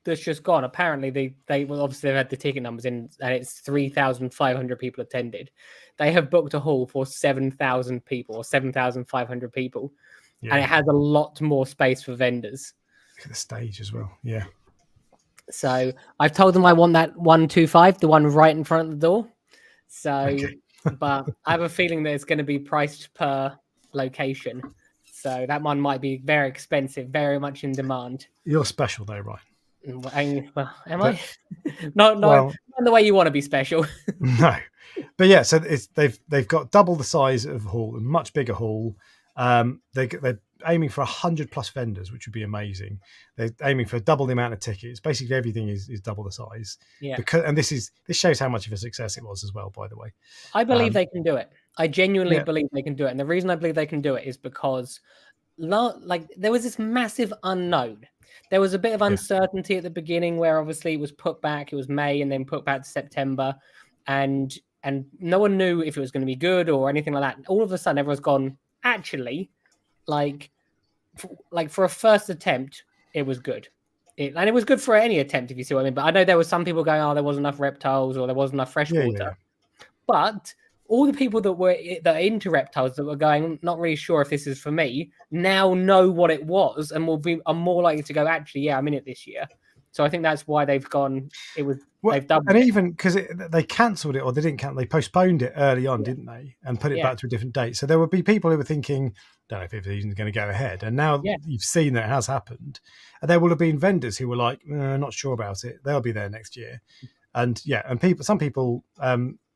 that's just gone, apparently they obviously they've had the ticket numbers in, and it's 3,500 people attended. They have booked a hall for 7,000 people or 7,500 people. Yeah. And it has a lot more space for vendors. Look at the stage as well. Yeah. So I've told them I want that 125, the one right in front of the door. So, but I have a feeling that it's going to be priced per location. So that one might be very expensive, very much in demand. You're special though, right? Well, am I? Not the way you want to be special. No. But yeah, so they've got double the size of hall, a much bigger hall. They're aiming for 100+ vendors, which would be amazing. They're aiming for double the amount of tickets. Basically, everything is double the size. Yeah. And this shows how much of a success it was as well. By the way, I believe they can do it. I genuinely believe they can do it, and the reason I believe they can do it is because, there was this massive unknown. There was a bit of uncertainty at the beginning, where obviously it was put back. It was May, and then put back to September, and no one knew if it was going to be good or anything like that. All of a sudden, everyone's gone. Actually, for a first attempt, it was good. And it was good for any attempt, if you see what I mean. But I know there were some people going, there wasn't enough reptiles or there wasn't enough freshwater. Yeah. But all the people that are into reptiles that were going, not really sure if this is for me, now know what it was and are more likely to go, actually, yeah, I'm in it this year. So I think that's why they've gone. They've done, and even because they cancelled it, or they didn't cancel, they postponed it early on, didn't they, and put it back to a different date. So there would be people who were thinking, don't know if it's even going to go ahead, and now you've seen that it has happened, and there will have been vendors who were like, not sure about it. They'll be there next year, and some people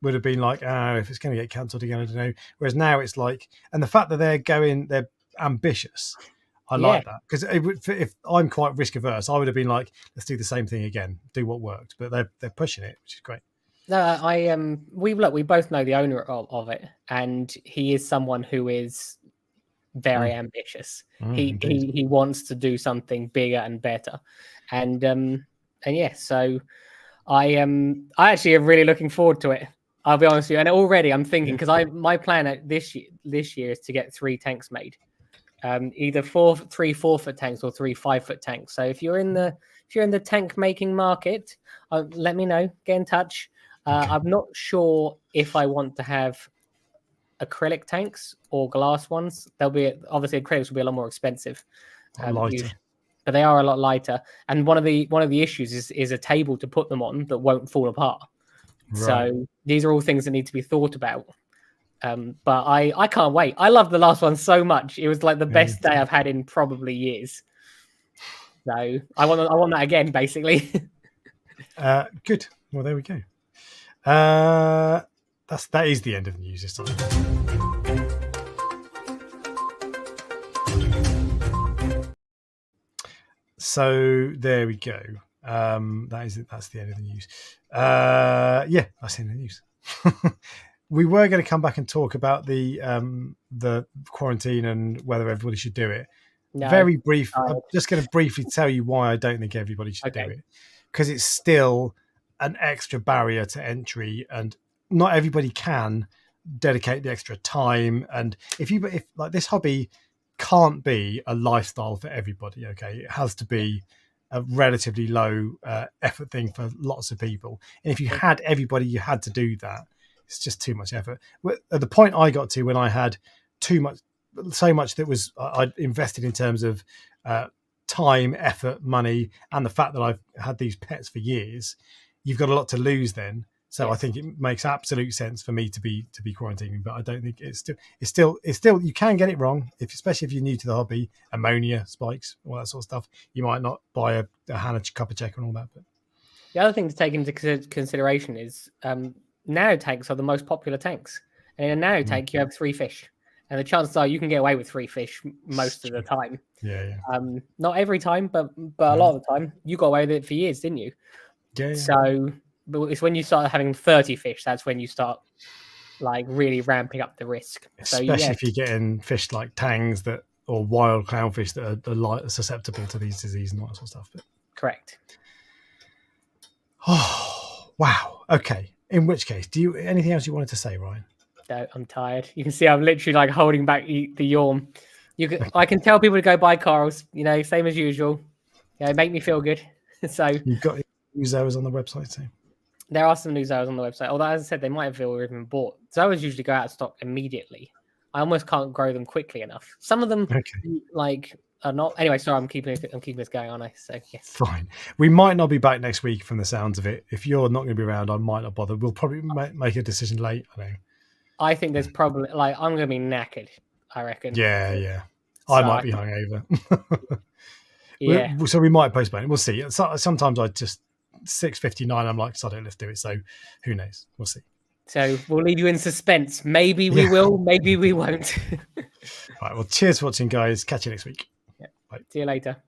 would have been like, if it's going to get cancelled again, I don't know. Whereas now it's like, and the fact that they're ambitious. I like that, because if I'm quite risk averse, I would have been like, let's do the same thing again, do what worked. But they're pushing it, which is great. No, we both know the owner of it, and he is someone who is very ambitious. He wants to do something bigger and better, and yeah. So I actually am really looking forward to it. I'll be honest with you, and already I'm thinking, because my plan this year is to get 3 tanks made. Either 3 4-foot tanks or 3 5-foot tanks. So if you're in the tank making market, let me know. Get in touch. I'm not sure if I want to have acrylic tanks or glass ones. Obviously acrylics will be a lot more expensive, lighter, but they are a lot lighter. And one of the issues is a table to put them on that won't fall apart. Right. So these are all things that need to be thought about. But I can't wait. I love the last one so much. It was like the best day I've had in probably years. So I want that again, basically. Good. Well, there we go. That is the end of the news this time. So there we go. That's the end of the news. That's the end of the news. We were going to come back and talk about the quarantine and whether everybody should do it. No, very brief. I'm just going to briefly tell you why I don't think everybody should do it, because it's still an extra barrier to entry, and not everybody can dedicate the extra time. And if like, this hobby can't be a lifestyle for everybody. Okay, it has to be a relatively low effort thing for lots of people. And if you had everybody, you had to do that. It's just too much effort. At the point I got to when I had so much that was I'd invested in terms of time, effort, money, and the fact that I've had these pets for years, you've got a lot to lose then. So I think it makes absolute sense for me to be quarantining, but I don't think it's still you can get it wrong, especially if you're new to the hobby. Ammonia spikes, all that sort of stuff. You might not buy a Hannah copper checker and all that. But the other thing to take into consideration is nano tanks are the most popular tanks, and in a nano tank you have 3 fish, and the chances are you can get away with 3 fish most of the time. Not every time, but a lot of the time. You got away with it for years, didn't you? So but it's when you start having 30 fish, that's when you start like really ramping up the risk. Especially if you're getting fish like tangs or wild clownfish that are susceptible to these diseases and all that sort of stuff. But... Correct. Oh wow. Okay. In which case, anything else you wanted to say, Ryan? No, I'm tired. You can see I'm literally like holding back the yawn. I can tell people to go buy corals, same as usual. Make me feel good. So you've got new zoas on the website too. There are some new zoas on the website. Although, as I said, they might have even bought. Zoas usually go out of stock immediately. I almost can't grow them quickly enough. Some of them are not. Anyway, sorry, I'm keeping this going, aren't I? So yes. Fine. We might not be back next week from the sounds of it. If you're not going to be around, I might not bother. We'll probably make a decision late. I know. I think there's probably I'm going to be knackered, I reckon. Yeah. So I might be hungover. Yeah. So we might postpone it. We'll see. Sometimes I just 6:59. I'm like, sorry, let's do it. So who knows? We'll see. So we'll leave you in suspense. Maybe we will. Maybe we won't. All right. Well, cheers for watching, guys. Catch you next week. Yeah. Bye. See you later.